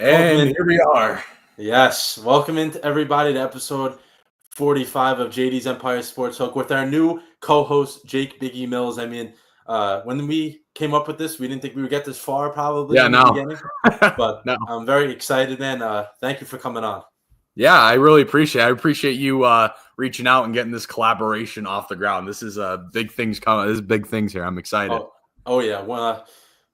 And here we are. Yes. Welcome into everybody to episode 45 of JD's Empire Sports Hook with our new co-host, Jake Biggie Mills. I mean, when we came up with this, we didn't think we would get this far probably in the beginning. But I'm very excited, man. Thank you for coming on. Yeah, I really appreciate it. I appreciate you reaching out and getting this collaboration off the ground. This is big things coming. This is big things here. I'm excited. Oh yeah. Well,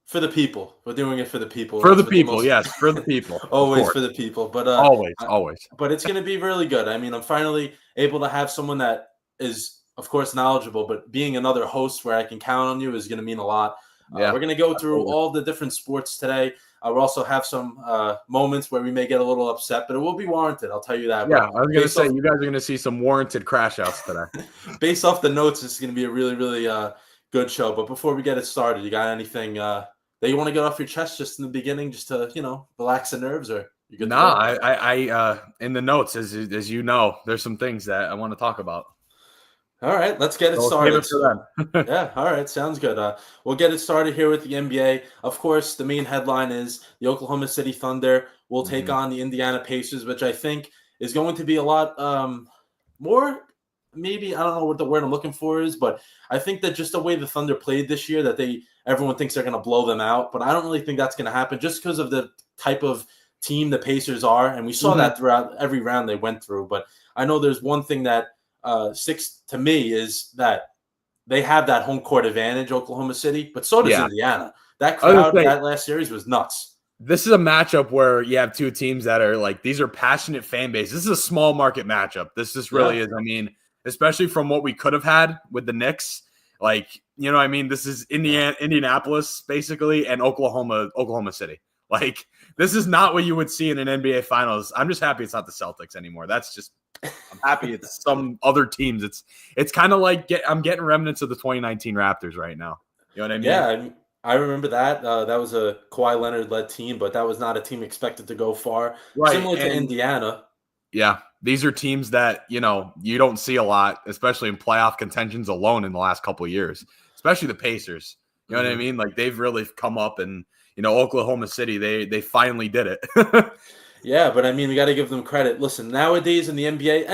for the people. We're doing it for the people. For the people, yes. For the people. Always for the people. But always. But it's going to be really good. I mean, I'm finally able to have someone that is, of course, knowledgeable, but being another host where I can count on you is going to mean a lot. We're going to go through all the different sports today. We'll also have some moments where we may get a little upset, but it will be warranted. I'll tell you that. Yeah, I was going to say, you guys are going to see some warranted crash outs today. Based off the notes, this is going to be a really, really good show. But before we get it started, you got anything that you want to get off your chest just in the beginning, just to, relax the nerves, or you good? No, I in the notes, as you know, there's some things that I want to talk about. All right, let's get it started. Yeah, all right, sounds good. We'll get it started here with the NBA. Of course, the main headline is the Oklahoma City Thunder will take on the Indiana Pacers, which I think is going to be a lot more maybe, I don't know what the word I'm looking for is, but I think that just the way the Thunder played this year, that everyone thinks they're going to blow them out, but I don't really think that's going to happen just because of the type of team the Pacers are, and we saw that throughout every round they went through. But I know there's one thing that sticks to me is that they have that home court advantage, Oklahoma City, but so does Indiana. That crowd that last series was nuts. This is a matchup where you have two teams that are like, these are passionate fan bases. This is a small market matchup. This just really is. I mean, especially from what we could have had with the Knicks. Like, you know what I mean? This is Indianapolis, basically, and Oklahoma City. Like, this is not what you would see in an NBA Finals. I'm just happy it's not the Celtics anymore. That's just – I'm happy it's some other teams. It's kind of like I'm getting remnants of the 2019 Raptors right now. You know what I mean? Yeah, I remember that. That was a Kawhi Leonard-led team, but that was not a team expected to go far. Right. Similar to Indiana. Yeah, these are teams that, you don't see a lot, especially in playoff contentions alone in the last couple of years, especially the Pacers. You know what I mean? Like, they've really come up, and, Oklahoma City, they finally did it. Yeah, but I mean, we got to give them credit. Listen, nowadays in the NBA,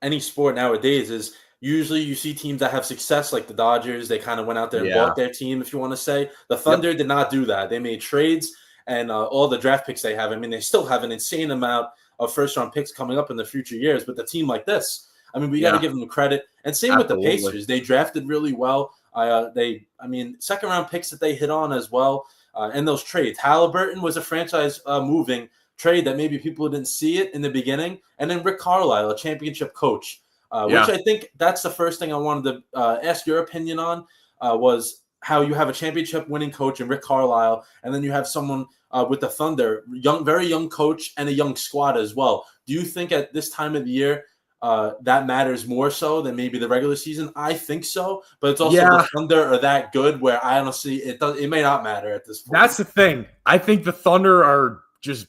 any sport nowadays is usually you see teams that have success, like the Dodgers. They kind of went out there and bought their team, if you want to say. The Thunder did not do that. They made trades, and all the draft picks they have. I mean, they still have an insane amount of first-round picks coming up in the future years. But the team like this, I mean, we got to give them credit. And same with the Pacers. They drafted really well. Second-round picks that they hit on as well. And those trades. Halliburton was a franchise-moving trade that maybe people didn't see it in the beginning. And then Rick Carlisle, a championship coach, which I think that's the first thing I wanted to ask your opinion on, was how you have a championship-winning coach in Rick Carlisle, and then you have someone with the Thunder, very young coach, and a young squad as well. Do you think at this time of the year that matters more so than maybe the regular season? I think so, but it's also the Thunder are that good where I honestly it may not matter at this point. That's the thing. I think the Thunder are just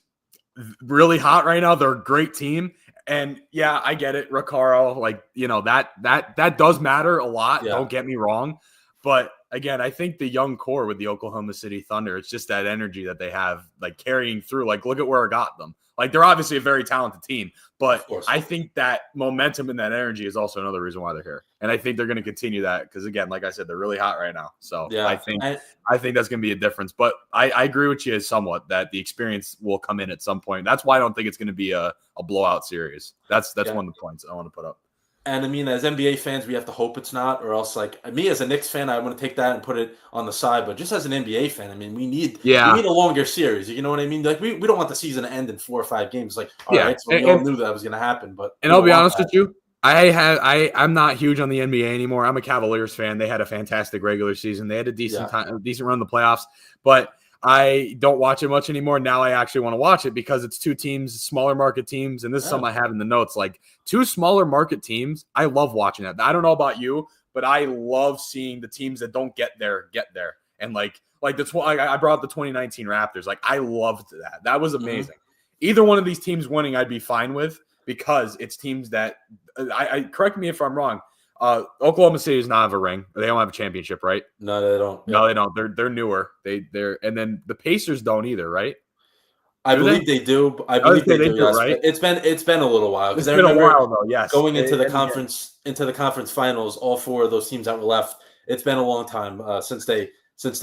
really hot right now. They're a great team, and I get it. Rick-Carlisle, that does matter a lot. Yeah. Don't get me wrong, but again, I think the young core with the Oklahoma City Thunder, it's just that energy that they have, like, carrying through. Like, look at where it got them. Like, they're obviously a very talented team, but I think that momentum and that energy is also another reason why they're here. And I think they're going to continue that because, again, like I said, they're really hot right now. So I think that's going to be a difference. But I agree with you somewhat that the experience will come in at some point. That's why I don't think it's going to be a blowout series. That's one of the points I want to put up. And I mean, as NBA fans, we have to hope it's not, or else, like, me as a Knicks fan, I want to take that and put it on the side. But just as an NBA fan, I mean, we need a longer series. You know what I mean? Like, we don't want the season to end in 4 or 5 games. Like, all right, so we all knew that was going to happen. But I'll be honest with you, I'm not huge on the NBA anymore. I'm a Cavaliers fan. They had a fantastic regular season. They had a decent run in the playoffs, but I don't watch it much anymore. Now I actually want to watch it because it's two teams, smaller market teams. And this is something I have in the notes, like 2 smaller market teams. I love watching that. I don't know about you, but I love seeing the teams that don't get there. And I brought up the 2019 Raptors. Like, I loved that. That was amazing. Either one of these teams winning, I'd be fine with because it's teams that I correct me if I'm wrong. Oklahoma City does not have a ring. They don't have a championship, right? No, they don't. No, they don't. They're newer. They're and then the Pacers don't either, right? I believe they do. I believe they do. Yes. Right? It's been a little while because I remember a while, though. Yes, going into the conference finals, all 4 of those teams that were left. It's been a long time since they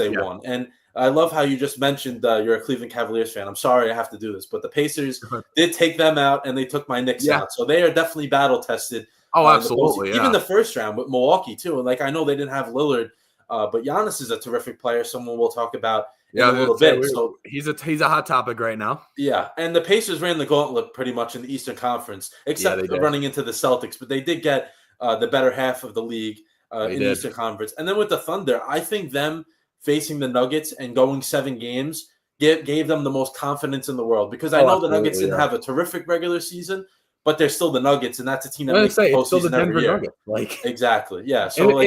won. And I love how you just mentioned you're a Cleveland Cavaliers fan. I'm sorry I have to do this, but the Pacers did take them out and they took my Knicks out, so they are definitely battle tested. Oh, absolutely. Even the first round with Milwaukee, too. And, like, I know they didn't have Lillard, but Giannis is a terrific player, someone we'll talk about in a little bit. So he's a hot topic right now. Yeah, and the Pacers ran the gauntlet pretty much in the Eastern Conference, except running into the Celtics. But they did get the better half of the league in the Eastern Conference. And then with the Thunder, I think them facing the Nuggets and going 7 games gave them the most confidence in the world. Because I know the Nuggets didn't have a terrific regular season, but they're still the Nuggets, and that's a team that makes the postseason every year. Like, exactly, yeah. So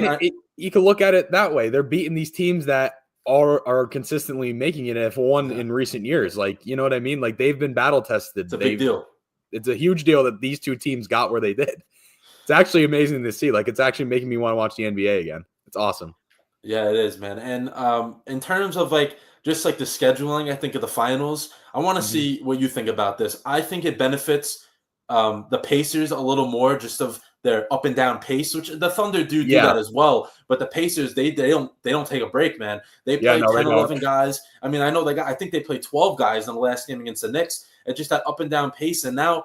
you can look at it that way. They're beating these teams that are consistently making it and have won in recent years. Like, you know what I mean? Like, they've been battle tested. It's a big deal. It's a huge deal that these 2 teams got where they did. It's actually amazing to see. Like, it's actually making me want to watch the NBA again. It's awesome. Yeah, it is, man. And in terms of just the scheduling, I think of the finals, I want to see what you think about this. I think it benefits The Pacers a little more just of their up and down pace, which the Thunder do that as well. But the Pacers, they don't take a break, man. They play 10, 11 guys. I mean, I know I think they played 12 guys in the last game against the Knicks. It's just that up and down pace. And now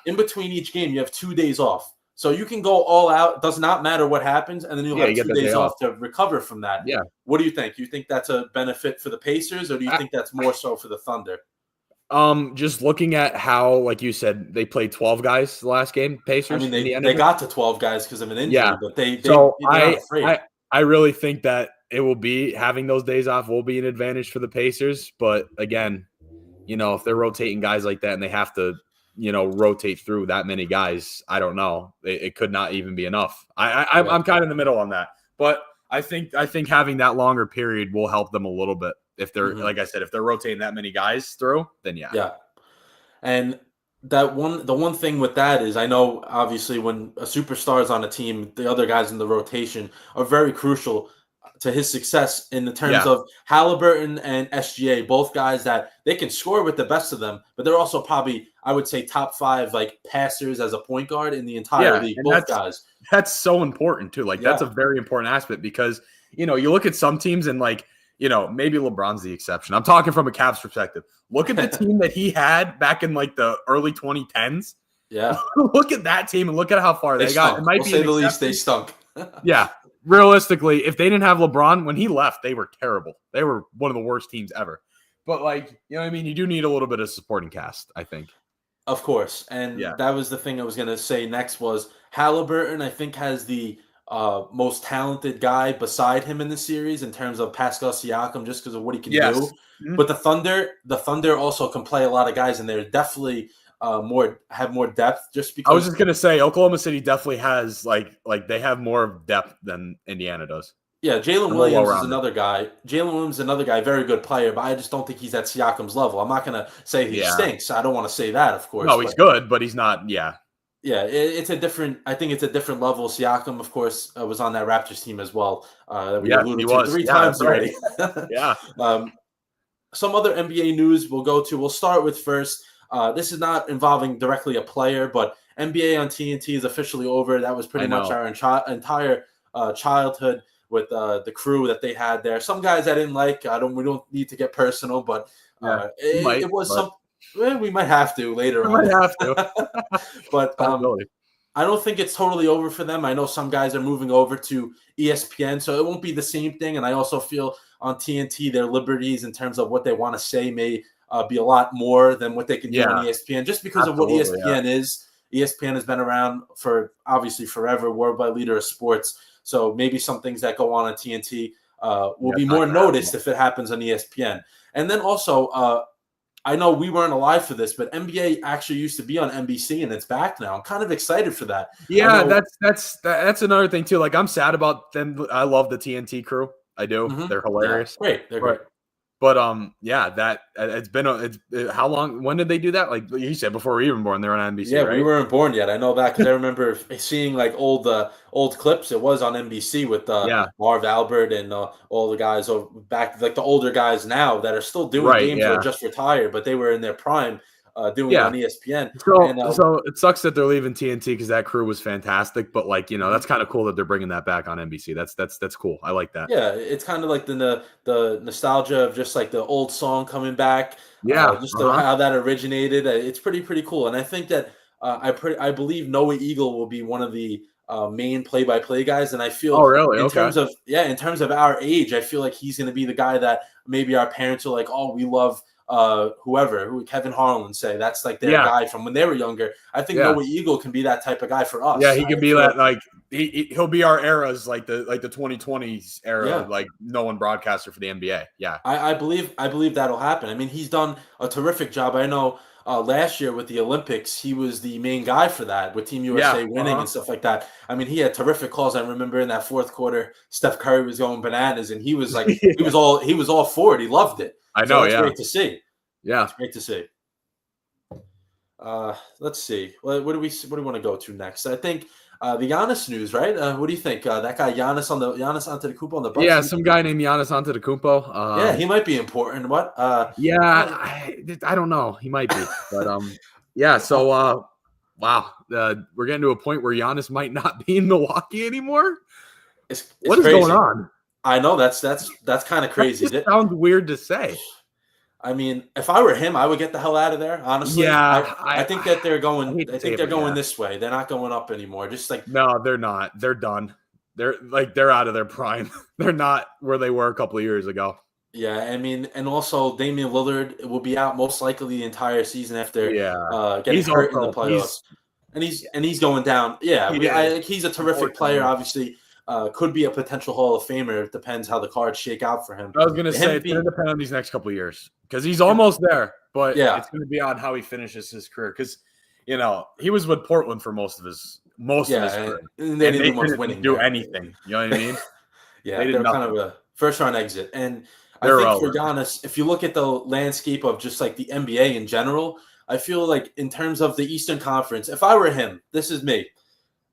in between each game, you have 2 days off. So you can go all out. It does not matter what happens. And then you'll have 2 days off to recover from that. Yeah. What do you think? You think that's a benefit for the Pacers, or do you think that's more so for the Thunder? Just looking at how, like you said, they played 12 guys the last game, Pacers. I mean, they got to 12 guys because of an injury, but they're not afraid. I really think that it will be having those days off will be an advantage for the Pacers. But again, if they're rotating guys like that and they have to, rotate through that many guys, I don't know. It could not even be enough. I'm kind of in the middle on that, but I think having that longer period will help them a little bit. If they're like I said, if they're rotating that many guys through, then yeah. And the one thing with that is, I know obviously when a superstar is on a team, the other guys in the rotation are very crucial to his success in the terms of Halliburton and SGA, both guys that they can score with the best of them, but they're also probably, I would say, top 5 like passers as a point guard in the entire league. Both guys. That's so important too. Like that's a very important aspect because you look at some teams and like. Maybe LeBron's the exception. I'm talking from a Cavs perspective. Look at the team that he had back in like the early 2010s. Yeah. Look at that team and look at how far they got. It might be say the least, they stunk. Yeah. Realistically, if they didn't have LeBron, when he left, they were terrible. They were one of the worst teams ever. But like, what I mean? You do need a little bit of supporting cast, I think. Of course. And that was the thing I was going to say next was Halliburton, I think, has the most talented guy beside him in the series in terms of Pascal Siakam, just because of what he can do. Mm-hmm. But the Thunder also can play a lot of guys in there. Definitely have more depth. Just because I was just gonna say Oklahoma City definitely has like they have more depth than Indiana does. Yeah, Jalen Williams is another guy. Jalen Williams is another guy, very good player, but I just don't think he's at Siakam's level. I'm not gonna say he stinks. I don't want to say that, of course. No, he's good, but he's not. Yeah. Yeah, it's a different. I think it's a different level. Siakam, of course, was on that Raptors team as well. That we alluded to 3 times already. Yeah. Some other NBA news we'll start with first. This is not involving directly a player, but NBA on TNT is officially over. That was pretty much our entire childhood with the crew that they had there. Some guys I didn't like. We don't need to get personal, but it was something. Well, we might have to later on. We might have to. But I don't think it's totally over for them. I know some guys are moving over to ESPN, so it won't be the same thing. And I also feel on TNT, their liberties in terms of what they want to say may be a lot more than what they can do on ESPN, just because of what ESPN is. ESPN has been around for obviously forever, worldwide leader of sports. So maybe some things that go on TNT will be more noticed if it happens on ESPN. And then also, I know we weren't alive for this, but NBA actually used to be on NBC, and it's back now. I'm kind of excited for that. Yeah, that's another thing too. Like I'm sad about them. I love the TNT crew. I do. Mm-hmm. They're hilarious. Yeah, great. They're great. But it's been how long? When did they do that? like you said, before we were even born, they're on NBC. Yeah, right? We weren't born yet. I know that because I remember seeing like old clips. It was on NBC with Marv Albert and all the guys back, like the older guys now that are still doing games that are just retired, but they were in their prime doing it on ESPN. So it sucks that they're leaving TNT because that crew was fantastic, but that's kind of cool that they're bringing that back on NBC. That's cool. I like that. Yeah, it's kind of like the nostalgia of just like the old song coming back. Yeah, how that originated. It's pretty cool, and I think that I believe Noah Eagle will be one of the main play-by-play guys, and I feel in terms of our age, I feel like he's going to be the guy that maybe our parents are like, oh, we love who Kevin Harlan say that's like their guy from when they were younger. I think Noah Eagle can be that type of guy for us. Yeah, he can be that like he'll be our era's like the 2020s era, like no one broadcaster for the NBA. Yeah, I believe that'll happen. I mean, he's done a terrific job. I know last year with the Olympics, he was the main guy for that with Team USA winning and stuff like that. I mean, he had terrific calls. I remember in that fourth quarter, Steph Curry was going bananas, and he was like, he was all for it. He loved it. I know. It's great to see. Yeah, it's great to see. Let's see. What do we want to go to next? I think the Giannis news, right? What do you think? That guy Giannis Antetokounmpo on the Bucks. Yeah, some guy named Giannis Antetokounmpo. Yeah, he might be important. What? I don't know. He might be, but yeah. So wow, we're getting to a point where Giannis might not be in Milwaukee anymore. What is going on? I know that's kind of crazy. That sounds weird to say. I mean, if I were him, I would get the hell out of there. Honestly, yeah, I think that they're going. I think they're going yeah. this way. They're not going up anymore. Just like no, they're not. They're done. They're out of their prime. They're not where they were a couple of years ago. Yeah, I mean, and also Damian Lillard will be out most likely the entire season after getting hurt in the playoffs, and he's going down. Yeah, he's a terrific player. Obviously, could be a potential Hall of Famer. It depends how the cards shake out for him. I was going to say it's going to depend on these next couple of years because he's almost there, but it's going to be on how he finishes his career because he was with Portland for most of his career. And they didn't do anything. You know what I mean? They're kind of a first round exit. And I think for Giannis, if you look at the landscape of just like the NBA in general, I feel like in terms of the Eastern Conference, if I were him, this is me.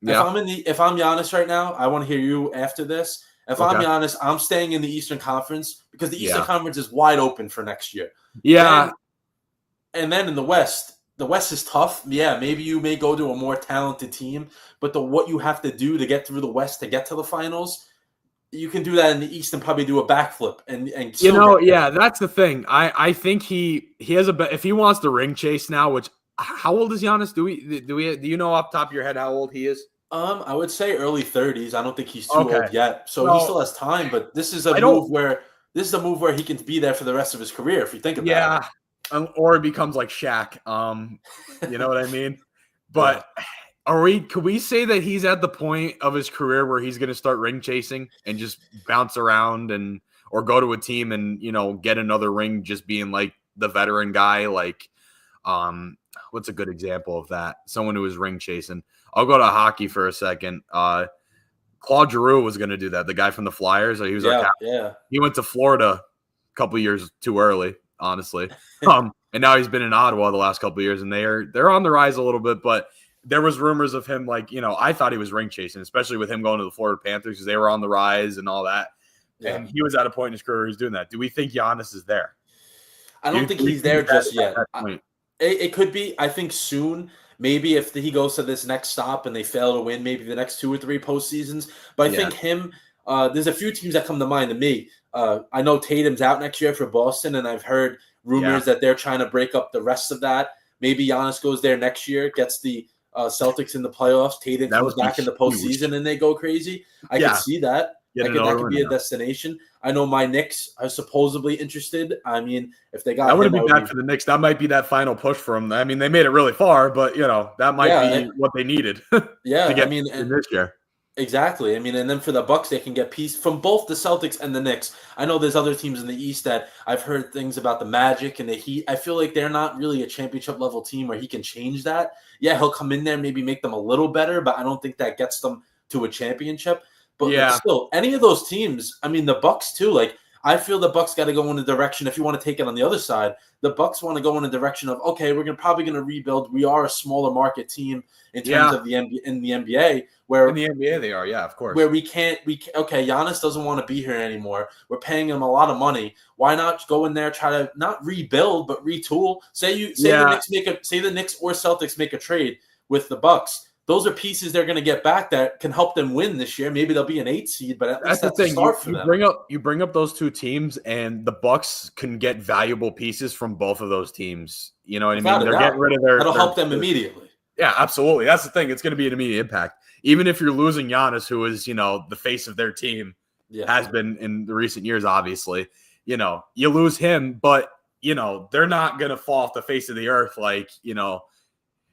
Yeah. If I'm Giannis right now, I want to hear you after this. If I'm Giannis, I'm staying in the Eastern Conference because the Eastern Conference is wide open for next year. Yeah. And then in the West is tough. Yeah, maybe you may go to a more talented team, but what you have to do to get through the West to get to the finals, you can do that in the East and probably do a backflip and that's the thing. I think he has if he wants the ring chase now, which how old is Giannis? Do you know off the top of your head how old he is? I would say early 30s. I don't think he's too old yet. So he still has time, but this is a move where he can be there for the rest of his career if you think about it. Or it becomes like Shaq. You know what I mean? But could we say that he's at the point of his career where he's going to start ring chasing and just bounce around or go to a team and, get another ring, just being like the veteran guy? Like, what's a good example of that? Someone who is ring chasing. I'll go to hockey for a second. Claude Giroux was going to do that. The guy from the Flyers. He was He went to Florida a couple of years too early, honestly. And now he's been in Ottawa the last couple of years, and they're on the rise a little bit, but there was rumors of him, I thought he was ring chasing, especially with him going to the Florida Panthers because they were on the rise and all that. Yeah. And he was at a point in his career where he's doing that. Do we think Giannis is there? I don't think he's there just yet. It could be. I think soon. Maybe if he goes to this next stop and they fail to win, maybe the next 2 or 3 postseasons. But I think him. There's a few teams that come to mind to me. I know Tatum's out next year for Boston, and I've heard rumors that they're trying to break up the rest of that. Maybe Giannis goes there next year, gets the Celtics in the playoffs. Tatum comes back in the postseason and they go crazy. I can see that. That could be a destination. I know my Knicks are supposedly interested. I mean, if they got that wouldn't be bad for the Knicks. That might be that final push for them. I mean, they made it really far, but that might be what they needed. To get this year. Exactly. I mean, and then for the Bucks, they can get peace from both the Celtics and the Knicks. I know there's other teams in the East that I've heard things about the Magic and the Heat. I feel like they're not really a championship level team where he can change that. Yeah, he'll come in there, maybe make them a little better, but I don't think that gets them to a championship. But still, any of those teams, I mean, the Bucks too, I feel the Bucks got to go in the direction, if you want to take it on the other side, the Bucks want to go in the direction of, okay, we're probably going to rebuild. We are a smaller market team in terms of the NBA. In the NBA, they are, of course. Where Giannis doesn't want to be here anymore. We're paying him a lot of money. Why not go in there, try to not rebuild, but retool? Say the Knicks or Celtics make a trade with the Bucks. Those are pieces they're going to get back that can help them win this year. Maybe they'll be an 8 seed, but at least that's the start for them. You bring up those two teams, and the Bucks can get valuable pieces from both of those teams. You know what I mean? They're getting rid of that'll help them immediately. Yeah, absolutely. That's the thing. It's going to be an immediate impact. Even if you're losing Giannis, who is, the face of their team, has been in the recent years, obviously. You lose him, but, they're not going to fall off the face of the earth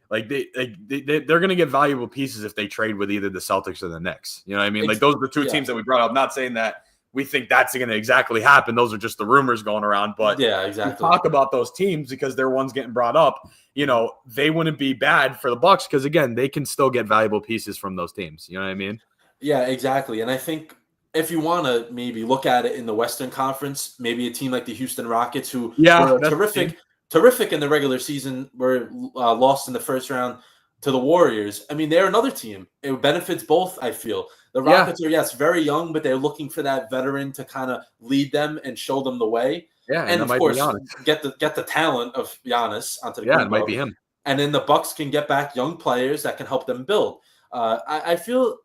they're going to get valuable pieces if they trade with either the Celtics or the Knicks. You know what I mean? Those are the two teams that we brought up. I'm not saying that we think that's going to exactly happen. Those are just the rumors going around. But exactly. We talk about those teams because they're ones getting brought up. They wouldn't be bad for the Bucks because, again, they can still get valuable pieces from those teams. You know what I mean? Yeah, exactly. And I think if you want to maybe look at it in the Western Conference, maybe a team like the Houston Rockets who were terrific in the regular season, were lost in the first round to the Warriors. I mean, they're another team. It benefits both, I feel. The Rockets are, very young, but they're looking for that veteran to kind of lead them and show them the way. Yeah, and of course, get the talent of Giannis onto the court. It might be him. and then the Bucks can get back young players that can help them build. I feel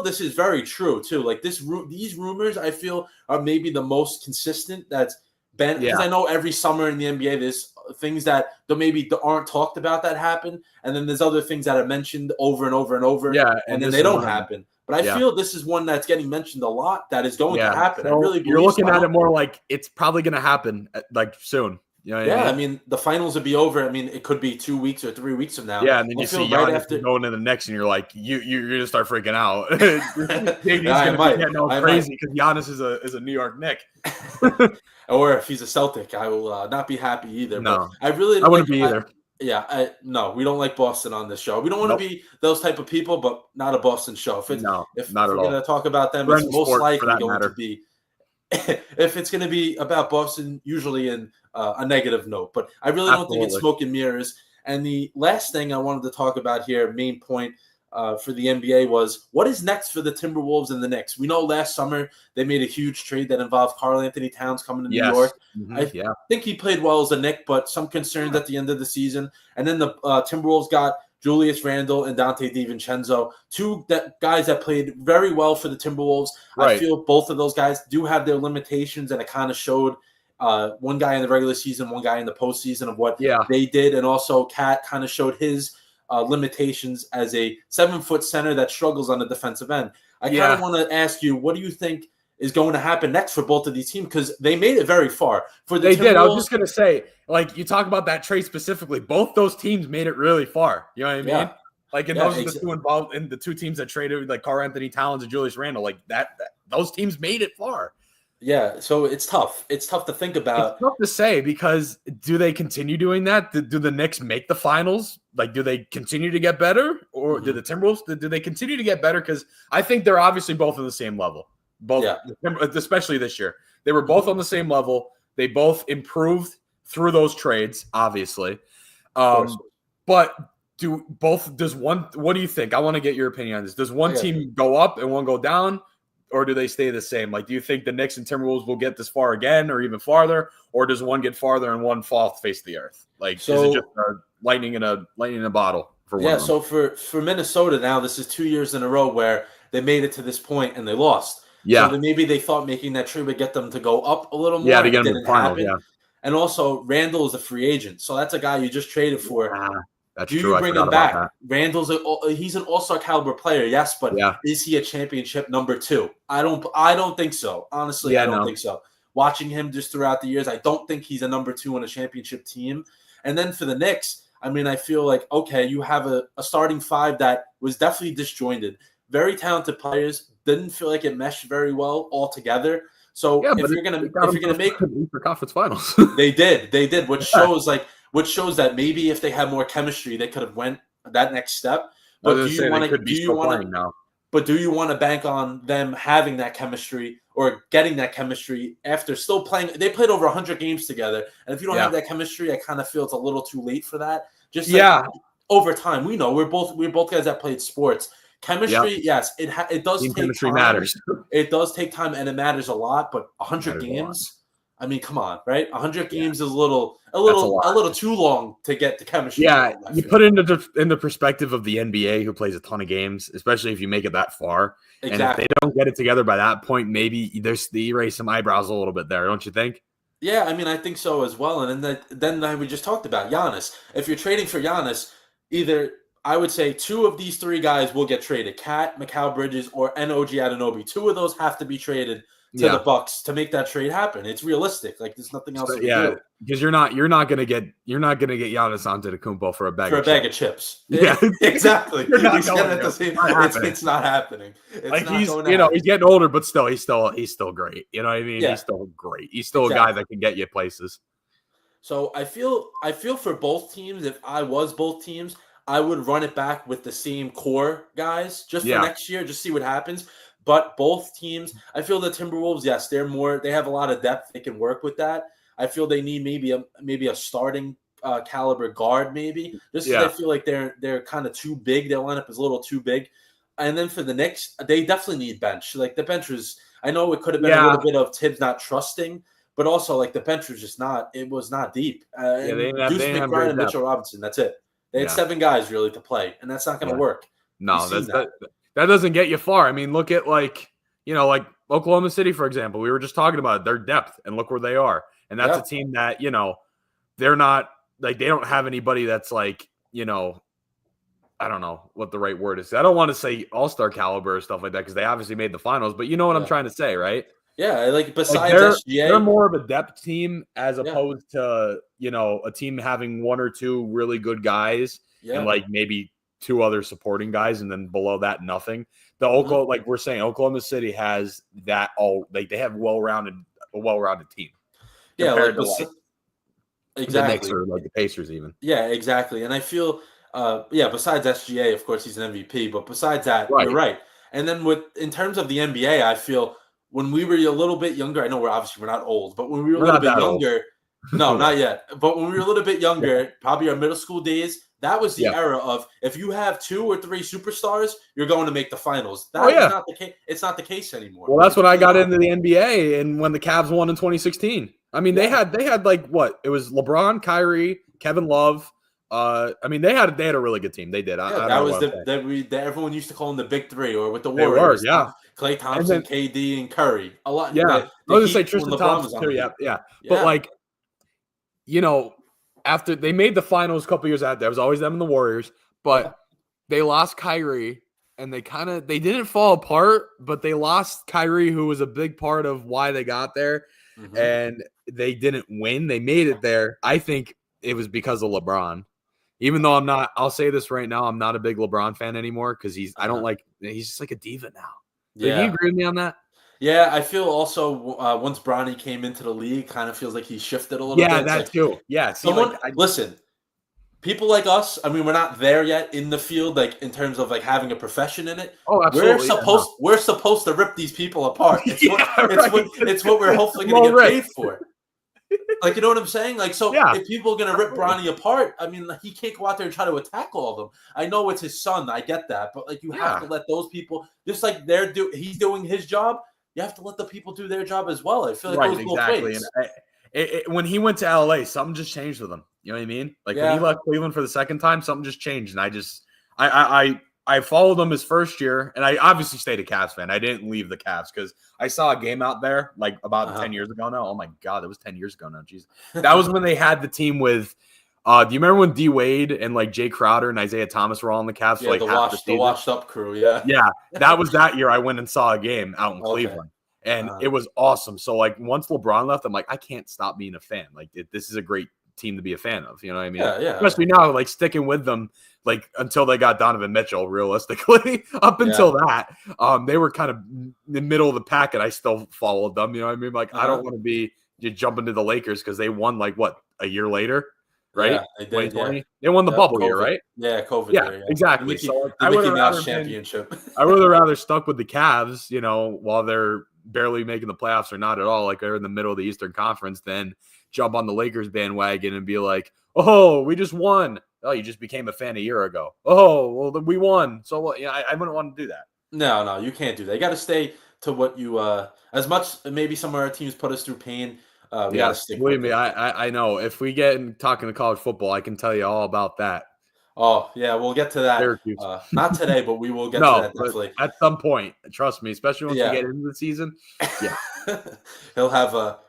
this is very true too. Like these rumors, I feel are maybe the most consistent. That's been because I know every summer in the NBA there's things that maybe aren't talked about that happen, and then there's other things that are mentioned over and over and over, and then they don't happen. But I feel this is one that's getting mentioned a lot that is going to happen. So I really believe you're looking at it more like it's probably going to happen like soon. You know what I mean? I mean, the finals would be over. I mean, it could be 2 weeks or 3 weeks from now. Yeah, and then you see right after going to the next, and you're like, you're gonna start freaking out. JD's gonna get all crazy because Giannis is a New York Knick. Or if he's a Celtic, I will not be happy either. No, but I wouldn't be either. No, we don't like Boston on this show. We don't want to be those type of people, but not a Boston show. If not we're going to talk about them, it's most likely going to be. If it's going to be about Boston, usually in a negative note. But I really don't think it's smoke and mirrors. And the last thing I wanted to talk about here, main point for the NBA was what is next for the Timberwolves and the Knicks? We know last summer they made a huge trade that involved Karl-Anthony Towns coming to New York. Mm-hmm. I think he played well as a Knick, but some concerns at the end of the season. And then the Timberwolves got Julius Randle and Dante DiVincenzo, two guys that played very well for the Timberwolves. Right. I feel both of those guys do have their limitations, and it kind of showed one guy in the regular season, one guy in the postseason of what they did. And also Cat kind of showed his limitations as a 7-foot center that struggles on the defensive end. I kind of want to ask you, what do you think is going to happen next for both of these teams? Because they made it very far. They did. I was just going to say, like, you talk about that trade specifically. Both those teams made it really far. You know what I mean? Yeah. Like, and those are the two involved in the two teams that traded, like Karl-Anthony Towns and Julius Randle. Like that those teams made it far. Yeah, so it's tough. It's tough to think about. It's tough to say because do they continue doing that? Do the Knicks make the finals? Like, do they continue to get better? Or do the Timberwolves, do they continue to get better? Because I think they're obviously both on the same level. Both, especially this year. They were both on the same level. They both improved through those trades, obviously. But what do you think? I want to get your opinion on this. Does one team go up and one go down? Or do they stay the same? Like, do you think the Knicks and Timberwolves will get this far again or even farther? Or does one get farther and one fall to face the earth? Like, is it just lightning in a bottle for one? Yeah, so for Minnesota now, this is 2 years in a row where they made it to this point and they lost. Yeah. So maybe they thought making that trade would get them to go up a little more. Yeah, to get them to the final, yeah. And also, Randle is a free agent. So that's a guy you just traded for. Yeah. That's Do true. you bring him back? Randle's he's an all-star caliber player, yes, but is he a championship number 2? I don't think so. Honestly, I don't think so. Watching him just throughout the years, I don't think he's a number 2 on a championship team. And then for the Knicks, I mean, I feel like, okay, you have a starting 5 that was definitely disjointed. Very talented players, didn't feel like it meshed very well altogether. So if you're gonna make for conference finals, they did, which shows that maybe if they had more chemistry, they could have went that next step. But do you want to bank on them having that chemistry or getting that chemistry after still playing? They played over 100 games together, and if you don't have that chemistry, I kind of feel it's a little too late for that. Over time, we know we're both guys that played sports. Chemistry, yes, it does take chemistry time. Matters. It does take time, and it matters a lot. But 100 games. I mean, come on, right? 100 games is a little too long to get the chemistry. Yeah, you put it into perspective of the NBA, who plays a ton of games, especially if you make it that far. Exactly. And if they don't get it together by that point, maybe you raise some eyebrows a little bit there, don't you think? Yeah, I mean, I think so as well. And then we just talked about Giannis. If you're trading for Giannis, either I would say 2 of these 3 guys will get traded: Cat, Mikal Bridges, or OG Anunoby. 2 of those have to be traded to the Bucks to make that trade happen. It's realistic. Like, there's nothing else to do. Because you're not gonna get Giannis Antetokounmpo for a bag of chips. Yeah, exactly. It's not happening. He's getting older, but still he's still great. You know what I mean? Yeah. He's still great. He's still a guy that can get you places. So I feel for both teams. If I was both teams, I would run it back with the same core guys just for next year, just see what happens. But both teams, I feel the Timberwolves, yes, they have a lot of depth. They can work with that. I feel they need maybe a starting caliber guard, maybe. Just because I feel like they're kind of too big. Their lineup is a little too big. And then for the Knicks, they definitely need bench. Like, the bench was, I know it could have been a little bit of Tibbs not trusting, but also, like, the bench was just not, it was not deep. Deuce McBride and Mitchell Robinson, that's it. They had 7 guys really to play, and that's not going to work. No, that doesn't get you far. I mean, look at like Oklahoma City, for example. We were just talking about it, their depth, and look where they are. And that's a team that, they're not like, they don't have anybody that's like, I don't know what the right word is. I don't want to say all-star caliber or stuff like that because they obviously made the finals, but you know what I'm trying to say, right? Yeah, like besides SGA, they're more of a depth team as opposed to, a team having 1 or 2 really good guys and like maybe 2 other supporting guys, and then below that, nothing. Like we're saying, Oklahoma City has that all. Like they have a well-rounded team. Yeah, like exactly. The Knicks or like the Pacers, even. Yeah, exactly. And I feel, besides SGA, of course, he's an MVP. But besides that, you're right. And then in terms of the NBA, I feel when we were a little bit younger, I know we're not old, but when we were a little bit younger, no, not yet. But when we were a little bit younger, probably our middle school days, that was the era of if you have 2 or 3 superstars, you're going to make the finals. That is not the case. It's not the case anymore. Well, that's when I got into the NBA, and when the Cavs won in 2016. I mean, they had like what? It was LeBron, Kyrie, Kevin Love. I mean, they had a really good team. They did. Everyone used to call them the Big 3, or with the Warriors. Klay Thompson, KD, and Curry. A lot. Yeah, I was gonna say Tristan Thompson too. Yeah. But like, after they made the finals a couple years out, there was always them and the Warriors. But they lost Kyrie, and they didn't fall apart, but they lost Kyrie, who was a big part of why they got there. Mm-hmm. And they didn't win. They made it there. I think it was because of LeBron. Even though I'll say this right now, I'm not a big LeBron fan anymore because he's just like a diva now. Do you agree with me on that? Yeah, I feel also once Bronny came into the league, kind of feels like he shifted a little bit. Yeah, that too. Yeah. Listen, people like us, I mean, we're not there yet in the field, like in terms of like having a profession in it. Oh, absolutely. We're supposed to rip these people apart. It's what we're hopefully going to get paid for. Like, you know what I'm saying? Like, so if people are going to rip Bronny apart, I mean, he can't go out there and try to attack all of them. I know it's his son. I get that. But, like, you have to let those people, just like he's doing his job, you have to let the people do their job as well. I feel like it goes both ways. And when he went to LA, something just changed with him. You know what I mean? Like, when he left Cleveland for the second time, something just changed. And I followed him his first year, and I obviously stayed a Cavs fan. I didn't leave the Cavs because I saw a game out there like about 10 years ago now. Oh, my God, that was 10 years ago now. Jeez. That was when they had the team with do you remember when D. Wade and like Jay Crowder and Isaiah Thomas were all in the Cavs for like the washed up crew? Yeah. Yeah, that was that year I went and saw a game out in Cleveland. And it was awesome. So, like, once LeBron left, I'm like, I can't stop being a fan. Like, this is a great team to be a fan of. You know what I mean? Yeah. Especially now, like, sticking with them, like, until they got Donovan Mitchell, realistically. Up until that, they were kind of in the middle of the pack, and I still followed them. You know what I mean? Like, I don't want to be jumping to the Lakers because they won, like, what, a year later? Right? Yeah, they did. 2020. They won the bubble year, right? Yeah, COVID. Yeah, exactly. The Mickey Mouse championship. I would have rather stuck with the Cavs, while they're barely making the playoffs or not at all, like they're in the middle of the Eastern Conference, than jump on the Lakers bandwagon and be like, oh, we just won. Oh, you just became a fan a year ago. Oh, well, we won. So what? I wouldn't want to do that. No, you can't do that. You got to stay to what you as much maybe some of our teams put us through pain. We got to stick with me. I know if we get talking to college football, I can tell you all about that. Oh, yeah, we'll get to that. Not today, but we will get to that definitely. At some point, trust me, especially once we get into the season. Yeah. He'll have a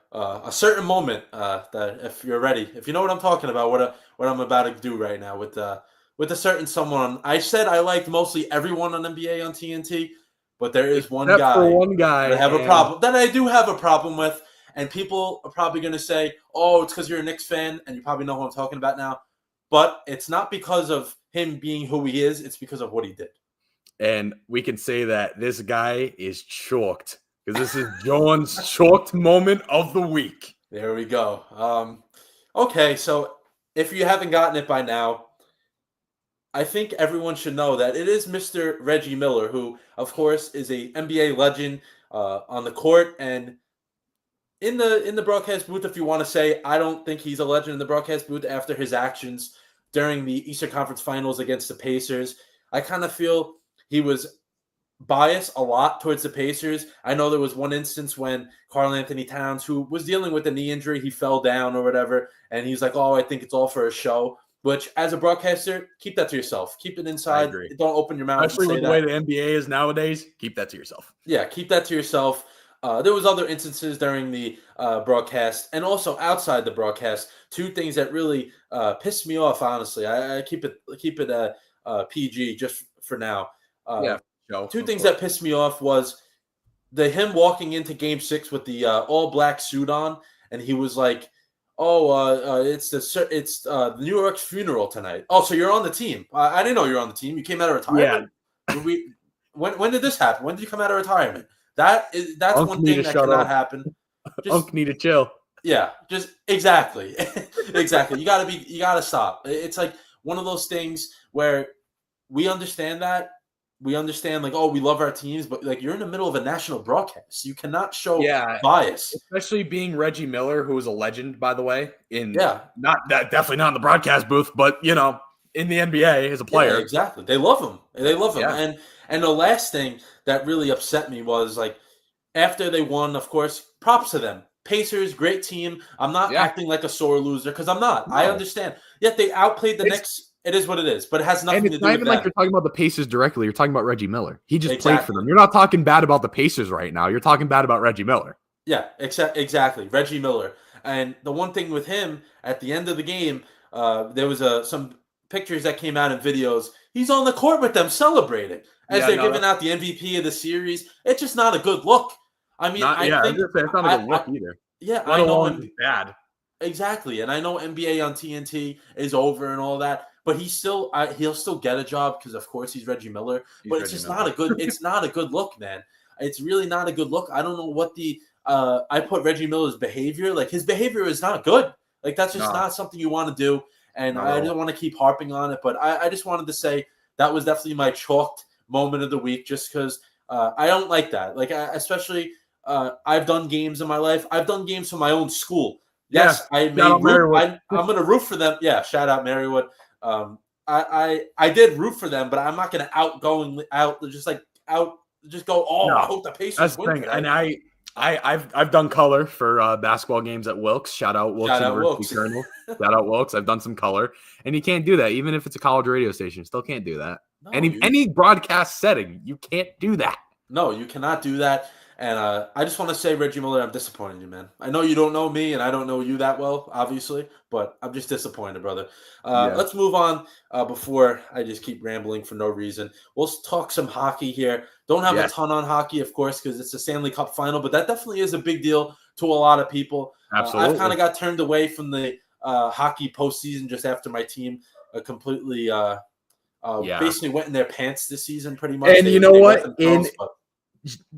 certain moment that if you're ready, if you know what I'm talking about, what I'm about to do right now with a certain someone. I said I liked mostly everyone on NBA on TNT, but there is one guy that I have a problem that I do have a problem with, and people are probably going to say, "Oh, it's because you're a Knicks fan," and you probably know who I'm talking about now. But it's not because of him being who he is. It's because of what he did. And we can say that this guy is chalked because this is John's chalked moment of the week. There we go. Okay, so if you haven't gotten it by now, I think everyone should know that it is Mr. Reggie Miller, who, of course, is a NBA legend on the court and in the broadcast booth. If you want to say, I don't think he's a legend in the broadcast booth after his actions during the Eastern Conference Finals against the Pacers. I kind of feel he was biased a lot towards the Pacers. I know there was one instance when Karl Anthony Towns, who was dealing with a knee injury, he fell down or whatever, and he's like, oh, I think it's all for a show. which as a broadcaster, keep that to yourself. Keep it inside. Don't open your mouth. Especially with the way the NBA is nowadays, keep that to yourself. Yeah, keep that to yourself. There was other instances during the broadcast and also outside the broadcast. Two things that really pissed me off. Honestly, I keep it PG just for now. Two things that pissed me off was him walking into Game 6 with the all black suit on, and he was like, "Oh, it's the New York's funeral tonight. Oh, so you're on the team? I didn't know you were on the team. You came out of retirement. Yeah. When did this happen? When did you come out of retirement? That's Unc one thing that cannot happen. Unc need to chill. Yeah, just exactly. Exactly. You gotta stop. It's like one of those things where we understand that. We understand, like, oh, we love our teams, but like you're in the middle of a national broadcast. You cannot show bias. Especially being Reggie Miller, who is a legend, by the way. Definitely not in the broadcast booth, but in the NBA as a player. Yeah, exactly. They love him. Yeah. And the last thing that really upset me was like after they won, of course, props to them. Pacers, great team. I'm not acting like a sore loser because I'm not. No. I understand. Yet they outplayed the Knicks. It is what it is, but it has nothing to do with that. And it's not even like you're talking about the Pacers directly. You're talking about Reggie Miller. He just played for them. You're not talking bad about the Pacers right now. You're talking bad about Reggie Miller. Yeah, exactly. Reggie Miller. And the one thing with him, at the end of the game, there was some pictures that came out in videos. He's on the court with them celebrating as they're giving out the MVP of the series. It's just not a good look. I mean, I think it's not a good look either. Yeah, I know it's bad. Exactly, and I know NBA on TNT is over and all that. But he'll still get a job because of course he's Reggie Miller. But it's just not a good. It's not a good look, man. It's really not a good look. I don't know what I put Reggie Miller's behavior. Like his behavior is not good. Like that's just not something you want to do. And I don't want to keep harping on it. But I just wanted to say that was definitely my chalked moment of the week, just because I don't like that. Like especially I've done games in my life. I've done games for my own school. Yes, I'm going to root for them. Yeah, shout out Marywood. I did root for them, but I'm not going to just go. Oh, no, I hope the Pacers win. Thing. And I've done color for basketball games at Wilkes. Shout out Wilkes University Colonel. Shout out Wilkes. I've done some color, and you can't do that even if it's a college radio station. You still can't do that. No, any broadcast setting, you can't do that. No, you cannot do that. And I just want to say, Reggie Miller, I'm disappointed in you, man. I know you don't know me, and I don't know you that well, obviously, but I'm just disappointed, brother. Let's move on before I just keep rambling for no reason. We'll talk some hockey here. Don't have a ton on hockey, of course, because it's a Stanley Cup final, but that definitely is a big deal to a lot of people. Absolutely. I've kind of got turned away from the hockey postseason just after my team completely basically went in their pants this season, pretty much. And you know what?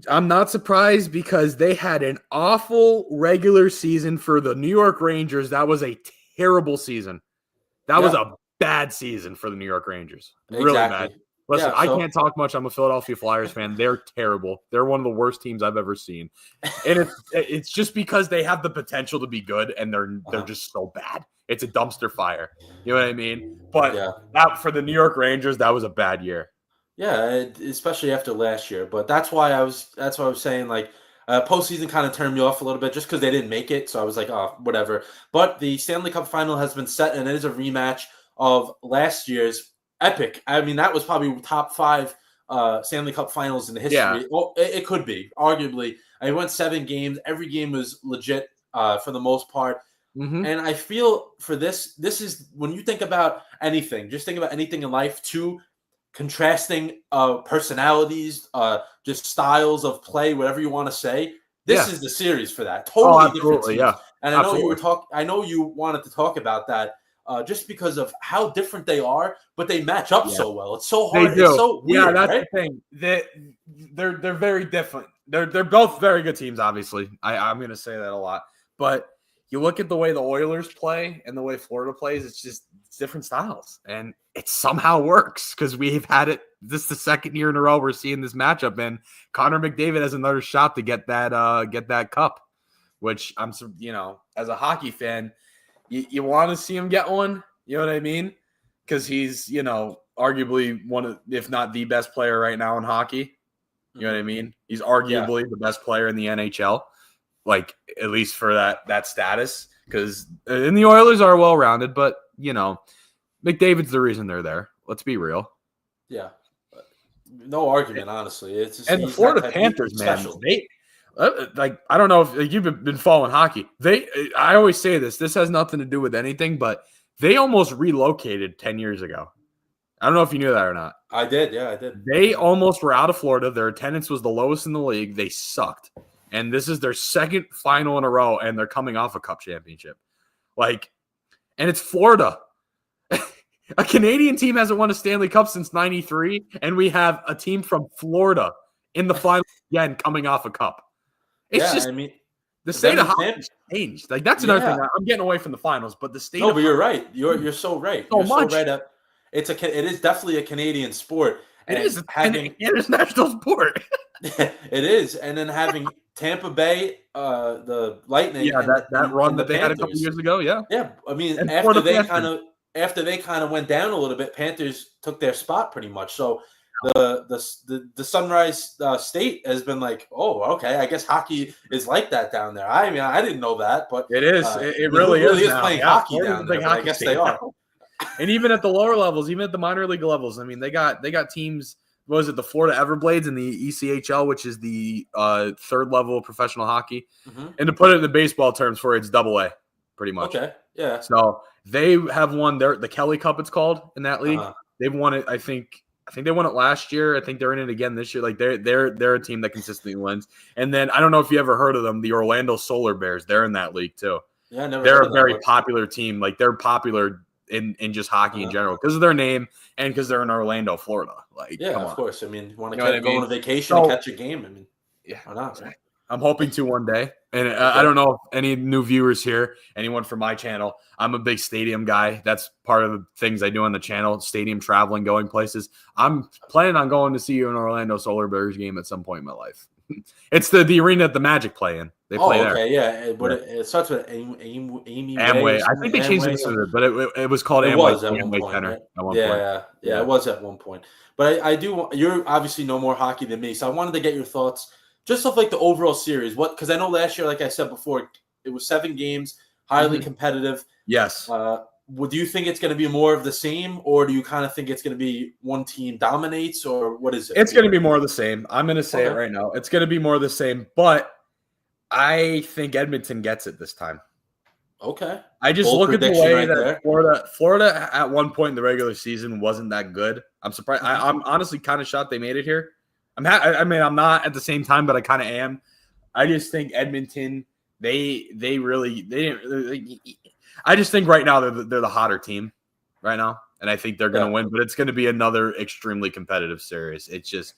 I'm not surprised because they had an awful regular season for the New York Rangers. That was a terrible season. That was a bad season for the New York Rangers. Really bad. Listen, I can't talk much. I'm a Philadelphia Flyers fan. They're terrible. They're one of the worst teams I've ever seen. And it's just because they have the potential to be good and they're just so bad. It's a dumpster fire. You know what I mean? But for the New York Rangers, that was a bad year. Yeah, especially after last year. But that's why I was saying, like, postseason kind of turned me off a little bit just because they didn't make it. So I was like, oh, whatever. But the Stanley Cup final has been set, and it is a rematch of last year's epic. I mean, that was probably top 5 Stanley Cup finals in the history. Yeah. Well, it could be, arguably. I went 7 games. Every game was legit for the most part. Mm-hmm. And I feel for this is when you think about anything, just think about anything in life, too. Contrasting personalities, just styles of play, whatever you want to say. This is the series for that. Totally different teams. Yeah. And I know I know you wanted to talk about that just because of how different they are, but they match up so well. It's so hard. It's so weird. Yeah, that's the thing. They're very different. They're both very good teams. Obviously, I'm going to say that a lot. But you look at the way the Oilers play and the way Florida plays. It's different styles, and it somehow works because we've had it. This is the second year in a row we're seeing this matchup, and Connor McDavid has another shot to get that cup. Which I'm, as a hockey fan, you want to see him get one. You know what I mean? Because he's, arguably one of, if not the best player right now in hockey. You know what I mean? He's arguably the best player in the NHL, like at least for that status. Because and the Oilers are well rounded, but McDavid's the reason they're there. Let's be real. Yeah. No argument, honestly. It's just, and the Florida Panthers, man, they I don't know if you've been following hockey. I always say this. This has nothing to do with anything, but they almost relocated 10 years ago. I don't know if you knew that or not. I did. Yeah, I did. They almost were out of Florida. Their attendance was the lowest in the league. They sucked. And this is their second final in a row, and they're coming off a cup championship. And it's Florida. A Canadian team hasn't won a Stanley Cup since 93, and we have a team from Florida in the final again coming off a cup. It's the state of hockey changed. That's another thing. I'm getting away from the finals, but the state. No, but you're right. You're so right. You're so right. It is definitely a Canadian sport. It is an international sport. It is, and then having Tampa Bay, the Lightning, that run that they had a couple years ago. Yeah. I mean, after they kind of went down a little bit, Panthers took their spot pretty much. So the Sunrise State has been like, oh, okay, I guess hockey is like that down there. I mean, I didn't know that, but it is. It really is playing hockey down there. I guess they are. And even at the lower levels, even at the minor league levels, I mean, they got teams. What was it? The Florida Everblades in the ECHL, which is the third level of professional hockey. Mm-hmm. And to put it in the baseball terms, for it's AA, pretty much. Okay, yeah. So they have won the Kelly Cup, it's called, in that league. They've won it. I think they won it last year. I think they're in it again this year. They're a team that consistently wins. And then I don't know if you ever heard of them, the Orlando Solar Bears. They're in that league too. Yeah, they're a very popular team. They're popular in just hockey in general because of their name and because they're in Orlando, Florida. Of course. I mean, you want to go on a vacation and catch a game? I mean, why not? Right? I'm hoping to one day. And I don't know if any new viewers here, anyone from my channel, I'm a big stadium guy. That's part of the things I do on the channel, stadium traveling, going places. I'm planning on going to see you in Orlando Solar Bears game at some point in my life. It's the arena that the Magic play in. They play there. Okay, yeah. But it starts with Amway. I think they changed it to it, but it was called Amway Center at one point. Yeah, it was at one point. But I do. You're obviously know more hockey than me, so I wanted to get your thoughts just of the overall series. Because I know last year, like I said before, it was 7 games, highly competitive. Yes. Do you think it's going to be more of the same, or do you kind of think it's going to be one team dominates, or what is it? It's going to be more of the same. I'm going to say it right now. It's going to be more of the same, but I think Edmonton gets it this time. Okay. I just look at the way that Florida at one point in the regular season wasn't that good. I'm surprised. I'm honestly kind of shocked they made it here. I'm not at the same time, but I kind of am. I just think Edmonton, they didn't really. I just think right now they're the hotter team right now, and I think they're going to win. But it's going to be another extremely competitive series. It's just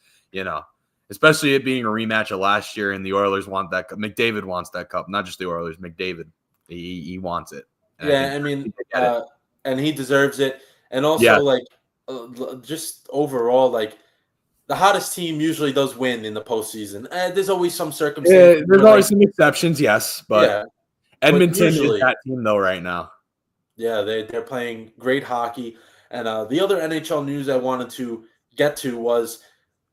especially it being a rematch of last year, and the Oilers want that cup. McDavid wants that cup, not just the Oilers. McDavid, he wants it. And and he deserves it. And also, just overall, the hottest team usually does win in the postseason. There's always some circumstances. There's always some exceptions, yes, but Edmonton is that team though right now. Yeah, they're playing great hockey. And the other NHL news I wanted to get to was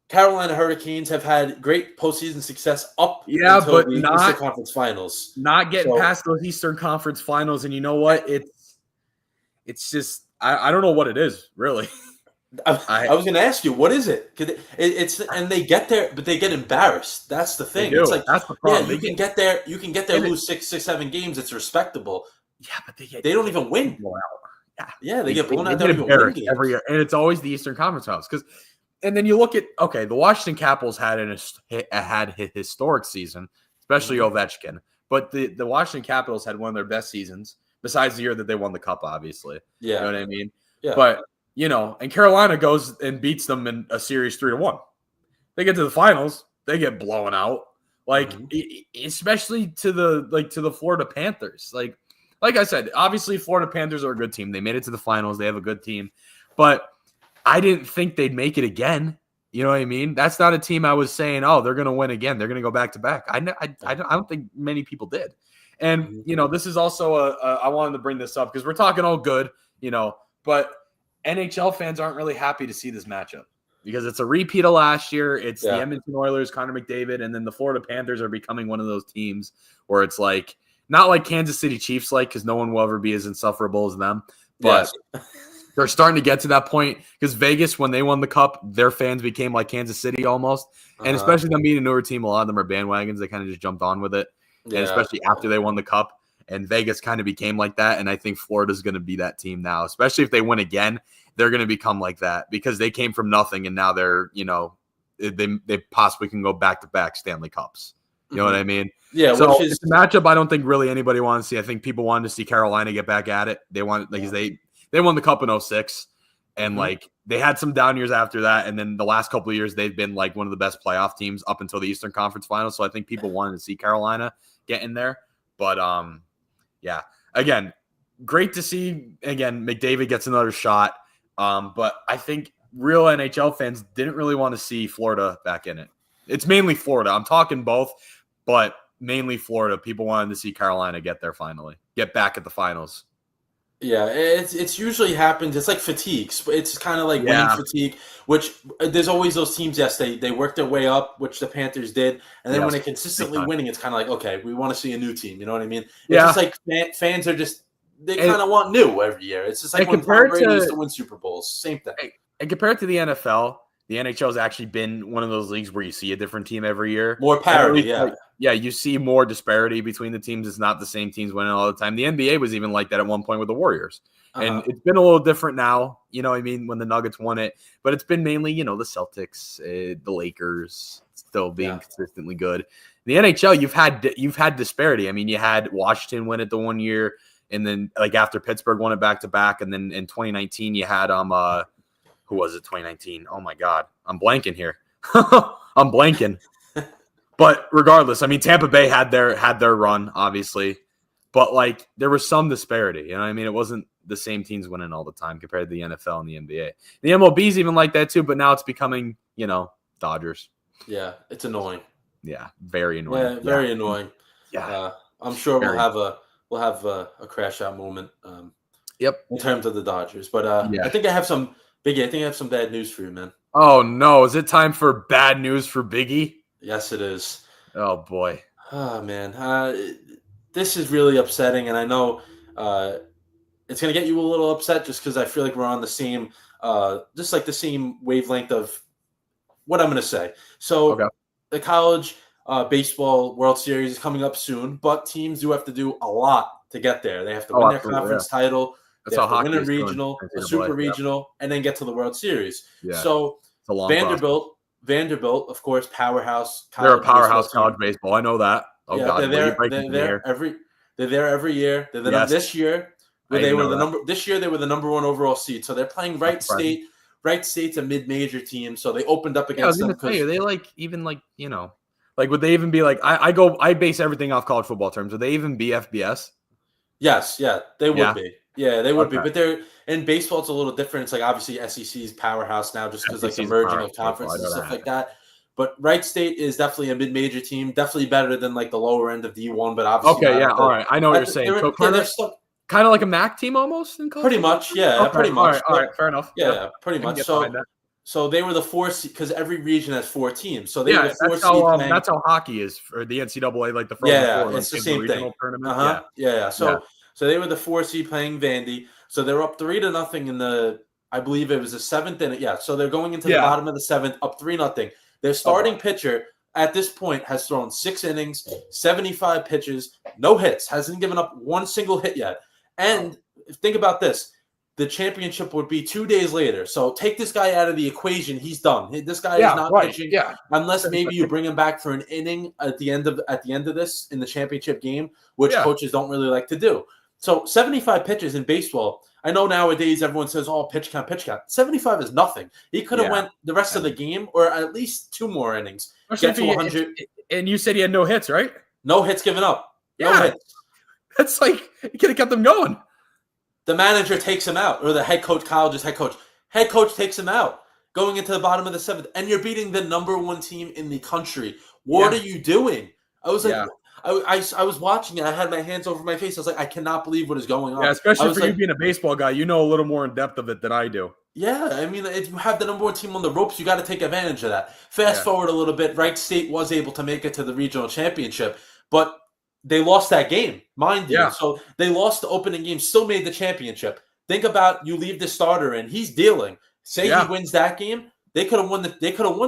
Carolina Hurricanes have had great postseason success until but the Eastern Conference Finals. Not getting past those Eastern Conference Finals, and you know what? It's just I don't know what it is really. I was going to ask you, what is it? And they get there, but they get embarrassed. That's the thing. It's that's the problem. You can get there, lose 6, 7 games. It's respectable. Yeah, but they don't even win. Yeah, they get blown out. They get embarrassed every year, and it's always the Eastern Conference Finals. And then you look at the Washington Capitals had a historic season, especially Ovechkin. But the Washington Capitals had one of their best seasons, besides the year that they won the Cup, obviously. Yeah, you know what I mean. Yeah, but. And Carolina goes and beats them in a series 3-1. They get to the finals, they get blown out. Especially to the Florida Panthers. Like I said, obviously Florida Panthers are a good team. They made it to the finals. They have a good team. But I didn't think they'd make it again. You know what I mean? That's not a team I was saying, oh, they're going to win again. They're going to go back to back. I don't think many people did. And, this is also I wanted to bring this up because we're talking all good, but NHL fans aren't really happy to see this matchup because it's a repeat of last year. It's the Edmonton Oilers, Connor McDavid, and then the Florida Panthers are becoming one of those teams where it's not like Kansas City Chiefs, because no one will ever be as insufferable as them. But They're starting to get to that point because Vegas, when they won the Cup, their fans became like Kansas City almost. And especially them being a newer team, a lot of them are bandwagons. They kind of just jumped on with it. Yeah. And especially after they won the Cup. And Vegas kind of became like that. And I think Florida's going to be that team now, especially if they win again. They're going to become like that because they came from nothing and now they're, they possibly can go back-to-back Stanley Cups. You know what I mean? Yeah. So it's a matchup I don't think really anybody wanted to see. I think people wanted to see Carolina get back at it. They wanted they won the Cup in 2006, and they had some down years after that. And then the last couple of years, they've been like one of the best playoff teams up until the Eastern Conference Finals. So I think people wanted to see Carolina get in there. But yeah, again, great to see. Again, McDavid gets another shot. But I think real NHL fans didn't really want to see Florida back in it. It's mainly Florida. I'm talking both, but mainly Florida. People wanted to see Carolina get there finally, get back at the finals. Yeah, it's usually happens. It's like fatigue. It's kind of like winning fatigue, which there's always those teams. Yes, they work their way up, which the Panthers did, and then when they're consistently winning, it's kind of like, okay, we want to see a new team. You know what I mean? It's just like fans are just they kind of want new every year. It's just like when Tom Brady used to win Super Bowls, same thing. And compared to the NFL, the NHL has actually been one of those leagues where you see a different team every year. More parity, yeah, you see more disparity between the teams. It's not the same teams winning all the time. The NBA was even like that at one point with the Warriors. And it's been a little different now, you know what I mean, when the Nuggets won it. But it's been mainly, the Celtics, the Lakers still being consistently good. In the NHL, you've had disparity. I mean, you had Washington win it the one year, and then like after Pittsburgh won it back-to-back, and then in 2019 you had who was it, 2019? Oh, my God. I'm blanking here. I'm blanking. But regardless, I mean, Tampa Bay had their run, obviously. But, like, there was some disparity. You know what I mean? It wasn't the same teams winning all the time compared to the NFL and the NBA. The MLB's even like that, too, but now it's becoming, Dodgers. Yeah, it's annoying. Yeah, very annoying. Yeah, very annoying. Yeah. I'm sure we'll have a crash-out moment in terms of the Dodgers. But I think I have some – Biggie, I think I have some bad news for you, man. Oh, no. Is it time for bad news for Biggie? Yes, it is. Oh, boy. Oh, man. This is really upsetting, and I know it's going to get you a little upset just because I feel like we're on the same just like the same wavelength of what I'm going to say. So the college baseball World Series is coming up soon, but teams do have to do a lot to get there. They have to win their conference title. That's how hockey win a regional, a super regional, and then get to the World Series. Yeah. So Vanderbilt, of course, powerhouse. They're a powerhouse college baseball. I know that. Oh God, they're there every year. They're this year. They were the number one overall seed. So they're playing Wright State. Wright State's a mid-major team, so they opened up against them. Are they would they even be like? I base everything off college football terms. Would they even be FBS? Yes, they would be. Yeah, they would be, but they're in baseball. It's a little different. It's like obviously SEC's powerhouse now, just because like the merging of conferences and stuff like that. But Wright State is definitely a mid-major team, definitely better than like the lower end of D1. But obviously, all right, I know what you're saying. So kind of like a MAC team almost in college. Pretty much, pretty much. All right, fair enough. Yeah, pretty much. So they were the 4 seed because every region has 4 teams. So they were the 4 seed. That's how hockey is for the NCAA, like the Frozen Four, it's the same thing. So they were the 4 seed playing Vandy. So they're up 3-0 in the, I believe it was the 7th inning. Yeah, so they're going into the bottom of the 7th, up 3-0. Their starting pitcher at this point has thrown 6 innings, 75 pitches, no hits, hasn't given up one single hit yet. And think about this. The championship would be 2 days later. So take this guy out of the equation. He's done. This guy is not pitching unless maybe you bring him back for an inning at the end of this in the championship game, which coaches don't really like to do. So 75 pitches in baseball. I know nowadays everyone says, "Oh, pitch count." 75 is nothing. He could have went the rest of the game or at least 2 more innings. Get to 100. And you said he had no hits, right? No hits given up. No hits. That's like he could have kept them going. The manager takes him out, or the head coach, college's head coach. Head coach takes him out, going into the bottom of the 7th, and you're beating the number 1 team in the country. What are you doing? I was like, I was watching it. I had my hands over my face. I was like, I cannot believe what is going on. Yeah, especially for you being a baseball guy, you know a little more in depth of it than I do. Yeah, I mean, if you have the number 1 team on the ropes, you got to take advantage of that. Fast forward a little bit, Wright State was able to make it to the regional championship, but they lost that game, mind you. So they lost the opening game, still made the championship. think about you leave the starter in. He's dealing. Say he wins that game, they could have won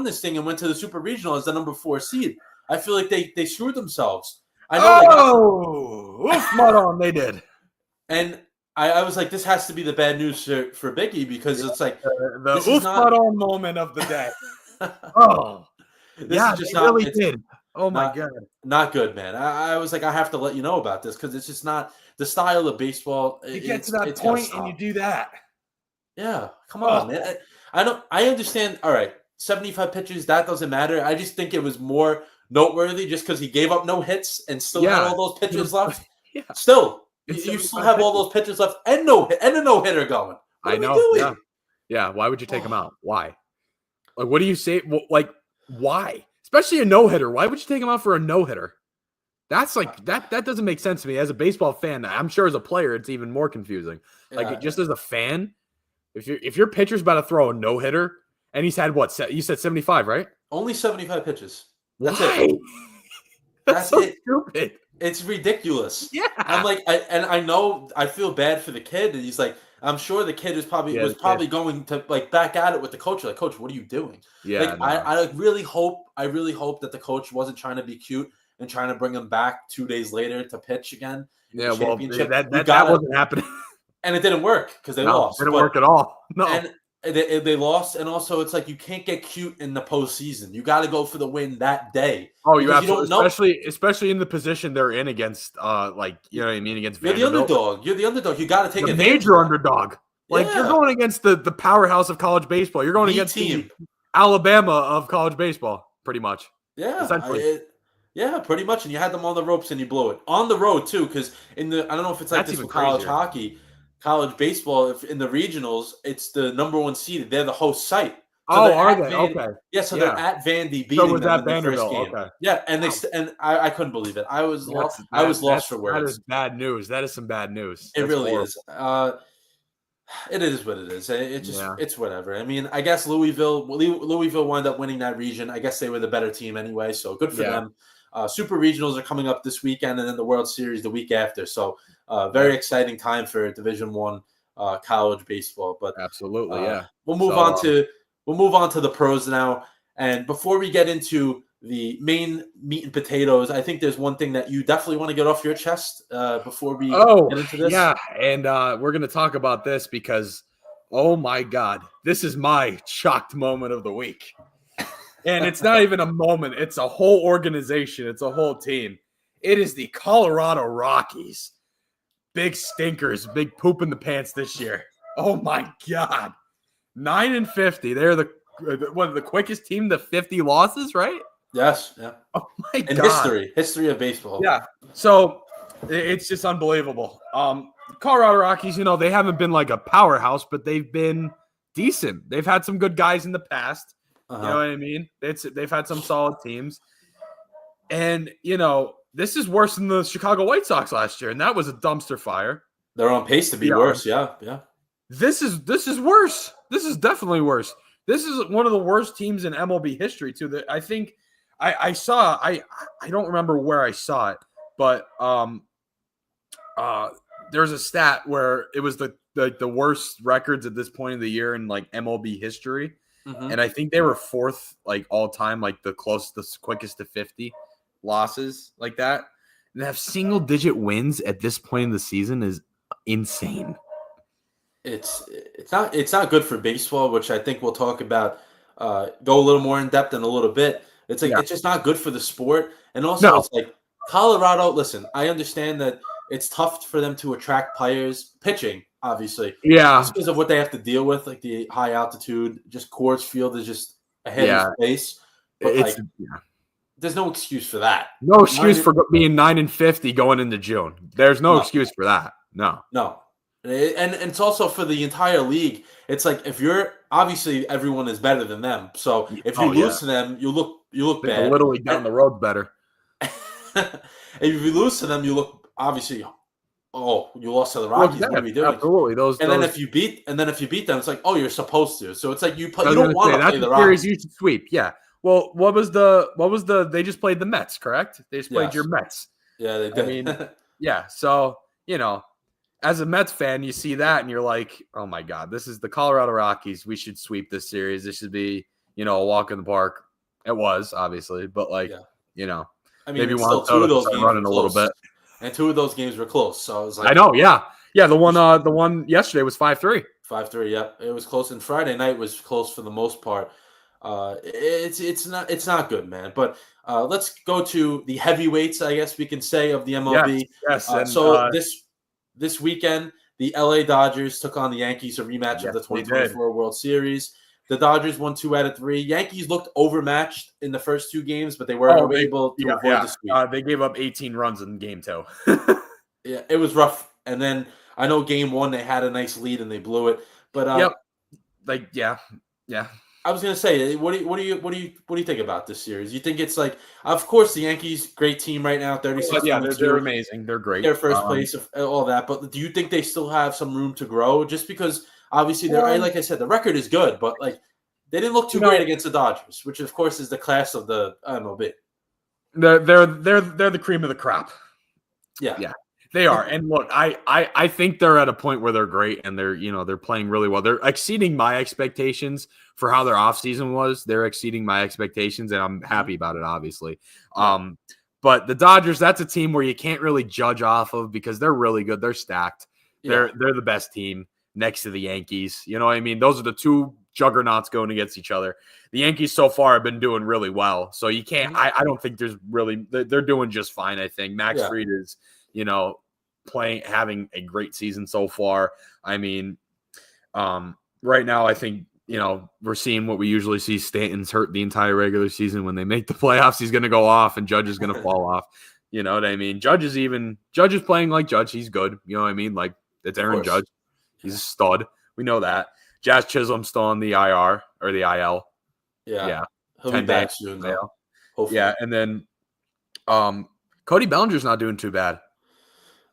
this thing and went to the Super Regional as the number 4 seed. I feel like they screwed themselves. I know they did. And I was like, this has to be the bad news for Biggie, because it's like the oof on moment of the day. This is just really did. Oh my God. Not good, man. I was like, I have to let you know about this because it's just not the style of baseball. You get to that point and you do that. Yeah. Come on, man. I understand. All right. 75 pitches, that doesn't matter. I just think it was more noteworthy just because he gave up no hits and still had all those pitches left. Yeah. Still, you still have all those pitches left and a no-hitter going. What are we doing? Yeah. Why would you take him out? Why? Like, what do you say? Like, why? Especially a no-hitter. Why would you take him out for a no-hitter? That's like that doesn't make sense to me. As a baseball fan, I'm sure as a player, it's even more confusing. Like, just as a fan, if your pitcher's about to throw a no-hitter and he's had what? You said 75, right? Only 75 pitches. That's it. That's so stupid. It's ridiculous. Yeah. I'm like, I know I feel bad for the kid, and he's like, I'm sure the kid was probably going to like back at it with the coach. Like, coach, what are you doing? Yeah. Like, I really hope that the coach wasn't trying to be cute and trying to bring him back 2 days later to pitch again. Yeah, well, that wasn't happening. And it didn't work because they lost. It didn't work at all. No. And they lost, and also it's like you can't get cute in the postseason. You got to go for the win that day. Oh, you absolutely, especially in the position they're in against, like, you know what I mean, against Vanderbilt. You're the underdog. You got to take a major underdog. Like, you're going against the powerhouse of college baseball. You're going against the Alabama of college baseball, pretty much. Yeah, essentially. Pretty much. And you had them on the ropes, and you blew it on the road too. Because I don't know if it's like this with college hockey. College baseball, if in the regionals, it's the number 1 seed. They're the host site. So are they? Okay. Yeah, so they're at Vandy beating them in the first game. Okay. Yeah, and I couldn't believe it. I was lost for words. That is bad news. That is some bad news. It really is. It is what it is. It's whatever. I mean, I guess Louisville wound up winning that region. I guess they were the better team anyway, so good for them. Super regionals are coming up this weekend, and then the World Series the week after. So, very exciting time for Division I college baseball. But absolutely, we'll move on to the pros now. And before we get into the main meat and potatoes, I think there's one thing that you definitely want to get off your chest before we get into this. Yeah, and we're going to talk about this because, oh my God, this is my shocked moment of the week. And it's not even a moment. It's a whole organization. It's a whole team. It is the Colorado Rockies. Big stinkers, big poop in the pants this year. Oh, my God. 9-50. They're the quickest team to 50 losses, right? Yes. Yeah. Oh, my God. History of baseball. Yeah. So it's just unbelievable. Colorado Rockies, they haven't been like a powerhouse, but they've been decent. They've had some good guys in the past. You know what I mean? They've had some solid teams. And, this is worse than the Chicago White Sox last year, and that was a dumpster fire. They're on pace to be worse, yeah. This is worse. This is definitely worse. This is one of the worst teams in MLB history, too. That I think I saw. I don't remember where I saw it, but there's a stat where it was the worst records at this point of the year in like MLB history. Mm-hmm. And I think they were 4th, like all time, like the quickest to 50 losses like that. And to have single digit wins at this point in the season is insane. It's not good for baseball, which I think we'll talk about, go a little more in depth in a little bit. It's like, it's just not good for the sport. And also it's like Colorado, listen, I understand that it's tough for them to attract players, pitching, obviously. Yeah. Just because of what they have to deal with, like the high altitude, just Coors Field is just a heavy space. But there's no excuse for that. No excuse for being 9-50 going into June. There's no excuse for that. No. And it's also for the entire league. It's like if you're obviously everyone is better than them. So if you lose to them, you look bad. Literally down the road better. If you lose to them, you look obviously. Oh, you lost to the Rockies. What are we doing? Absolutely. Then if you beat them, it's like, oh, you're supposed to. So it's like you don't want to play the Rockies. Series you should sweep. Yeah. Well, what was the? They just played the Mets, correct? They just played your Mets. Yeah, they did. I mean, yeah. So as a Mets fan, you see that and you're like, oh my God, this is the Colorado Rockies. We should sweep this series. This should be, a walk in the park. It was, obviously, but I mean, maybe still Juan 2 of Soto those start games were running a little close. bit. And 2 of those games were close. So I was like, I know, yeah. Yeah, the one yesterday was 5-3. 5-3, yeah. It was close. And Friday night was close for the most part. It's not good, man. But let's go to the heavyweights, I guess we can say, of the MLB. Yes. So this weekend, the LA Dodgers took on the Yankees, a rematch of the 2024 World Series. The Dodgers won 2 out of 3. Yankees looked overmatched in the first 2 games, but they were able to avoid the sweep. They gave up 18 runs in game 2. Yeah, it was rough. And then I know game 1 they had a nice lead and they blew it. But yeah. I was gonna say, what do you think about this series? You think it's like, of course, the Yankees, great team right now, 36. Yeah, they're amazing. They're great. They're first place, all that. But do you think they still have some room to grow? Just because obviously like I said, the record is good, but like they didn't look too great against the Dodgers, which of course is the class of the MLB. They're the cream of the crop. Yeah. They are. And look, I think they're at a point where they're great and they're playing really well. They're exceeding my expectations for how their offseason was. They're exceeding my expectations, and I'm happy about it, obviously. But the Dodgers, that's a team where you can't really judge off of because they're really good. They're stacked. They're the best team next to the Yankees. You know what I mean? Those are the 2 juggernauts going against each other. The Yankees so far have been doing really well. So you can't I don't think there's really – they're doing just fine, I think. Max Fried is – having a great season so far. I mean, right now, I think, we're seeing what we usually see. Stanton's hurt the entire regular season. When they make the playoffs, he's going to go off and Judge is going to fall off. You know what I mean? Judge is playing like Judge. He's good. You know what I mean? Like, it's Aaron Judge. He's a stud. We know that. Jazz Chisholm's still on the IR or the IL. Yeah. He'll be back soon, though. Hopefully. Yeah. And then Cody Bellinger's not doing too bad.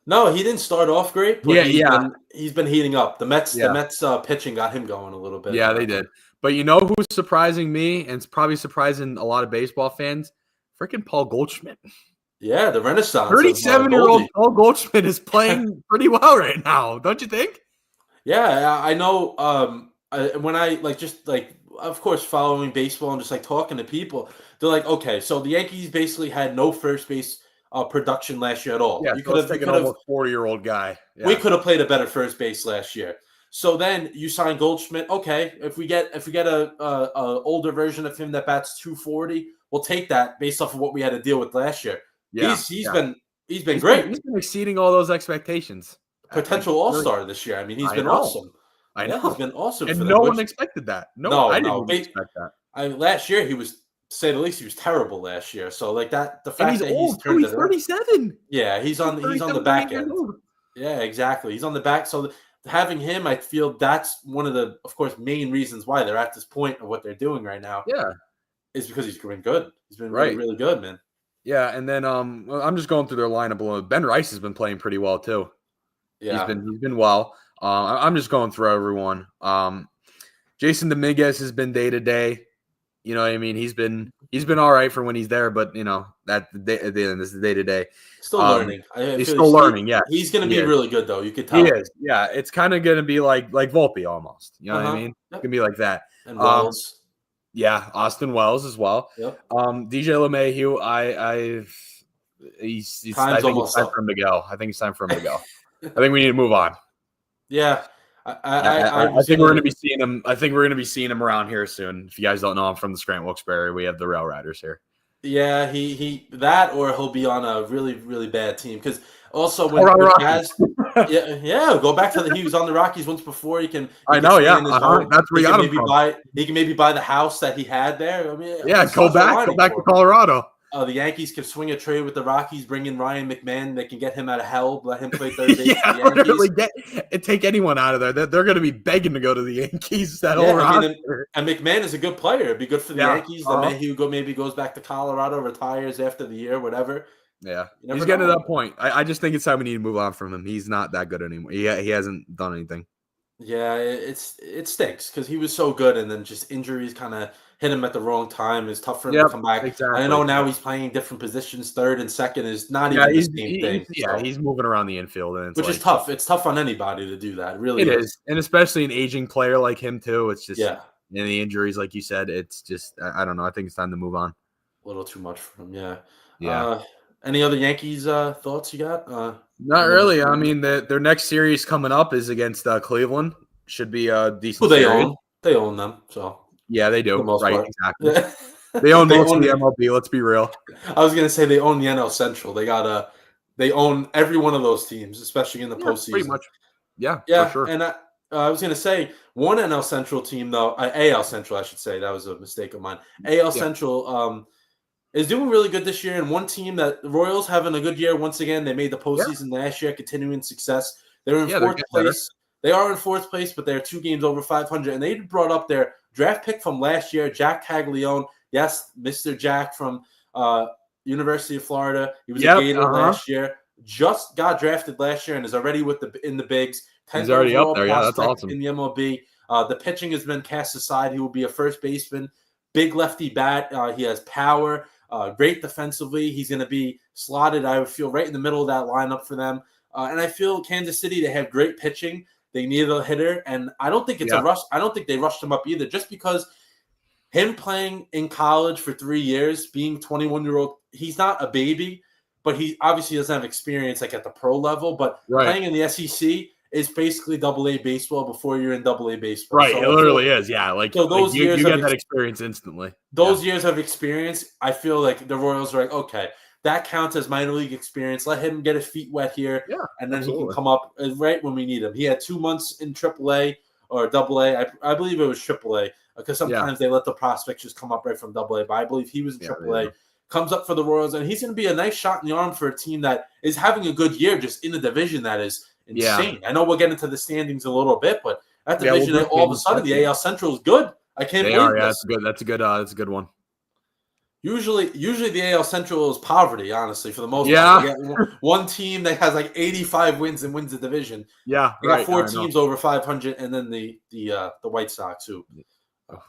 No, he didn't start off great, but he's been heating up. The Mets pitching got him going a little bit. Yeah, they did. But you know who's surprising me, and it's probably surprising a lot of baseball fans? Freaking Paul Goldschmidt. Yeah, the renaissance. 37-year-old Paul Goldschmidt is playing pretty well right now, don't you think? Yeah, I know. When I of course, following baseball and just like talking to people, they're like, okay, so the Yankees basically had no first base production last year at all. Yeah, you could have taken an almost 40-year-old guy. Yeah. We could have played a better first base last year. So then you sign Goldschmidt. Okay, if we get a older version of him that bats 240, we'll take that based off of what we had to deal with last year. Yeah, he's been great. He's been exceeding all those expectations. Potential all-star this year. I mean, he's been awesome. I know. He's been awesome. And no one expected that. No, I didn't expect that. Last year he was, to say the least, he was terrible last year. So like that, the fact that he's turned it 37. Yeah, he's on the back end. Yeah, exactly. He's on the back. So having him, I feel that's one of the, of course, main reasons why they're at this point of what they're doing right now. Yeah, is because he's been good. He's been really, really good, man. Yeah, and then I'm just going through their lineup below. Ben Rice has been playing pretty well too. Yeah, he's been well. I'm just going through everyone. Jason Dominguez has been day to day. You know what I mean? He's been all right for when he's there, but you know that at the end, this is day to day. Still learning. He's still learning. Yeah, he's going to be really good though. You could tell. He is. Yeah, it's kind of going to be like Volpe almost. You know what I mean? It's going to be like that. And Wells. Yeah, Austin Wells as well. Yep. DJ LeMahieu, I think it's time for him to go. I think it's time for him to go. I think we need to move on. Yeah. I think we're going to be seeing him. I think we're going to be seeing him around here soon. If you guys don't know, I'm from the Scranton Wilkes-Barre. We have the Rail Riders here. Yeah, he that or he'll be on a really, really bad team. Because also when Jazz, go back to he was on the Rockies once before. He can. I know. Yeah, that's where he got him from. He can maybe buy the house that he had there. I mean, go back to Colorado. The Yankees can swing a trade with the Rockies, bring in Ryan McMahon. They can get him out of hell, let him play third base. Literally take anyone out of there. They're going to be begging to go to the Yankees. And McMahon is a good player. It'd be good for the Yankees. LeMahieu maybe goes back to Colorado, retires after the year, whatever. Yeah, he's getting to that point. I just think it's time we need to move on from him. He's not that good anymore. He hasn't done anything. Yeah, it stinks because he was so good, and then just injuries kind of hit him at the wrong time. It's tough for him to Yep, come back. I exactly. know now he's playing different positions, third and second is not Yeah, even the same thing. he's moving around the infield, and it's Which is like tough. It's tough on anybody to do that. It really it is. is, and especially an aging player like him too. It's just Yeah, and the injuries, like you said, it's just I don't know. I think it's time to move on. a little too much for him. Yeah. Yeah. Any other Yankees thoughts you got? Not really. I mean, their next series coming up is against Cleveland. Should be a Who decent they series. own? They own them. So Yeah, they for the do. most Right, part, exactly. yeah. They own They most of own. the MLB. Let's be real. I was gonna say they own the NL Central. They got they own every one of those teams, especially in the Yeah, pretty postseason. much. Yeah, for Yeah, sure. and I was gonna say one NL Central team though, AL Central, I should say. That was a mistake of mine. AL Yeah, Central is doing really good this year, and one team that the Royals having a good year once again. They made the yeah, postseason last year, continuing success. They're in yeah. They're fourth getting better. place. They are in fourth place, but they're 2 games over 500. And they brought up their draft pick from last year, Jack Caglione. Yes, Mr. Jack from uh, University of Florida. He was a Yep. Gator last year. Just got drafted last year and is already in the bigs. He's 10th already up overall there. Yeah, that's prospect awesome. in the MLB. The pitching has been cast aside. He will be a first baseman. Big lefty bat. He has power. Great defensively. He's going to be slotted, I would feel, right in the middle of that lineup for them. And I feel Kansas City, they have great pitching. They need a hitter. And I don't think it's a rush. I don't think they rushed him up either, just because him playing in college for 3 years, being 21-year-old, he's not a baby, but he obviously doesn't have experience like at the pro level. But playing in the SEC is basically AA baseball before you're in AA baseball. Right, So it literally is. Yeah, so those years you get that experience instantly. Those years of experience, I feel like the Royals are like, okay, that counts as minor league experience. Let him get his feet wet here, and then he can come up right when we need him. He had 2 months in AAA or AA. I believe it was AAA because sometimes they let the prospects just come up right from AA. But I believe he was in AAA. Comes up for the Royals, and he's going to be a nice shot in the arm for a team that is having a good year just in a division that is insane. I know we'll get into the standings a little bit, but that division, all of a sudden, the AL Central is good. I can't believe this. That's a good one. Usually the AL Central is poverty, honestly, for the most part. They get one team that has like 85 wins and wins the division. Yeah, they got 4 teams over 500, and then the White Sox, who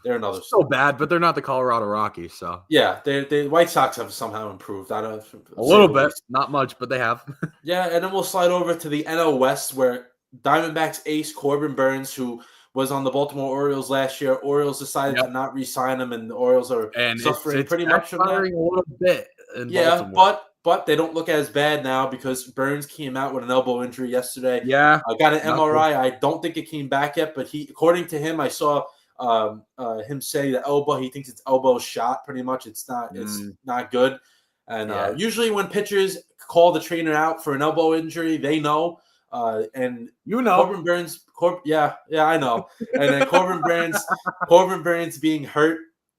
they're another. So bad, but they're not the Colorado Rockies. So yeah, the White Sox have somehow improved. I don't a little bit, not much, but they have. Yeah, and then we'll slide over to the NL West, where Diamondbacks ace Corbin Burns, who was on the Baltimore Orioles last year. Orioles decided to not re-sign him, and the Orioles are suffering pretty much from that. A little bit in Baltimore. But they don't look as bad now because Burns came out with an elbow injury yesterday. Yeah, I got an MRI. Good. I don't think it came back yet, but according to him, I saw him say the elbow. He thinks it's elbow shot. Pretty much, it's not. It's not good. And usually, when pitchers call the trainer out for an elbow injury, they know. And Corbin Burns, I know. And then Corbin Burns being hurt.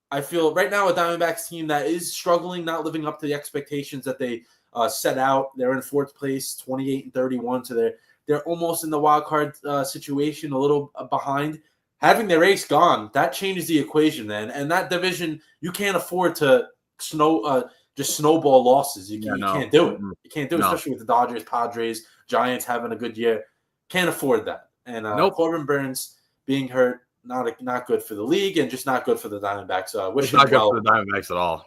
I feel right now a Diamondbacks team that is struggling, not living up to the expectations that they set out. They're in 4th place, 28-31, so they're almost in the wild card situation, a little behind. Having their ace gone, that changes the equation, then. And that division, you can't afford to just snowball losses. You can't do it. You can't do it, especially with the Dodgers, Padres, Giants having a good year. Can't afford that. And Corbin Burns being hurt, not good for the league and just not good for the Diamondbacks. It's not good for the Diamondbacks at all.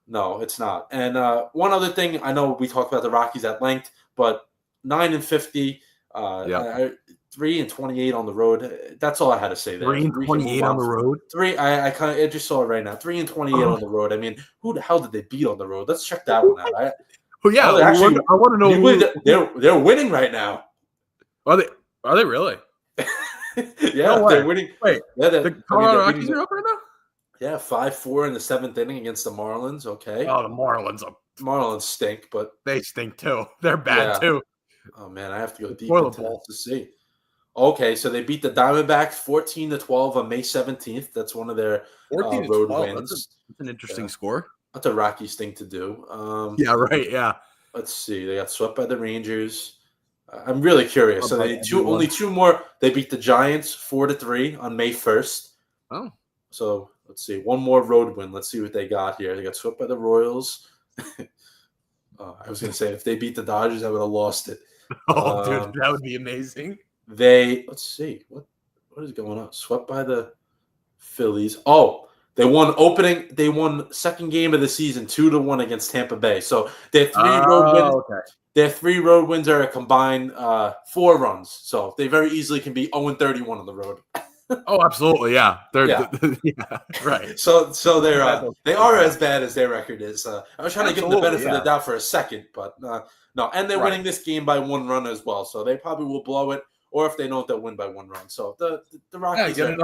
No, it's not. And one other thing, I know we talked about the Rockies at length, but 9-50, 3-28 on the road. That's all I had to say there. 3-28 on the road. I just saw it right now. 3-28 on the road. I mean, who the hell did they beat on the road? Let's check that one out. I want to know. They're winning right now. Are they really? They're winning. Wait, the Colorado Rockies are up right now? Yeah, 5-4 in the 7th inning against the Marlins. Okay. Oh, the Marlins stink, but they stink too. They're bad too. Oh man, I have to go deep into that to see. Okay, so they beat the Diamondbacks 14-12 on May 17th. That's one of their road wins. That's an interesting score. That's a Rockies thing to do. Let's see. They got swept by the Rangers. I'm really curious. So only 2 more. They beat the Giants 4-3 on May 1st. Oh. So let's see. One more road win. Let's see what they got here. They got swept by the Royals. I was going to say if they beat the Dodgers, I would have lost it. Oh, dude, that would be amazing. Let's see. what is going on? Swept by the Phillies. Oh, they won second game of the season 2-1 against Tampa Bay. So their three road wins are a combined 4 runs. So they very easily can be 0-31 on the road. Oh, absolutely, yeah. Yeah, right. So they are as bad as their record is. I was trying to give them the benefit of the doubt for a second, but no. And they're winning this game by 1 run as well, so they probably will blow it. Or if they don't, they'll win by 1 run. So the Rockies get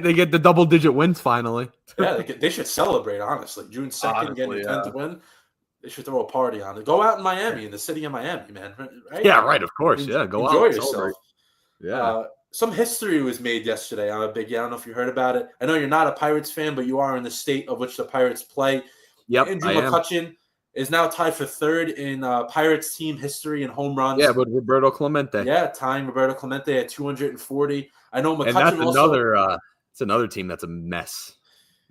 they get the double-digit wins finally. Yeah, they should celebrate. Honestly, June 2nd, getting a 10th win. They should throw a party on it. Go out in Miami, in the city of Miami, man. Right? Yeah, right. Of course, yeah. Go enjoy out, yourself. Celebrate. Yeah. Some history was made yesterday on a Biggie. I don't know if you heard about it. I know you're not a Pirates fan, but you are in the state of which the Pirates play. Yep, Andrew McCutchen is now tied for 3rd in Pirates team history in home runs. Yeah, but Roberto Clemente. Yeah, tying Roberto Clemente at 240. I know McCutchen and that's it's another team that's a mess.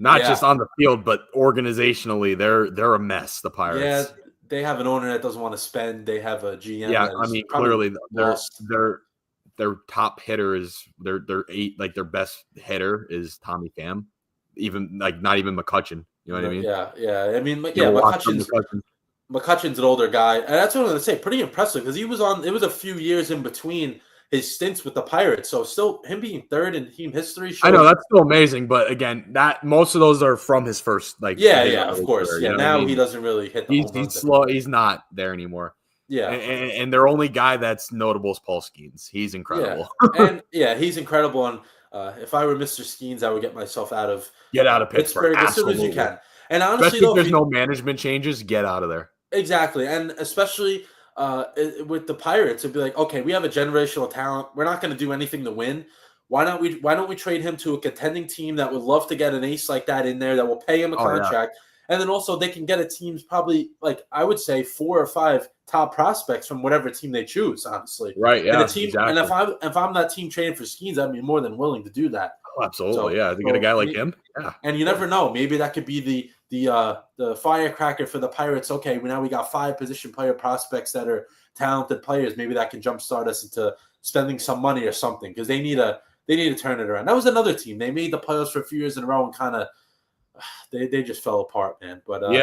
Not just on the field, but organizationally, they're a mess. The Pirates. Yeah, they have an owner that doesn't want to spend. They have a GM. Yeah, I mean, clearly their top hitter is their best hitter is Tommy Pham, even not even McCutchen. You know what I mean? Yeah. I mean, McCutchen's an older guy, and that's what I'm going to say. Pretty impressive because it was a few years in between his stints with the Pirates, so still him being 3rd in team history. I know that's still amazing, but again, that most of those are from his first of course. Career, now he doesn't really hit. He's slow. He's not there anymore. Yeah, and their only guy that's notable is Paul Skeens. He's incredible. He's incredible. And if I were Mr. Skeens, I would get myself out of Pittsburgh as soon as you can. And honestly, if there's no management changes, get out of there. Exactly, and especially with the Pirates, it'd be like, okay, we have a generational talent. We're not going to do anything to win. Why don't we trade him to a contending team that would love to get an ace like that in there that will pay him a contract? Yeah. And then also they can get a team's probably, I would say, 4 or 5 top prospects from whatever team they choose, honestly. Right, yeah. And if I'm that team trading for Skeens, I'd be more than willing to do that. Oh, absolutely, To get a guy like him. Yeah. And you never know. Maybe that could be the firecracker for the Pirates. Okay, now we got 5 position player prospects that are talented players. Maybe that can jumpstart us into spending some money or something because they need to turn it around. That was another team. They made the playoffs for a few years in a row and kind of they just fell apart, man. But you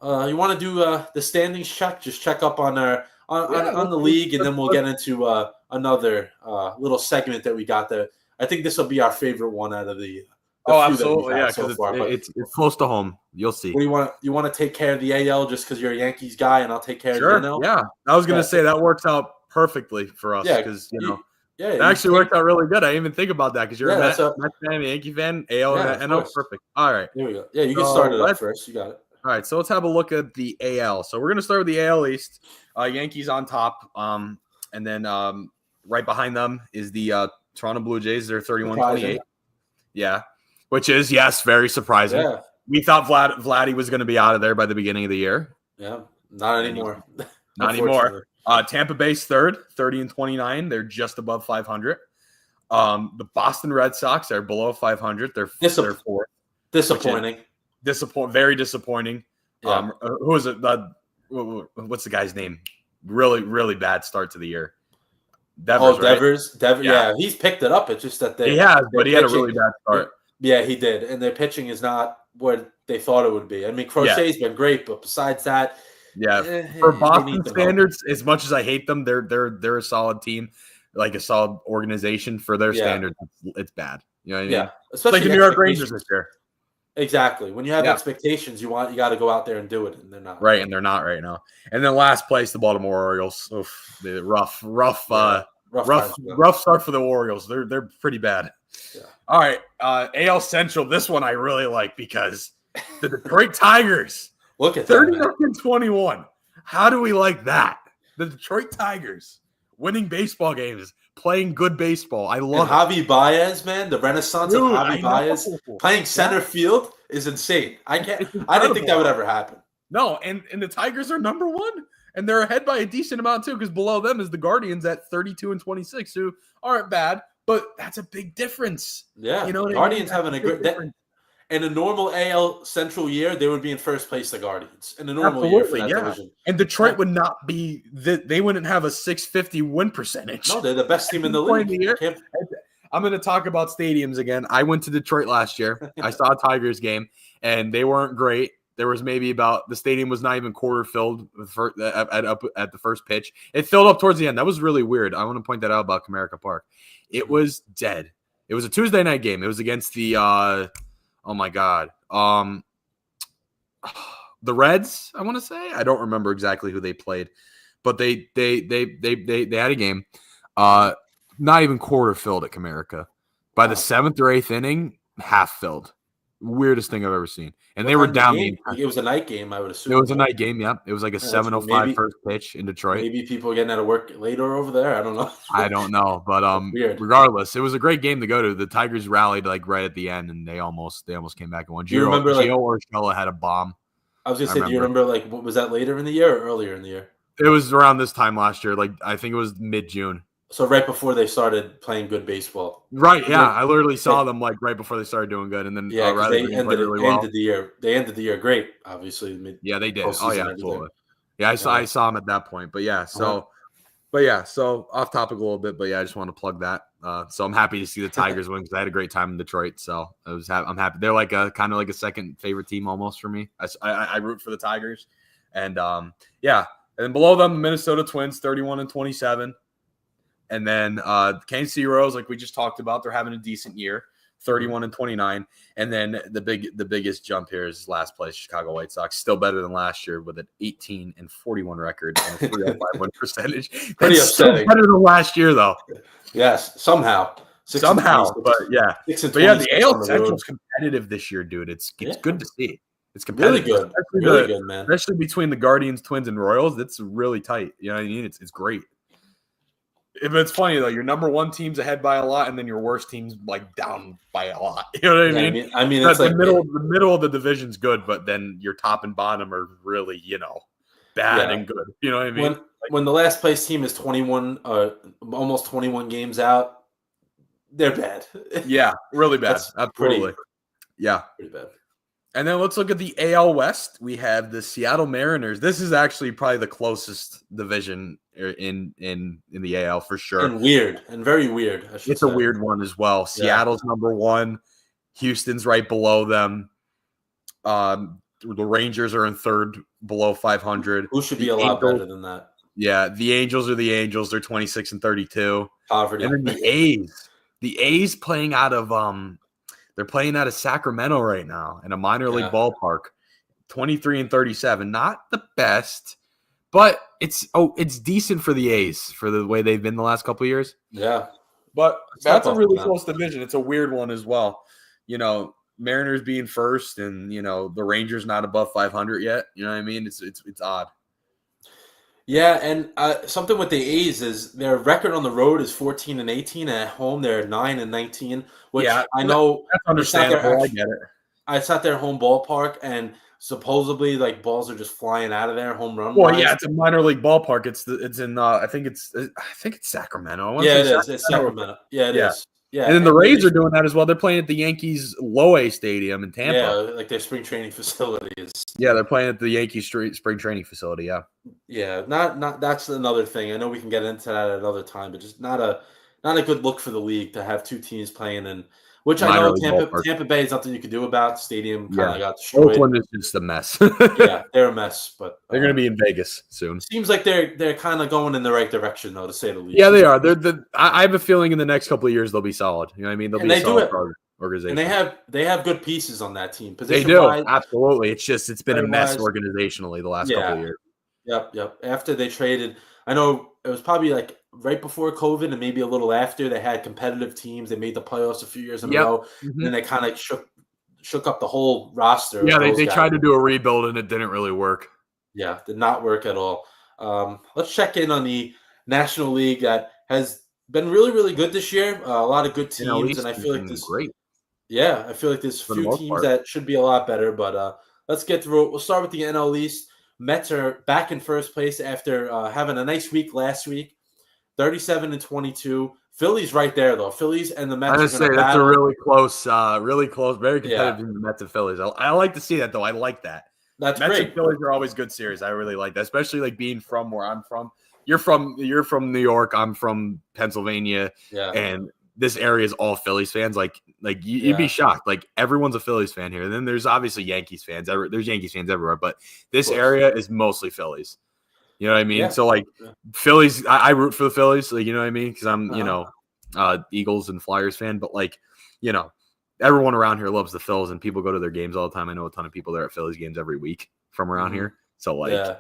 want to do the standings check? Just check up on the league, and then we'll get into another little segment that we got there. I think this will be our favorite one out of the absolutely, because it's close to home. You'll see. What you want to take care of the AL just because you're a Yankees guy, and I'll take care of the NL? Yeah, I was gonna say that works out perfectly for us because it actually worked out really good. I didn't even think about that because you're a Mets fan, a Yankee fan, AL, and NL. Perfect. All right. There we go. Yeah, you can start it up first. You got it. All right, so let's have a look at the AL. So we're going to start with the AL East. Yankees on top, and then right behind them is the Toronto Blue Jays. They're 31-28. Yeah, which is, very surprising. Yeah. We thought Vladdy was going to be out of there by the beginning of the year. Yeah, not anymore. Not anymore. Tampa Bay's 3rd, 30-29. They're just above 500. The Boston Red Sox are below 500. They're 4th. Disappointing. Very disappointing. Yeah. Who is it? What's the guy's name? Really, really bad start to the year. Devers. Yeah, he's picked it up. It's just that he has, but he had a really bad start. Yeah, he did, and their pitching is not what they thought it would be. I mean, Crochet's been great, but besides that, for Boston standards, as much as I hate them, they're a solid team, like a solid organization. For their standards, it's bad. You know what I mean? Yeah, especially like the New York Rangers this year. Exactly. When you have expectations, you got to go out there and do it, and they're not. Right, and they're not right now. And then last place, the Baltimore Orioles. Oof, the rough start for the Orioles. They're pretty bad. Yeah. All right, AL Central. This one I really like because the Detroit Tigers. Look at 39-21. How do we like that? The Detroit Tigers winning baseball games, playing good baseball. I love Javi Baez, man. The renaissance of Javi Baez playing center field is insane. I didn't think that would ever happen. No, and the Tigers are number 1, and they're ahead by a decent amount too, because below them is the Guardians at 32-26, who aren't bad, but that's a big difference. Yeah, Guardians having a good. In a normal AL Central year, they would be in first place, the Guardians. In a normal year for that division. And Detroit would not be – they wouldn't have a 650 win percentage. No, they're the best team in the league. I'm going to talk about stadiums again. I went to Detroit last year. I saw a Tigers game, and they weren't great. There was maybe the stadium was not even quarter filled at the first pitch. It filled up towards the end. That was really weird. I want to point that out about Comerica Park. It was dead. It was a Tuesday night game. It was against the oh my God. The Reds, I want to say. I don't remember exactly who they played, but they had a game. Not even quarter filled at Comerica. By the 7th or 8th inning, half filled. Weirdest thing I've ever seen. And they were down. It was a night game, I would assume. It was a night game, yeah. It was like a 7:05 first pitch in Detroit. Maybe people are getting out of work later over there. I don't know. I don't know, but regardless, it was a great game to go to. The Tigers rallied like right at the end, and they almost came back and won. Do you remember Gio Urshela had a bomb. I was gonna say, do you remember like what was that later in the year or earlier in the year? It was around this time last year. Like I think it was mid-June. So right before they started playing good baseball. Right, yeah. I literally saw them like right before they started doing good. And then they ended the year great, obviously. They did. Oh yeah, absolutely. Yeah, I saw them at that point. But yeah, so off topic a little bit, but yeah, I just want to plug that. So I'm happy to see the Tigers win because I had a great time in Detroit. So I'm happy. They're like kind of like a second favorite team almost for me. I root for the Tigers. And and then below them, the Minnesota Twins, 31-27. And then Kansas City Royals, like we just talked about, they're having a decent year, 31-29. And then the biggest jump here is last place, Chicago White Sox, still better than last year with an 18-41 record and a 3.51 win percentage. Pretty upsetting. Better than last year, though. Yes, somehow. But yeah. The AL Central is competitive this year, dude. It's good to see. It's competitive. Really good, man. Especially between the Guardians, Twins, and Royals. It's really tight. You know what I mean? It's great. If it's funny though, your number one team's ahead by a lot, and then your worst team's like down by a lot. You know what I mean? I mean, it's like the middle of the division's good, but then your top and bottom are really, bad and good. You know what I mean? When the last place team is 21, almost 21 games out, they're bad. Yeah, really bad. Absolutely. Pretty bad. And then let's look at the AL West. We have the Seattle Mariners. This is actually probably the closest division in the AL for sure. And very weird. It's a weird one as well. Seattle's number one. Houston's right below them. The Rangers are in third, below 500. Who should be a lot better than that? Yeah, the Angels are the Angels. They're 26-32. Poverty. And then the A's. The A's playing out of they're playing out of Sacramento right now in a minor league ballpark. 23-37. Not the best, but it's decent for the A's for the way they've been the last couple of years. Yeah. But that's a really close division. It's a weird one as well. Mariners being first and, the Rangers not above 500 yet. You know what I mean? It's odd. Yeah, and something with the A's is their record on the road is 14-18, and at home they're 9-19. Which I know that's understandable. I get it. It's at their home ballpark, and supposedly like balls are just flying out of there, home run. Well, yeah, it's a minor league ballpark. It's in I think it's Sacramento. Yeah, it is. It's Sacramento. Yeah, it is. Yeah, and then the Rays are doing that as well. They're playing at the Yankees Lowe Stadium in Tampa. Yeah, like their spring training facility is. Yeah, they're playing at the Yankees spring training facility. Yeah. Yeah, not that's another thing. I know we can get into that at another time, but just not a good look for the league to have two teams playing in. Which I know Tampa Bay is nothing you can do about. Stadium kind of got destroyed. Oakland is just a mess. Yeah, they're a mess, but they're going to be in Vegas soon. Seems like they're kind of going in the right direction, though, to say the least. Yeah, they are. I have a feeling in the next couple of years they'll be solid. You know what I mean? They'll be a solid organization. And they have good pieces on that team. They do, absolutely. It's been a mess organizationally the last couple of years. Yep. After they traded, I know it was probably like right before COVID and maybe a little after, they had competitive teams. They made the playoffs a few years in a row. Mm-hmm. And then they kind of shook up the whole roster. Yeah, they tried to do a rebuild and it didn't really work. Yeah, did not work at all. Let's check in on the National League that has been really, really good this year. A lot of good teams, and I feel like this great. Yeah, I feel like there's a few teams that should be a lot better, but let's get through it. We'll start with the NL East. Mets are back in first place after having a nice week last week, 37-22. Phillies right there, though. Phillies and the Mets. I was say that's a really close, very competitive in the Mets and Phillies. I like to see that, though. I like that. That's Mets great. And Phillies are always good series. I really like that, especially like being from where I'm from. You're from New York. I'm from Pennsylvania. Yeah. And this area is all Phillies fans. Like you'd be shocked. Like everyone's a Phillies fan here. And then there's obviously Yankees fans. There's Yankees fans everywhere, but this area is mostly Phillies. You know what I mean? Yeah. So like Phillies, I root for the Phillies. Like, you know what I mean? Because I'm Eagles and Flyers fan. But like, everyone around here loves the Phils, and people go to their games all the time. I know a ton of people there at Phillies games every week from around here. So like,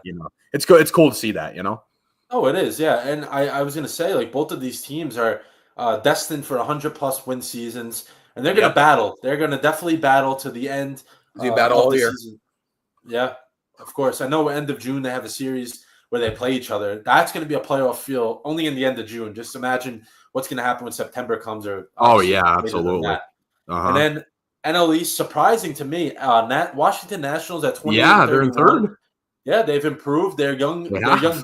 it's good. It's cool to see that. Oh, it is. Yeah, and I was gonna say, like, both of these teams are destined for 100+ win seasons, and they're gonna battle. They're gonna definitely battle to the end of the season. Yeah, of course. I know end of June they have a series where they play each other. That's going to be a playoff feel only in the end of June. Just imagine what's going to happen when September comes. Absolutely. And then NL East, surprising to me, Washington Nationals at 28-31. Yeah, they're in third. Yeah, they've improved. They're young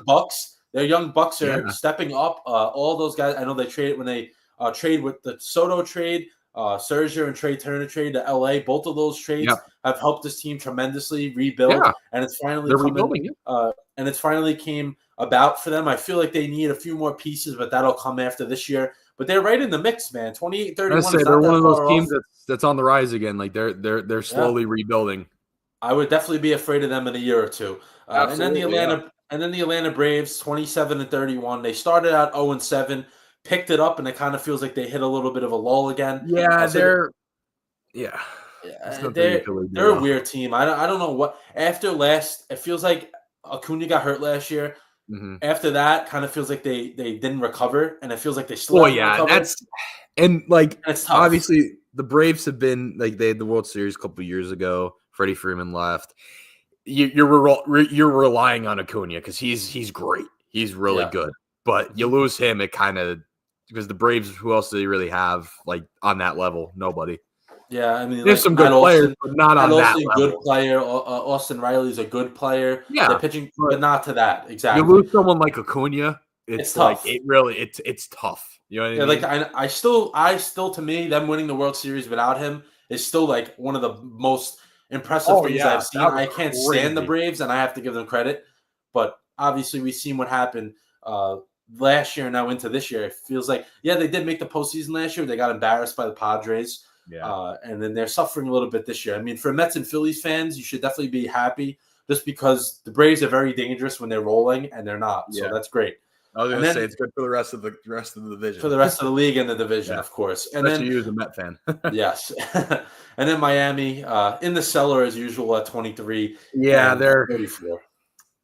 Bucks. Their young Bucks are stepping up. All those guys, I know they traded when they trade with the Soto trade, Scherzer and Trey Turner trade to LA. Both of those trades have helped this team tremendously rebuild, and it's finally and it's finally came about for them. I feel like they need a few more pieces, but that'll come after this year. But they're right in the mix, man. 28-31. They're one of those teams that's on the rise again. Like they're slowly rebuilding. I would definitely be afraid of them in a year or two. And then the Atlanta Braves, 27-31. They started out 0-7. Picked it up, and it kind of feels like they hit a little bit of a lull again. Yeah, they're a weird team. I don't know what after last. It feels like Acuna got hurt last year. Mm-hmm. After that, kind of feels like they didn't recover, and it feels like they still. It's obviously the Braves have been like they had the World Series a couple years ago. Freddie Freeman left. You're relying on Acuna because he's great. He's really good, but you lose him, it kind of. Because the Braves, who else do they really have like on that level? Nobody. Yeah, I mean, there's some good players, but not on that level. Good player. Austin Riley's a good player. Yeah, they're pitching, but not to that exactly. You lose someone like Acuna, it's tough. Like it's tough. You know what I mean? Like I still to me, them winning the World Series without him is still like one of the most impressive things I've seen. I can't stand the Braves, and I have to give them credit. But obviously, we've seen what happened. Last year and now into this year, it feels like they did make the postseason last year. They got embarrassed by the Padres, and then they're suffering a little bit this year. I mean, for Mets and Phillies fans, you should definitely be happy just because the Braves are very dangerous when they're rolling, and they're not. So that's great. I was going to say it's good for the rest of the division, for the rest of the league and the division, of course. And especially you as a Met fan. Yes, and then Miami in the cellar as usual at 23. Yeah, they're 34.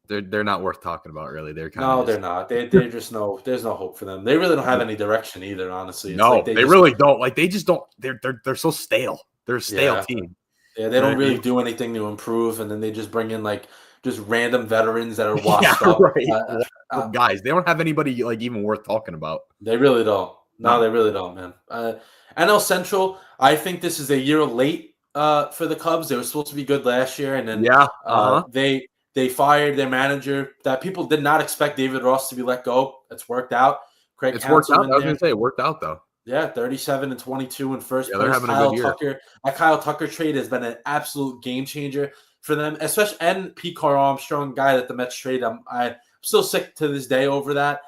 They're not worth talking about, really. They're not. They're just there's no hope for them. They really don't have any direction either, honestly. It's they really don't. Like they just don't. They're so stale. They're a stale team. Yeah, they don't really do anything to improve, and then they just bring in like just random veterans that are washed up. Right. Guys, they don't have anybody like even worth talking about. They really don't. No, they really don't, man. NL Central, I think this is a year late for the Cubs. They were supposed to be good last year, and then they fired their manager. That people did not expect David Ross to be let go. It's worked out. It's worked out. I was going to say it worked out though. Yeah, 37-22 in first place. They're having a good year. That Kyle Tucker trade has been an absolute game changer for them, especially and Pete Carl Armstrong, guy that the Mets trade. I'm still sick to this day over that.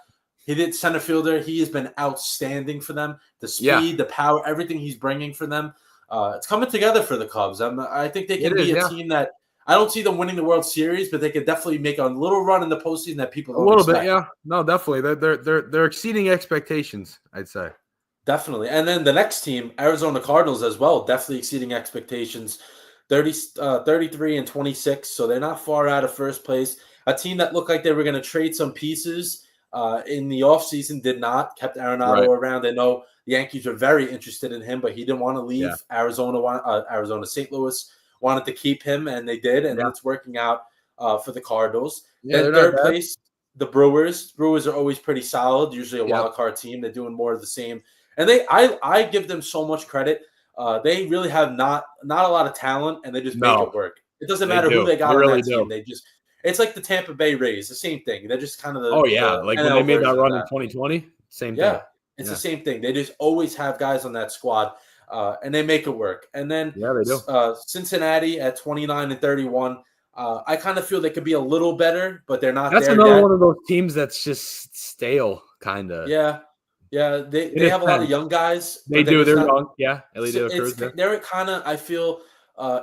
He did center fielder. He has been outstanding for them. The speed, the power, everything he's bringing for them. It's coming together for the Cubs. I think they can be a team that I don't see them winning the World Series, but they could definitely make a little run in the postseason that people don't expect. Bit, yeah. No, definitely. They're exceeding expectations, I'd say. Definitely. And then the next team, Arizona Cardinals as well, definitely exceeding expectations. 33-26, so they're not far out of first place. A team that looked like they were going to trade some pieces in the offseason did not, kept Arenado around. I know the Yankees were very interested in him, but he didn't want to leave. Arizona, St. Louis wanted to keep him, and they did, and it's working out for the Cardinals. Then third place, the Brewers. Brewers are always pretty solid, usually a wild card team. They're doing more of the same. And I give them so much credit. They really have not a lot of talent, and they just make it work. It doesn't matter who they got on that team. They just it's like the Tampa Bay Rays, the same thing. They're just kind of the like when they made that run in 2020, same thing. Yeah, it's the same thing. They just always have guys on that squad, and they make it work. And then they do. Cincinnati at 29-31. I kind of feel they could be a little better, but they're not. That's there another yet. one of those teams that's just stale, kind of. Yeah. Yeah, they have a lot of young guys. They do. They're young. Yeah, they're kind of, I feel,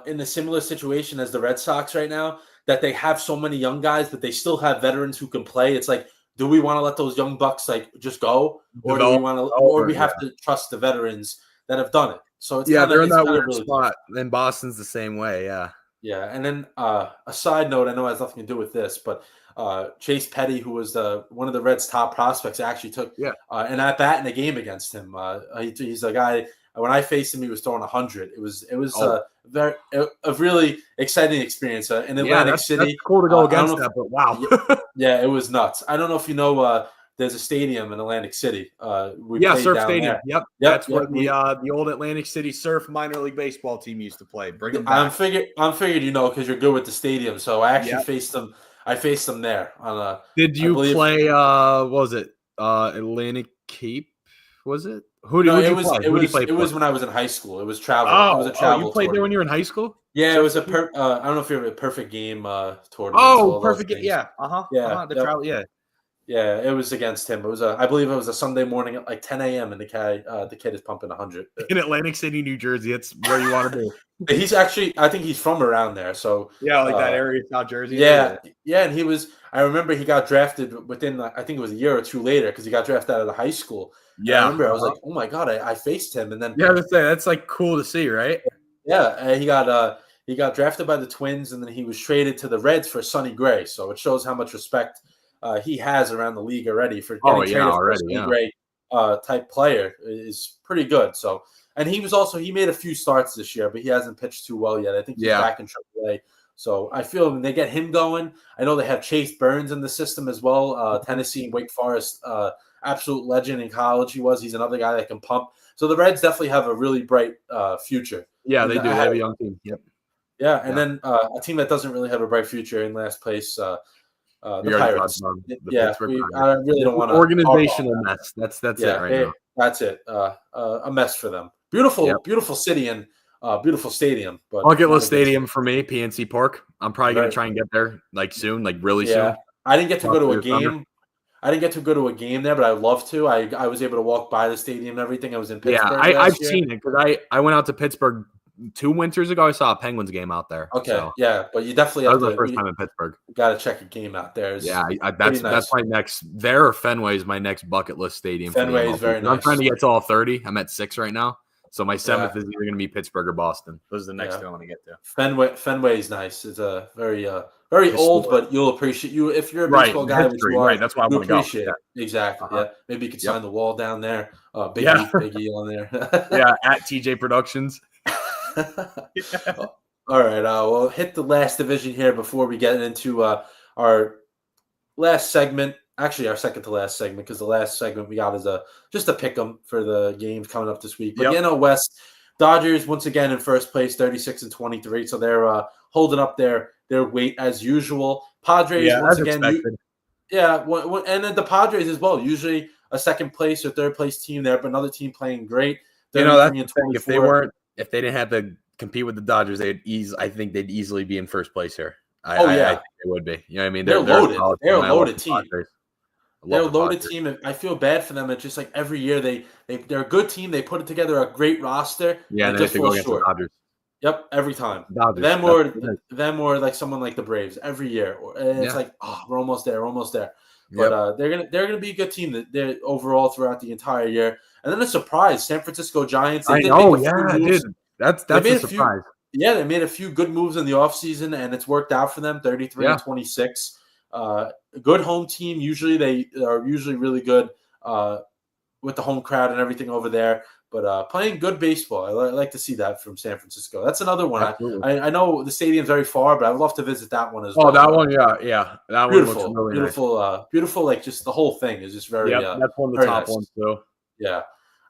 in a similar situation as the Red Sox right now, that they have so many young guys, but they still have veterans who can play. It's like, do we want to let those young bucks like just go, or do we want to, or we have to trust the veterans that have done it? So it's they're in that weird spot. And Boston's the same way. Yeah. Yeah, and then a side note, I know it has nothing to do with this, but Chase Petty, who was one of the Reds' top prospects, actually took an at bat in a game against him. He's a guy. When I faced him, he was throwing 100. It was a really exciting experience in Atlantic City. That's cool to go against that, but wow. Yeah, it was nuts. I don't know if you know. There's a stadium in Atlantic City. Surf Stadium. Yep. That's where the old Atlantic City Surf minor league baseball team used to play. Bring them back. I'm figured you know because you're good with the stadium. So I actually faced them. I faced them there on Did you play? What was it? Atlantic Cape? Was it? Who did you play? It was when I was in high school. It was travel. It was a travel. You played there when you were in high school? Yeah, it was a I don't know if you have a perfect game tournament. Oh, perfect game. Yeah. The travel. Yeah. Yeah, it was against him. It was I believe it was a Sunday morning at like 10 a.m. and the kid is pumping 100 in Atlantic City, New Jersey. It's where you want to be. He's actually, I think he's from around there. So like that area, South Jersey. Yeah, and he was. I remember he got drafted within, I think it was a year or two later because he got drafted out of high school. Yeah, I remember I was like, oh my god, I faced him, and then that's like cool to see, right? Yeah, he got drafted by the Twins, and then he was traded to the Reds for Sonny Gray. So it shows how much respect he has around the league already for getting traded for a Sonny Gray type player is pretty good. So, and he made a few starts this year, but he hasn't pitched too well yet. I think he's back in AAA. So I feel when they get him going, I know they have Chase Burns in the system as well. Tennessee and Wake Forest, absolute legend in college. He's another guy that can pump. So the Reds definitely have a really bright future. Yeah, they do. They have a young team. Yep. Yeah, and then a team that doesn't really have a bright future in last place. The Pirates. I really don't want to. Organizational mess. That's it right now. That's it. A mess for them. Beautiful city and beautiful stadium. But bucket list stadium for me, PNC Park. I'm probably going to try and get there soon, really soon. I didn't get to go to a game. I didn't get to go to a game there, but I'd love to. I was able to walk by the stadium and everything. I was in Pittsburgh. Yeah, I've seen it because I went out to Pittsburgh 2 winters ago. I saw a Penguins game out there. Okay, so. Yeah, but you definitely have that was the first time in Pittsburgh. Got to check a game out there. That's my next. There or Fenway is my next bucket list stadium. Fenway is very nice. I'm trying to get to all 30. I'm at 6 right now. So my 7th is either going to be Pittsburgh or Boston. Those are the next two I want to get to. Fenway is nice. It's a very old, but you'll appreciate if you're a baseball guy. Right, that's why I want to go. Appreciate it. Exactly. Yeah, maybe you could sign the wall down there. Biggie on there. At TJ Productions. All right. We'll hit the last division here before we get into our last segment. Actually, our second to last segment, because the last segment we got is just a pick 'em for the games coming up this week. But West Dodgers once again in first place, 36-23. So they're holding up their weight as usual. Padres once again. And then the Padres as well. Usually a second place or third place team there, but another team playing great. That's the thing. If they didn't have to compete with the Dodgers, I think they'd easily be in first place here. I think they would be. You know what I mean? They're loaded. They're a loaded team. They're a loaded team, and I feel bad for them. It's just like every year they're a good team. They put it together a great roster. Yeah, and they just fall short. The Dodgers. Yep, every time. Dodgers. Them or like someone like the Braves every year. And it's like, we're almost there. But they're gonna be a good team that they're overall throughout the entire year. And then a surprise, San Francisco Giants. Dude. That's a surprise. They made a few good moves in the offseason, and it's worked out for them. 33-26. A good home team. Usually they are really good with the home crowd and everything over there. But playing good baseball, I like to see that from San Francisco. That's another one. I know the stadium's very far, but I'd love to visit that one as well. Oh, that one, yeah. That beautiful, one looks really beautiful, nice. Beautiful. Like just the whole thing is just very. That's one of the top ones too. Yeah.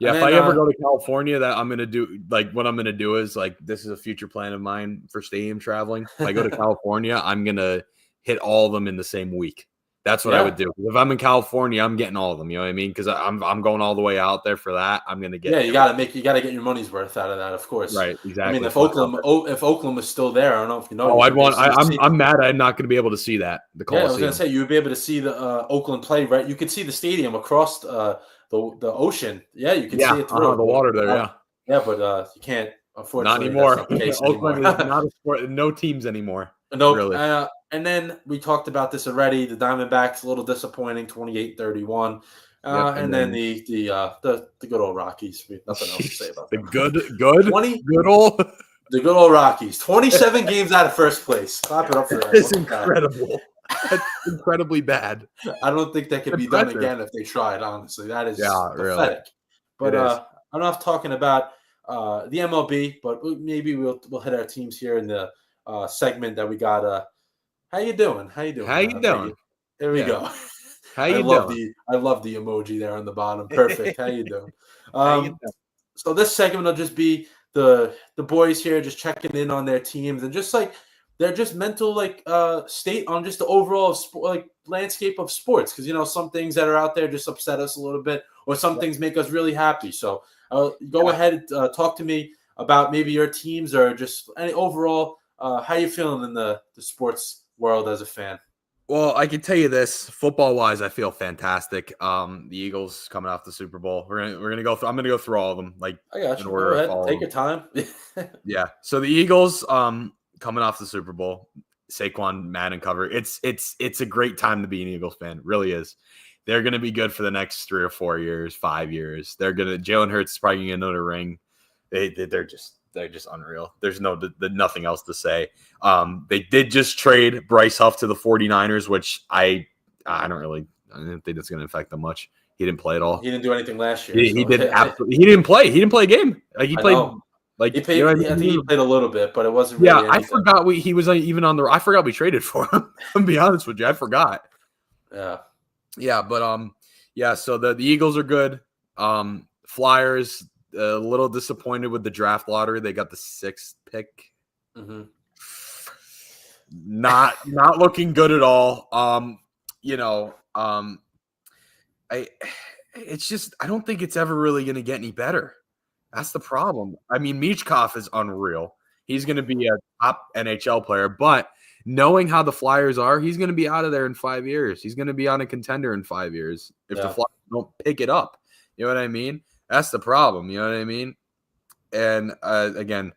Yeah, if I ever go to California, that I'm gonna do what I'm gonna do is this is a future plan of mine for stadium traveling. If I go to California, I'm gonna hit all of them in the same week. That's what I would do. If I'm in California, I'm getting all of them. You know what I mean? Because I'm going all the way out there for that. I'm gonna get. Yeah, you gotta get your money's worth out of that, of course. Right, exactly. I mean, if Oakland was still there, I don't know if you know. I'm mad. I'm not gonna be able to see that. The Coliseum. I was gonna say you would be able to see the Oakland play. Right, you could see the stadium across the ocean. Yeah, you can see it through the water there. Yeah, but you can't. Unfortunately, not anymore. That's not the case Oakland anymore. is not a sport. No teams anymore. Nope. Really. And then we talked about this already. The Diamondbacks a little disappointing, 28-31. And then the good old Rockies. Nothing else to say about them. The good old Rockies. 27 games out of first place. Clap it up for that. It's incredible. That's incredibly bad. I don't think that can be done again if they tried, honestly. That is pathetic. Really. But enough talking about the MLB, but maybe we'll hit our teams here in the segment that we got. How you doing? There we go. I love the emoji there on the bottom. Perfect. How you doing? So this segment will just be the boys here just checking in on their teams and just like their just mental state on just the overall landscape of sports, because some things that are out there just upset us a little bit, or some things make us really happy. So go ahead and talk to me about maybe your teams or just any overall how you feeling in the sports world as a fan. Well, I can tell you this, football-wise, I feel fantastic. The Eagles coming off the Super Bowl. We're gonna go through. I'm gonna go through all of them. I got you. Go ahead. Take your time. Yeah. So the Eagles, coming off the Super Bowl, Saquon Madden cover. It's a great time to be an Eagles fan. It really is. They're gonna be good for the next 3 or 4 years, 5 years. Jalen Hurts is probably gonna get another ring. They're just unreal. There's nothing else to say. They did just trade Bryce Huff to the 49ers, which I didn't think that's going to affect them much. He didn't play at all. He didn't do anything last year. He didn't play. He didn't play a game. He played. I think he played a little bit, but it wasn't really anything. I forgot he was even on the. I forgot we traded for him. To be honest with you, I forgot. Yeah, but so the Eagles are good. Flyers. A little disappointed with the draft lottery. They got the 6th pick. Mm-hmm. Not looking good at all. It's just I don't think it's ever really going to get any better. That's the problem. I mean, Michkov is unreal. He's going to be a top NHL player, but knowing how the Flyers are, he's going to be out of there in 5 years. He's going to be on a contender in 5 years if the Flyers don't pick it up. You know what I mean? That's the problem. You know what I mean? And again,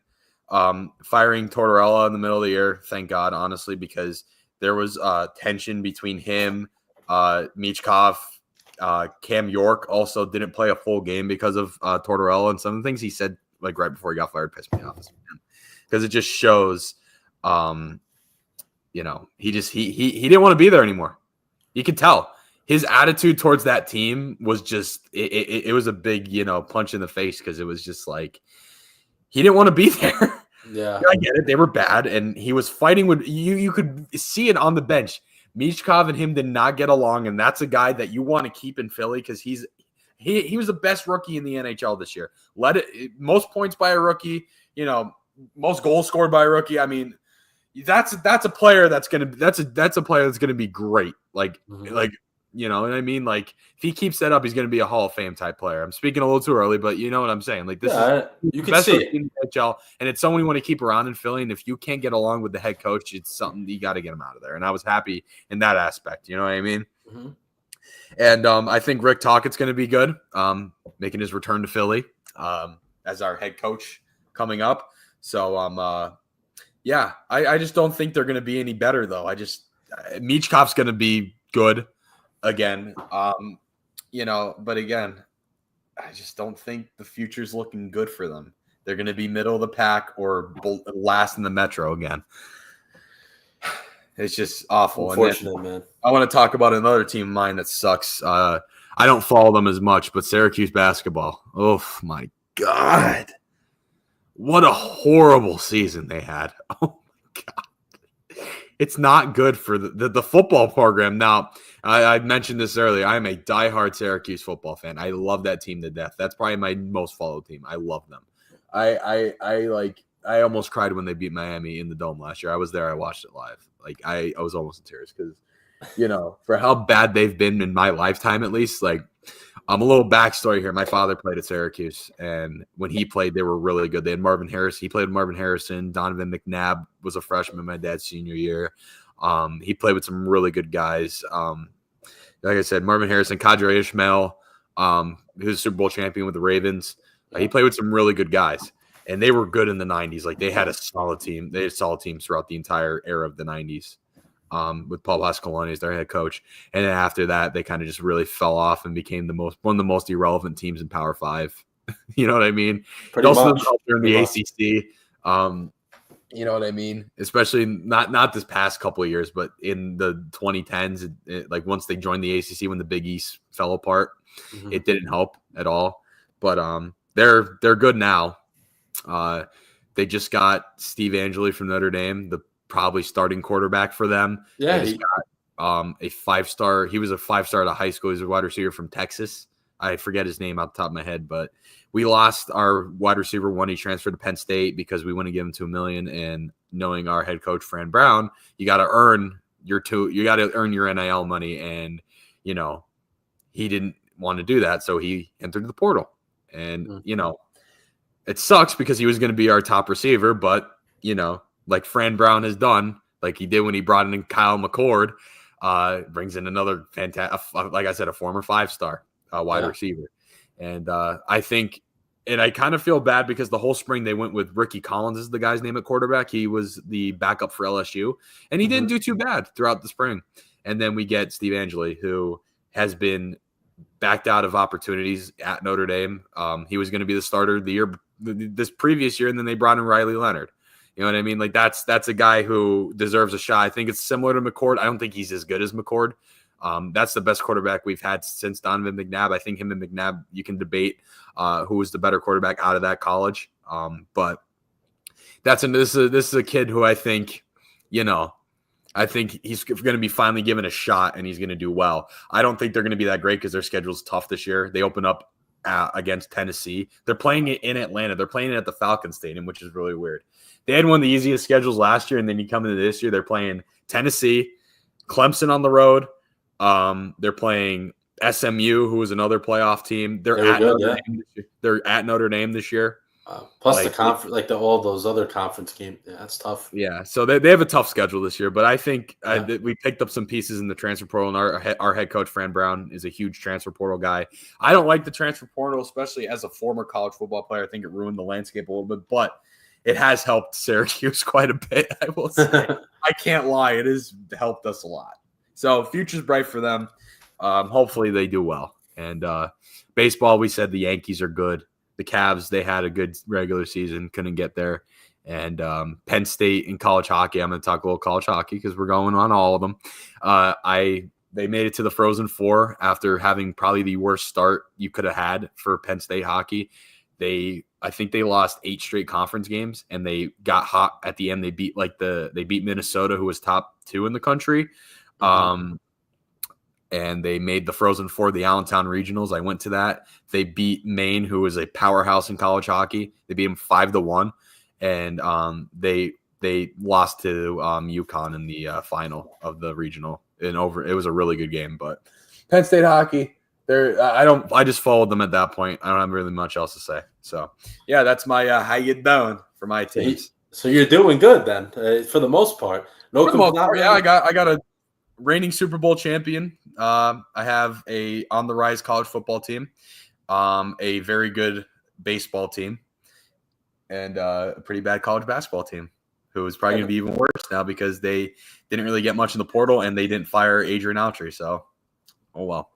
firing Tortorella in the middle of the year, thank God, honestly, because there was tension between him, Michkov, Cam York also didn't play a full game because of Tortorella, and some of the things he said right before he got fired pissed me off because it just shows, he didn't want to be there anymore. You could tell. His attitude towards that team was just it was a big, punch in the face because it was just like he didn't want to be there. Yeah. I get it. They were bad, and he was fighting with you. You could see it on the bench. Michkov and him did not get along, and that's a guy that you want to keep in Philly because he was the best rookie in the NHL this year. Most points by a rookie, most goals scored by a rookie. I mean, that's a player that's gonna be great. You know what I mean? Like, if he keeps that up, he's going to be a Hall of Fame type player. I'm speaking a little too early, but you know what I'm saying. Like, this is you can see it. In the NHL, and it's someone you want to keep around in Philly. And if you can't get along with the head coach, it's something you got to get him out of there. And I was happy in that aspect. You know what I mean? Mm-hmm. And I think Rick Tockett's going to be good, making his return to Philly as our head coach coming up. So, I just don't think they're going to be any better, though. Michkov's going to be good. Again, but again, I just don't think the future's looking good for them. They're going to be middle of the pack or last in the Metro again. It's just awful. Unfortunate, man. I want to talk about another team of mine that sucks. I don't follow them as much, but Syracuse basketball. Oh, my God. What a horrible season they had. Oh, my God. It's not good for the football program. Now, I mentioned this earlier. I'm a diehard Syracuse football fan. I love that team to death. That's probably my most followed team. I love them. I almost cried when they beat Miami in the Dome last year. I was there. I watched it live. I was almost in tears because, for how bad they've been in my lifetime, at least. A little backstory here. My father played at Syracuse, and when he played, they were really good. They had Marvin Harrison. He played with Marvin Harrison. Donovan McNabb was a freshman my dad's senior year. He played with some really good guys. Like I said, Marvin Harrison, Kadri Ishmael, He was a Super Bowl champion with the Ravens. He played with some really good guys, and they were good in the 90s. Like, they had a solid team. They had solid teams throughout the entire era of the 90s. With Paul Pasqualoni as their head coach. And then after that, they kind of just really fell off and became one of the most irrelevant teams in Power 5. You know what I mean? Also the culture in the ACC. You know what I mean? Especially not this past couple of years, but in the 2010s, like once they joined the ACC, when the Big East fell apart, it didn't help at all. But they're good now. They just got Steve Angeli from Notre Dame, the probably starting quarterback for them. Yeah, he got a 5-star. He was a 5-star out of high school. He's a wide receiver from Texas. I forget his name off the top of my head, but we lost our wide receiver when he transferred to Penn State because we wouldn't give him $2 million. And knowing our head coach Fran Brown, you got to earn your NIL money, and he didn't want to do that, so he entered the portal. And it sucks because he was going to be our top receiver, but like Fran Brown has done, like he did when he brought in Kyle McCord, brings in another fantastic, like I said, a former 5-star wide receiver. And I think, and I kind of feel bad because the whole spring they went with Ricky Collins is the guy's name at quarterback. He was the backup for LSU, and he didn't do too bad throughout the spring. And then we get Steve Angeli, who has been backed out of opportunities at Notre Dame. He was going to be the starter this previous year, and then they brought in Riley Leonard. You know what I mean? Like that's a guy who deserves a shot. I think it's similar to McCord. I don't think he's as good as McCord. That's the best quarterback we've had since Donovan McNabb. I think him and McNabb, you can debate who was the better quarterback out of that college. But this is a kid who I think he's going to be finally given a shot, and he's going to do well. I don't think they're going to be that great because their schedule's tough this year. They open up against Tennessee. They're playing it in Atlanta. They're playing it at the Falcon Stadium, which is really weird. They had one of the easiest schedules last year, and then you come into this year, they're playing Tennessee, Clemson on the road. They're playing SMU, who is another playoff team. They're at Notre Dame this year. Plus the conference, like all those other conference games. Yeah, that's tough. Yeah, so they have a tough schedule this year, but I think we picked up some pieces in the transfer portal, and our head coach, Fran Brown, is a huge transfer portal guy. I don't like the transfer portal, especially as a former college football player. I think it ruined the landscape a little bit, but it has helped Syracuse quite a bit, I will say. I can't lie. It has helped us a lot. So future's bright for them. Hopefully they do well. And baseball, we said the Yankees are good. The Cavs, they had a good regular season, couldn't get there. And Penn State in college hockey, I'm going to talk a little college hockey because we're going on all of them. They made it to the Frozen Four after having probably the worst start you could have had for Penn State hockey. I think they lost 8 straight conference games, and they got hot at the end. They beat Minnesota, who was top 2 in the country. And they made the Frozen Four, the Allentown Regionals. I went to that. They beat Maine, who is a powerhouse in college hockey. They beat them 5-1, and they lost to UConn in the final of the regional. It was a really good game, but Penn State hockey. I just followed them at that point. I don't have really much else to say. So yeah, that's my how you doing for my teams. So you're doing good then, for the most part. Yeah, I got a reigning Super Bowl champion. I have a on the rise college football team, a very good baseball team, and a pretty bad college basketball team, who is probably going to be even worse now because they didn't really get much in the portal and they didn't fire Adrian Autry. So, oh well.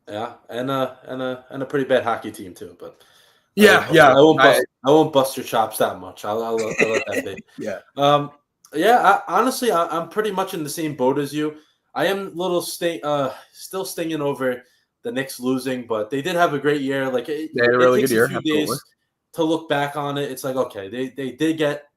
Yeah, and a pretty bad hockey team too, but I won't bust your chops that much. I'll let that be. Yeah. Honestly, I'm pretty much in the same boat as you. I am a little still stinging over the Knicks losing, but they did have a great year. Like they had a really good year. It takes a few days to look back on it. It's like, okay, they did get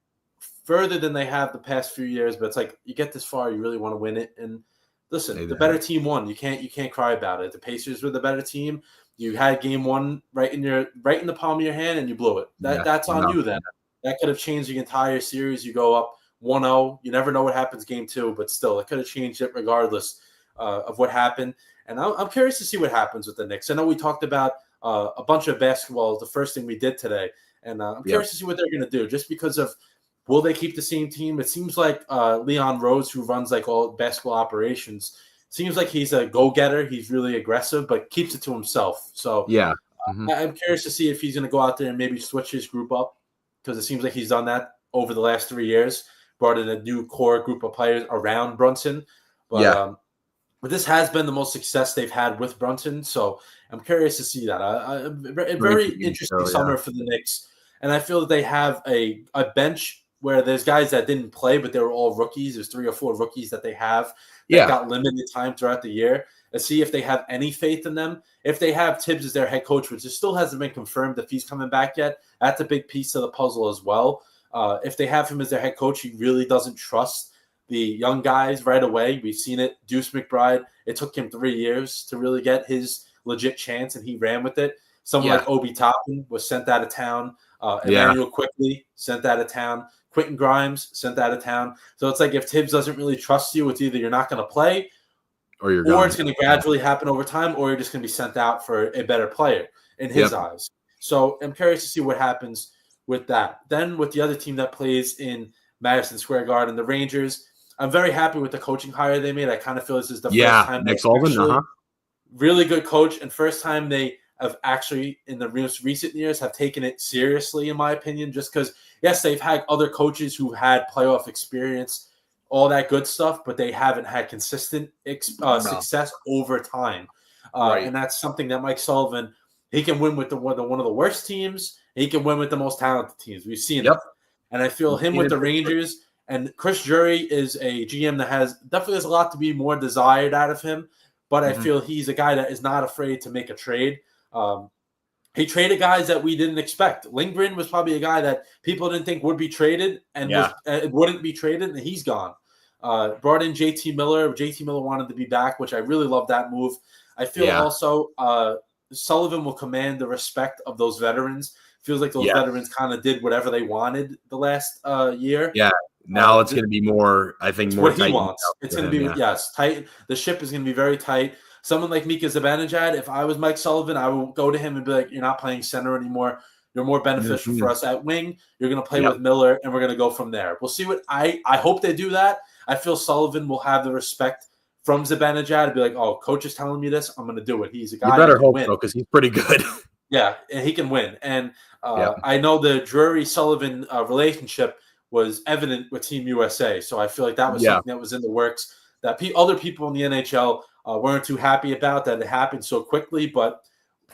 further than they have the past few years, but it's like you get this far, you really want to win it. And listen, the better team won. You can't cry about it. The Pacers were the better team. You had game 1 right in the palm of your hand, and you blew it. That's on you then. That could have changed the entire series. You go up 1-0. You never know what happens game 2, but still, it could have changed it regardless of what happened. And I'm curious to see what happens with the Knicks. I know we talked about a bunch of basketball, the first thing we did today, and I'm curious to see what they're going to do, just because of will they keep the same team? It seems like Leon Rose, who runs like all basketball operations, seems like he's a go-getter. He's really aggressive, but keeps it to himself. So yeah, I'm curious to see if he's going to go out there and maybe switch his group up, because it seems like he's done that over the last 3 years, brought in a new core group of players around Brunson. But this has been the most success they've had with Brunson, so I'm curious to see that. A very interesting summer for the Knicks, and I feel that they have a bench where there's guys that didn't play, but they were all rookies. There's 3 or 4 rookies that they have that got limited time throughout the year. Let's see if they have any faith in them. If they have Tibbs as their head coach, which still hasn't been confirmed if he's coming back yet, that's a big piece of the puzzle as well. If they have him as their head coach, he really doesn't trust the young guys right away. We've seen it. Deuce McBride, it took him 3 years to really get his legit chance, and he ran with it. Someone like Obi Toppin was sent out of town. Emmanuel Quickly sent out of town. Quentin Grimes sent out of town. So it's like if Tibbs doesn't really trust you, it's either you're not going to play or it's going to gradually happen over time, or you're just going to be sent out for a better player in his eyes. So I'm curious to see what happens with that. Then with the other team that plays in Madison Square Garden, the Rangers, I'm very happy with the coaching hire they made. I kind of feel this is the first time Nick Sullivan, really good coach, and first time they have actually in the recent years have taken it seriously, in my opinion, just because, yes, they've had other coaches who had playoff experience, all that good stuff, but they haven't had consistent success over time. And that's something that Mike Sullivan, he can win with one of the worst teams. He can win with the most talented teams. We've seen it. And I feel him with the Rangers, and Chris Drury is a GM that definitely has a lot to be more desired out of him, but I feel he's a guy that is not afraid to make a trade. He traded guys that we didn't expect. Lindgren was probably a guy that people didn't think would be traded and wouldn't be traded, and he's gone. Brought in JT Miller. JT Miller wanted to be back, which I really love that move. I feel also Sullivan will command the respect of those veterans. Feels like those veterans kind of did whatever they wanted the last year. Yeah. Now it's going to be more, I think, more what he wants. It's going to be, tight. The ship is going to be very tight. Someone like Mika Zibanejad, if I was Mike Sullivan, I would go to him and be like, you're not playing center anymore. You're more beneficial for us at wing. You're going to play with Miller, and we're going to go from there. We'll see what I hope they do that. I feel Sullivan will have the respect from Zibanejad to be like, oh, coach is telling me this. I'm going to do it. He's a guy. You better hope so, because he's pretty good. Yeah, and he can win. And I know the Drury-Sullivan relationship was evident with Team USA. So I feel like that was something that was in the works that other people in the NHL weren't too happy about, that it happened so quickly. But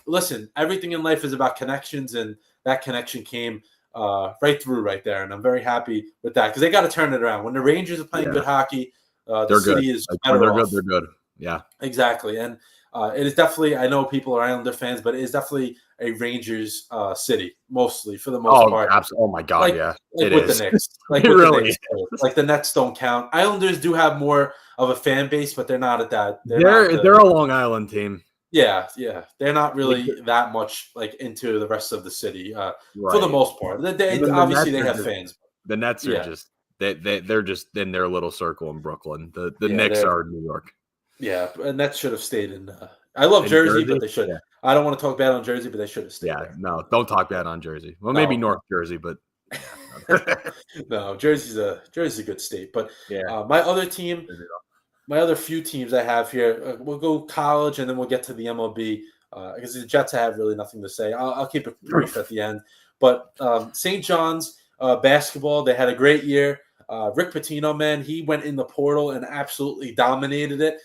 listen, everything in life is about connections, and that connection came right through right there. And I'm very happy with that, because they got to turn it around. When the Rangers are playing good hockey, the city is better off. They're good. Yeah, exactly. And it is definitely, I know people are Islander fans, but it is definitely a Rangers city, mostly, for the most part. Absolutely. Oh my God, it with is. The Knicks. Like with really the Knicks, like the Nets don't count. Islanders do have more of a fan base, but they're not at that. They're a Long Island team. Yeah. They're not really that much like into the rest of the city for the most part. Obviously, they have fans. The Nets are just they're just in their little circle in Brooklyn. The Knicks are in New York. Yeah, and that should have stayed in. I love Jersey, but they should. Yeah. I don't want to talk bad on Jersey, but they should have stayed. Yeah, no, don't talk bad on Jersey. Well, maybe North Jersey, but no, Jersey's a good state. But my other few teams I have here, we'll go college, and then we'll get to the MLB because the Jets I have really nothing to say. I'll keep it brief at the end. But St. John's basketball, they had a great year. Rick Pitino, man, he went in the portal and absolutely dominated it.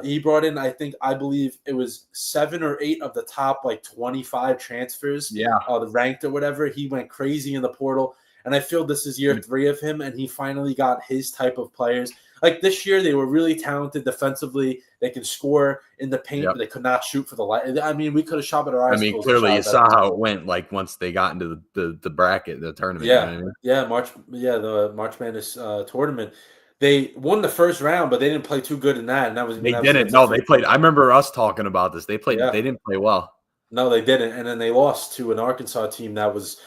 He brought in, I believe it was 7 or 8 of the top 25 transfers, the ranked or whatever. He went crazy in the portal, and I feel this is year 3 of him, and he finally got his type of players. Like this year, they were really talented defensively. They can score in the paint, but they could not shoot for the light. I mean, we could have shot at our eyes. I mean, clearly you saw how it went. Like once they got into the bracket, the tournament. Yeah, you know what I mean? The March Madness tournament. They won the first round, but they didn't play too good in that. And they didn't. No, they played. I remember us talking about this. They played. Yeah. They didn't play well. No, they didn't. And then they lost to an Arkansas team that was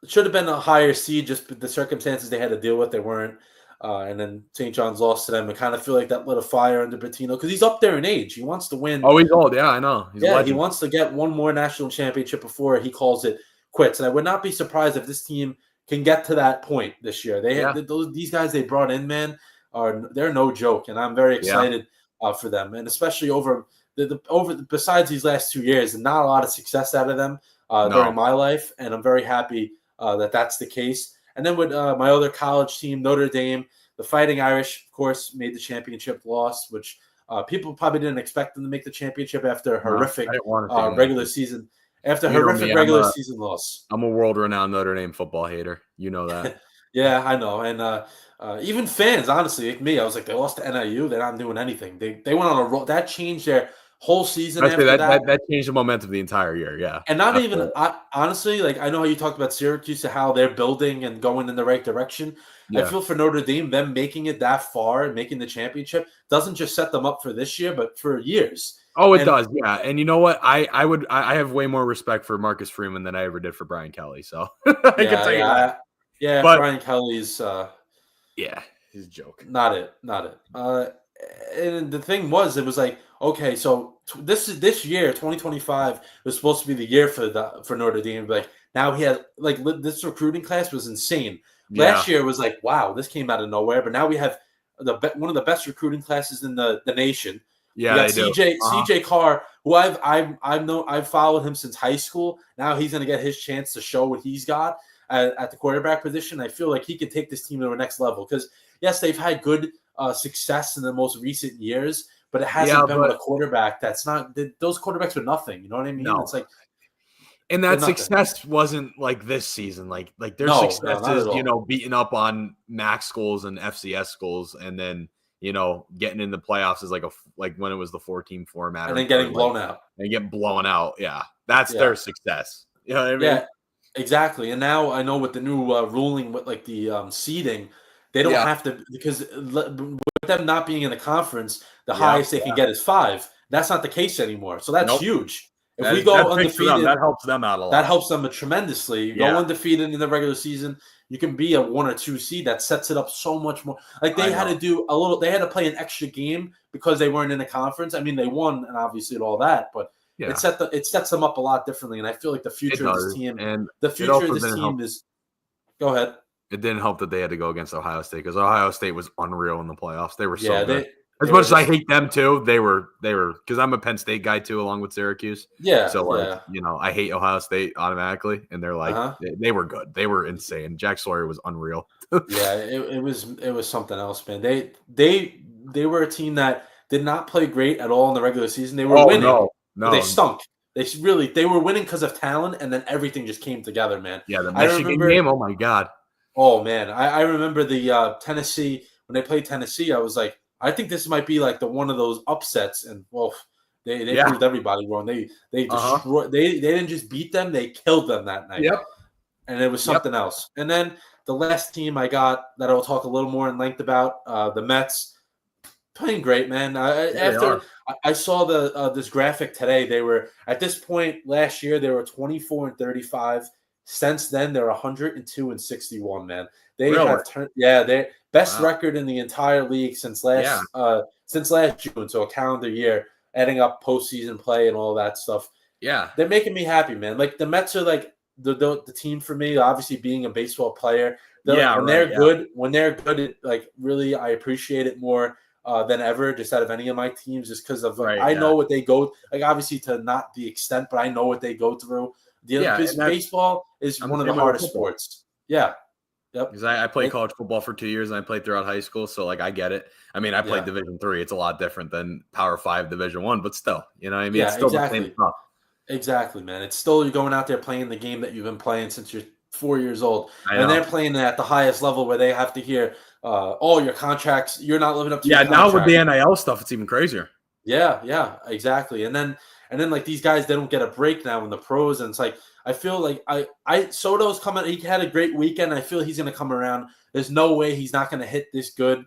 should have been a higher seed. Just the circumstances they had to deal with, they weren't. And then St. John's lost to them. I kind of feel like that lit a fire under Pitino because he's up there in age. He wants to win. Oh, he's old. Yeah, I know. He wants to get one more national championship before he calls it quits. And I would not be surprised if this team can get to that point this year. These guys they brought in, man, they're no joke, and I'm very excited for them, and especially besides these last 2 years, and not a lot of success out of them during my life, and I'm very happy that that's the case. And then with my other college team, Notre Dame, the Fighting Irish, of course, made the championship, lost, which people probably didn't expect them to make the championship after a horrific regular season. After horrific regular season loss. I'm a world-renowned Notre Dame football hater. You know that. Yeah, I know. And even fans, honestly, like me, I was like, they lost to NIU. They're not doing anything. They went on a roll. That changed their whole season after that changed the momentum of the entire year, yeah. And not even honestly, like I know how you talked about Syracuse and how they're building and going in the right direction. Yeah. I feel for Notre Dame, them making it that far and making the championship doesn't just set them up for this year, but for years. Oh, it does, yeah. And you know what? I have way more respect for Marcus Freeman than I ever did for Brian Kelly. So I can tell you that. Yeah, but Brian Kelly's his joke. Not it. And the thing was, it was like, okay, so this year, 2025, was supposed to be the year for Notre Dame. Like now he had like this recruiting class was insane. Last year was like, wow, this came out of nowhere. But now we have one of the best recruiting classes in the nation. Yeah, CJ Carr, who I've followed him since high school. Now he's going to get his chance to show what he's got at the quarterback position. I feel like he can take this team to the next level because yes, they've had good success in the most recent years, but it hasn't been with a quarterback that's not. Those quarterbacks were nothing. You know what I mean? No. It's like. And that success wasn't like this season. Like their success is, beating up on MAC schools and FCS schools, and then getting in the playoffs is like when it was the 4-team format, and then getting blown out. And get blown out. Yeah, that's their success. You know what I mean? Yeah, exactly. And now I know with the new ruling with like the seeding, they don't have to because with them not being in the conference, the highest they can get is 5. That's not the case anymore. So that's huge. If we go undefeated, that helps them out a lot. That helps them tremendously. You go undefeated in the regular season, you can be a 1 or 2 seed. That sets it up so much more. Like they had to do a little. They had to play an extra game because they weren't in the conference. I mean, they won and obviously all that, but it sets them up a lot differently. And I feel like the future of this team and the future of this team is. Go ahead. It didn't help that they had to go against Ohio State because Ohio State was unreal in the playoffs. They were so good. As much as I hate them too, they were because I'm a Penn State guy too, along with Syracuse. Yeah. So I hate Ohio State automatically, and they're like they were good. They were insane. Jack Sawyer was unreal. It was something else, man. They were a team that did not play great at all in the regular season. They were winning. No. They stunk. They were winning because of talent, and then everything just came together, man. Yeah, the Michigan game. Oh my god. Oh man, I remember the Tennessee when they played Tennessee. I was like. I think this might be like one of those upsets, and they proved everybody wrong. They destroyed. They didn't just beat them; they killed them that night. Yep. And it was something else. And then the last team I got that I'll talk a little more in length about, the Mets, playing great, man. I saw this graphic today. They were at this point last year. They were 24-35. Since then, they're 102-61. Man, they have turned. Yeah, they. Best record in the entire league since last June, so a calendar year, adding up postseason play and all that stuff. Yeah, they're making me happy, man. Like the Mets are like the team for me. Obviously, being a baseball player, when they're good, it, like really, I appreciate it more than ever. Just out of any of my teams, just because of I know what they go. Like obviously, to not the extent, but I know what they go through. Baseball is one of the hardest sports. Yeah. Yep. Because I played college football for 2 years and I played throughout high school. So like I get it. I mean, I played Division III. It's a lot different than Power 5 Division I, but still, you know what I mean? It's still the same stuff. Exactly, man. It's still you're going out there playing the game that you've been playing since you're 4 years old. And they're playing at the highest level where they have to hear your contracts, you're not living up to your contract. Now with the NIL stuff, it's even crazier. Yeah, exactly. And then like these guys, they don't get a break now in the pros, and it's like I feel like Soto's coming. He had a great weekend. I feel he's going to come around. There's no way he's not going to hit this good,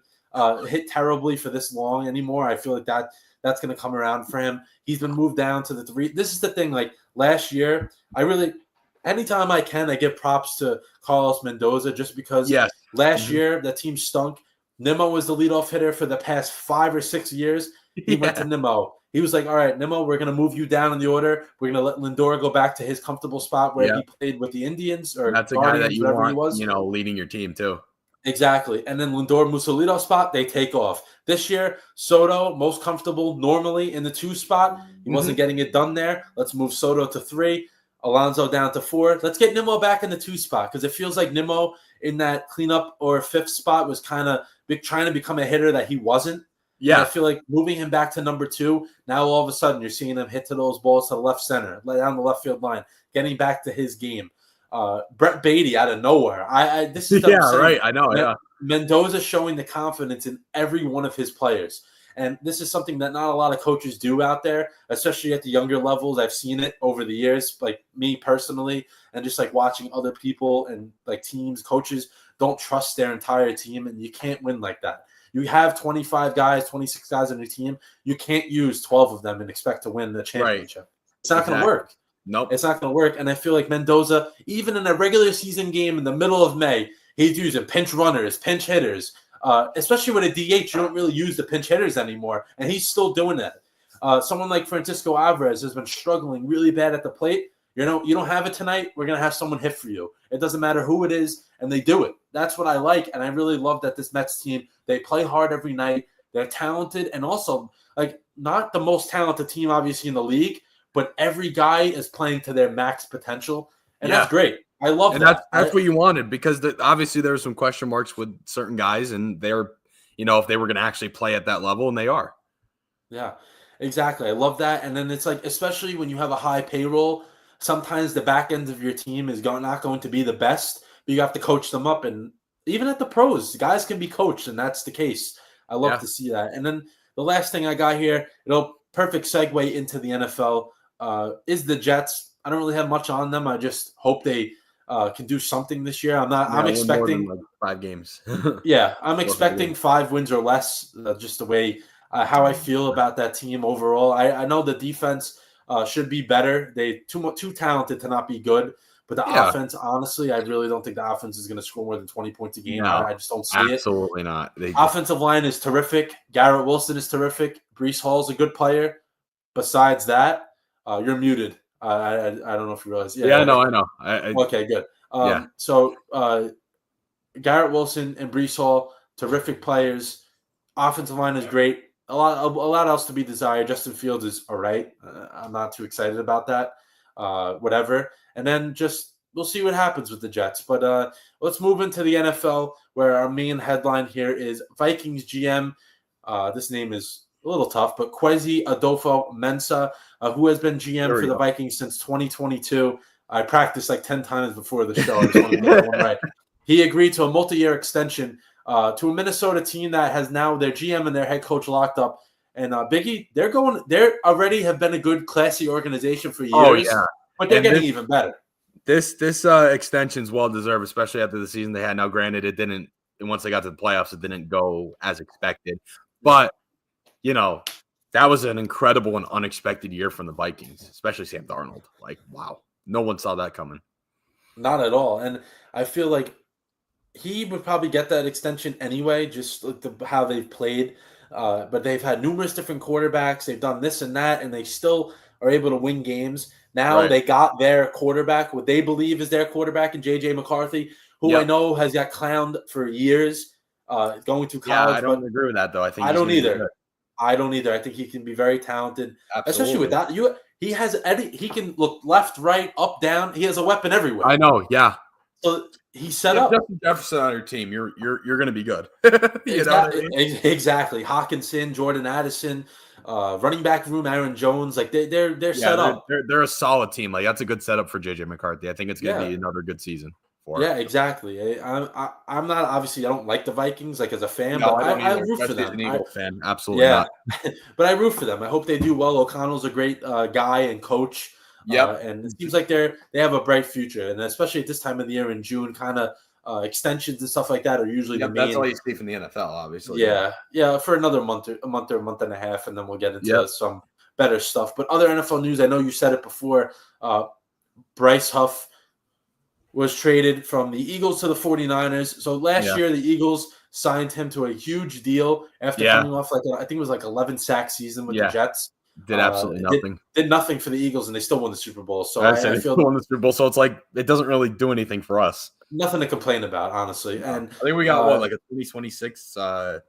hit terribly for this long anymore. I feel like that's going to come around for him. He's been moved down to the 3. This is the thing. Like last year, anytime I can, I give props to Carlos Mendoza just because last year the team stunk. Nimmo was the leadoff hitter for the past 5 or 6 years. He went to Nimmo. He was like, all right, Nimmo, we're going to move you down in the order. We're going to let Lindor go back to his comfortable spot where he played with the Indians or that's a guy that you want, leading your team too. Exactly. And then Lindor Musolito spot, they take off. This year, Soto, most comfortable normally in the 2 spot. He wasn't getting it done there. Let's move Soto to 3. Alonso down to 4. Let's get Nimmo back in the 2 spot because it feels like Nimmo in that cleanup or 5th spot was kind of trying to become a hitter that he wasn't. Yeah. And I feel like moving him back to number 2, now all of a sudden you're seeing him hit to those balls to the left center, down the left field line, getting back to his game. Brett Beatty out of nowhere. This is right. I know. Yeah. Mendoza showing the confidence in every one of his players. And this is something that not a lot of coaches do out there, especially at the younger levels. I've seen it over the years, like me personally, and just like watching other people and like teams, coaches don't trust their entire team, and you can't win like that. You have 25 guys, 26 guys on your team. You can't use 12 of them and expect to win the championship. Right. It's not going to work. Nope. It's not going to work. And I feel like Mendoza, even in a regular season game in the middle of May, he's using pinch runners, pinch hitters, especially with a DH. You don't really use the pinch hitters anymore, and he's still doing that. Someone like Francisco Alvarez has been struggling really bad at the plate. You don't have it tonight. We're going to have someone hit for you. It doesn't matter who it is, and they do it. That's what I like, and I really love that this Mets team, they play hard every night. They're talented, and also like not the most talented team, obviously, in the league, but every guy is playing to their max potential, and that's great. I love that. That's what you wanted because obviously there were some question marks with certain guys, and they're, if they were going to actually play at that level, and they are. Yeah, exactly. I love that. And then it's like, especially when you have a high payroll, sometimes the back end of your team is not going to be the best, but you have to coach them up. And even at the pros, guys can be coached, and that's the case. I love to see that. And then the last thing I got here, perfect segue into the NFL, is the Jets. I don't really have much on them. I just hope they can do something this year. I'm expecting more than 5 games. Yeah, I'm expecting 5 wins or less. Just the way how I feel about that team overall. I know the defense should be better. They too talented to not be good. But the offense, honestly, I really don't think the offense is going to score more than 20 points a game. No, I just don't see it. Absolutely not. Offensive line is terrific. Garrett Wilson is terrific. Breece Hall's a good player. Besides that, you're muted. I don't know if you realize. I know. Okay, good. So Garrett Wilson and Breece Hall, terrific players. Offensive line is great. A lot else to be desired. Justin Fields is all right. I'm not too excited about that. Whatever. And then we'll see what happens with the Jets. But let's move into the NFL, where our main headline here is Vikings GM. This name is a little tough, but Kwesi Adolfo-Mensah, who has been GM for the Vikings since 2022. I practiced like 10 times before the show. I just want to get that one right. He agreed to a multi-year extension to a Minnesota team that has now their GM and their head coach locked up. And Biggie, they already have been a good, classy organization for years, but they're getting even better. This extension's well-deserved, especially after the season they had. Now, granted, it didn't – once they got to the playoffs, it didn't go as expected. But that was an incredible and unexpected year from the Vikings, especially Sam Darnold. Like, wow. No one saw that coming. Not at all. And I feel like he would probably get that extension anyway, just how they've played. But they've had numerous different quarterbacks. They've done this and that, and they still are able to win games. Now they got their quarterback, what they believe is their quarterback in J.J. McCarthy, who I know has got clowned for years going to college. Yeah, I don't agree with that, though. I don't either. I don't either. I think he can be very talented, especially with that. He has he can look left, right, up, down. He has a weapon everywhere. I know, yeah. So he's set up. Justin Jefferson on your team, you're going to be good. Exactly. Hawkinson, Jordan Addison, running back room, Aaron Jones. Like they're set up. They're a solid team. Like that's a good setup for JJ McCarthy. I think it's going to be another good season. Exactly. I'm not obviously. I don't like the Vikings like as a fan, but I root for them. An Eagle fan, absolutely not. But I root for them. I hope they do well. O'Connell's a great guy and coach. And it seems like they have a bright future, and especially at this time of the year in June, kind of extensions and stuff like that are usually the main. That's all you see from the NFL, obviously. Yeah, for another month or a month and a half, and then we'll get into some better stuff. But other NFL news, I know you said it before. Bryce Huff was traded from the Eagles to the 49ers. So last year, the Eagles signed him to a huge deal after coming off I think it was 11 sack season with the Jets. Did absolutely nothing. Did nothing for the Eagles, and they still won the Super Bowl. So I feel won the Super Bowl. So it's like it doesn't really do anything for us. Nothing to complain about, honestly. No. And I think we got like a 2026 a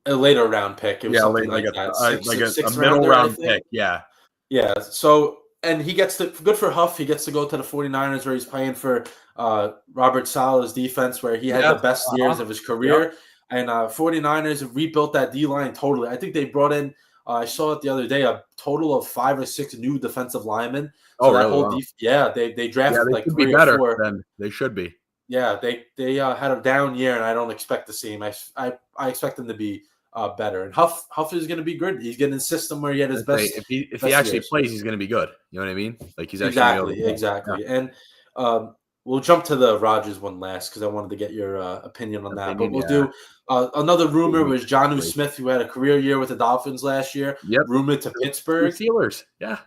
later round pick. It was something like that. Sixth middle round pick. Yeah. Yeah. So, and he gets good for Huff. He gets to go to the 49ers where he's playing for Robert Saleh's defense, where he had the best years of his career. Yep. And 49ers have rebuilt that D-line totally. I think they brought in, I saw it the other day, a total of 5 or 6 new defensive linemen. So that whole they drafted like 3 or 4. Then they should be. Yeah, they had a down year, and I don't expect to see him. I expect them to be better. And Huff is going to be good. He's getting a system where he had his best. If he actually plays, he's going to be good. You know what I mean? Like he's actually exactly. Yeah. And we'll jump to the Rodgers one last because I wanted to get your opinion on that. But we'll do another rumor was Jonnu Smith, who had a career year with the Dolphins last year. Yep. Rumored to Pittsburgh. The Steelers. Yeah.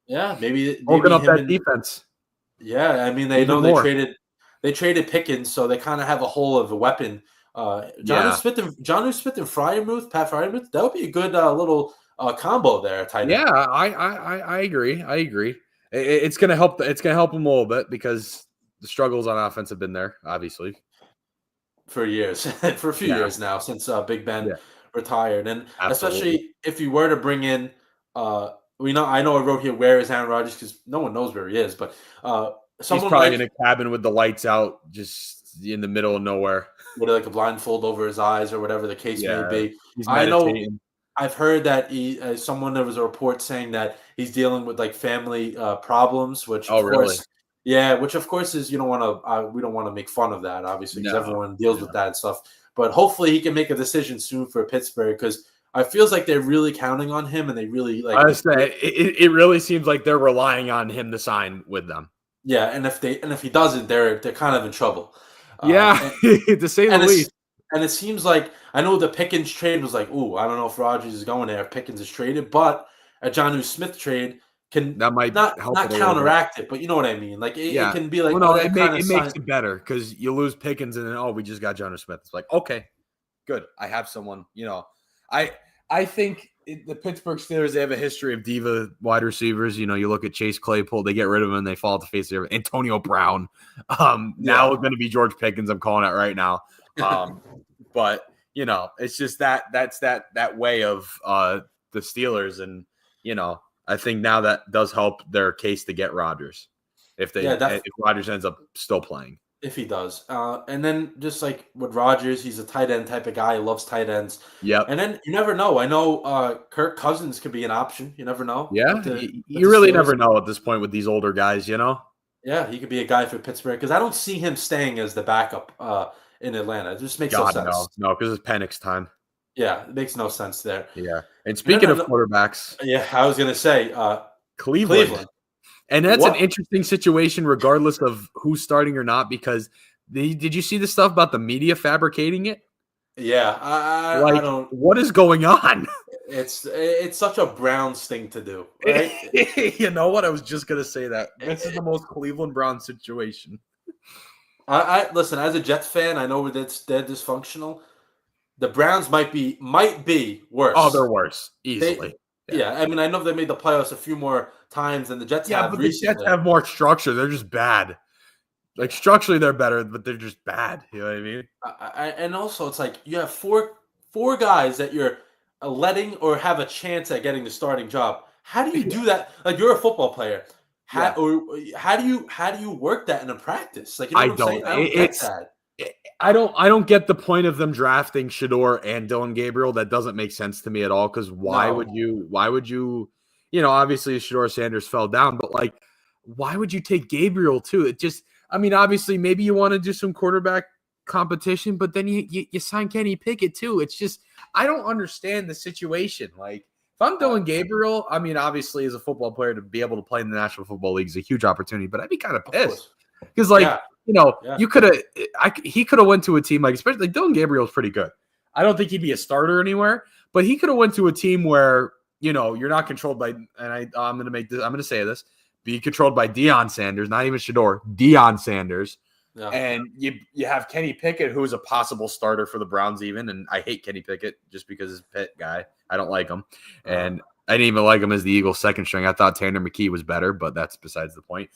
Yeah. Maybe open up that defense. Yeah. I mean, they know they traded Pickens, so they kind of have a hole of a weapon. Jonnu Smith and Freiermuth, Pat Freiermuth, that would be a good little combo there. Yeah, I agree. It's gonna help. It's gonna help them a little bit because the struggles on offense have been there, obviously, for years, for a few years now since Big Ben retired, and especially if you were to bring in, I know I wrote here where is Aaron Rodgers because no one knows where he is, but he's probably in a cabin with the lights out, just in the middle of nowhere, with like a blindfold over his eyes or whatever the case may be. I know. I've heard that there was a report saying that he's dealing with like family problems, which of course, which of course is we don't want to make fun of that, obviously, because everyone deals with that and stuff. But hopefully he can make a decision soon for Pittsburgh because it feels like they're really counting on him and they really like. I would say it really seems like they're relying on him to sign with them. Yeah, and if he doesn't, they're kind of in trouble. To say the least. And it seems like I know the Pickens trade was like, ooh, I don't know if Rodgers is going there if Pickens is traded, but a Jonnu Smith trade that might not counteract it, but you know what I mean. Like it can be like, it makes it better because you lose Pickens and then we just got Jonnu Smith. It's like, okay, good, I have someone. I think the Pittsburgh Steelers, they have a history of diva wide receivers. You look at Chase Claypool, they get rid of him and they fall at the face of Antonio Brown. Now it's going to be George Pickens. I'm calling it right now. But it's just that's that way of the Steelers, and I think now that does help their case to get Rodgers if Rodgers ends up still playing. If he does. And then just like with Rodgers, he's a tight end type of guy. He loves tight ends. Yep. And then you never know. I know Kirk Cousins could be an option. You never know. Yeah. You really never know at this point with these older guys, Yeah, he could be a guy for Pittsburgh because I don't see him staying as the backup in Atlanta. It just makes no sense. No, because it's Penix time. Yeah, it makes no sense there. Yeah. And speaking of quarterbacks. Yeah, I was going to say Cleveland. And that's an interesting situation regardless of who's starting or not because did you see the stuff about the media fabricating it? Yeah. I don't. What is going on? It's such a Browns thing to do, right? You know what? I was just going to say that. This is the most Cleveland Browns situation. I listen, as a Jets fan, I know they're dysfunctional. The Browns might be worse. Oh, they're worse. Easily. I mean, I know they made the playoffs a few more times than the Jets have recently. The Jets have more structure. They're just bad. Like, structurally, they're better, but they're just bad. You know what I mean? And also, it's like you have four guys that you're letting or have a chance at getting the starting job. How do you do that? Like, you're a football player. How do you work that in a practice? Like, you know what I'm saying? I don't get that. I don't get the point of them drafting Shedeur and Dylan Gabriel. That doesn't make sense to me at all. Because why would you? Obviously Shedeur Sanders fell down, but like, why would you take Gabriel too? It just, obviously maybe you want to do some quarterback competition, but then you sign Kenny Pickett too. It's just, I don't understand the situation. Like, if I'm Dylan Gabriel, obviously as a football player to be able to play in the National Football League is a huge opportunity, but I'd be kind of pissed because you could have. He could have went to a team especially Dylan Gabriel's pretty good. I don't think he'd be a starter anywhere, but he could have went to a team where you're not controlled by. And I'm going to say this: be controlled by Deion Sanders, not even Shedeur. Deion Sanders, and you have Kenny Pickett, who is a possible starter for the Browns, even. And I hate Kenny Pickett just because he's a Pitt guy. I don't like him, and I didn't even like him as the Eagles' second string. I thought Tanner McKee was better, but that's besides the point.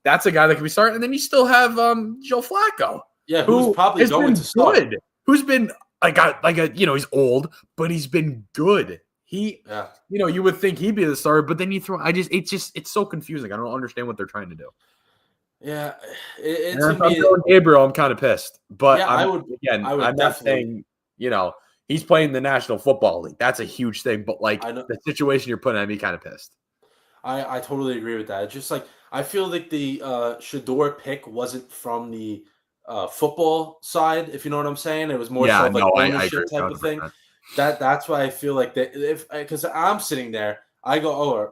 That's a guy that can be starting. And then you still have Joe Flacco. Yeah, who's probably going to start. Good. Who's been he's old, but he's been good. You would think he'd be the starter, but then you throw. It's so confusing. I don't understand what they're trying to do. Yeah, it's gonna be Gabriel. I'm kind of pissed, but I'm not saying he's playing the National Football League. That's a huge thing, but the situation you're putting, I'd be kind of pissed. I totally agree with that. It's just like I feel like the Shador pick wasn't from the football side, if you know what I'm saying. It was more ownership type of thing. That's why I feel like that because I'm sitting there, I go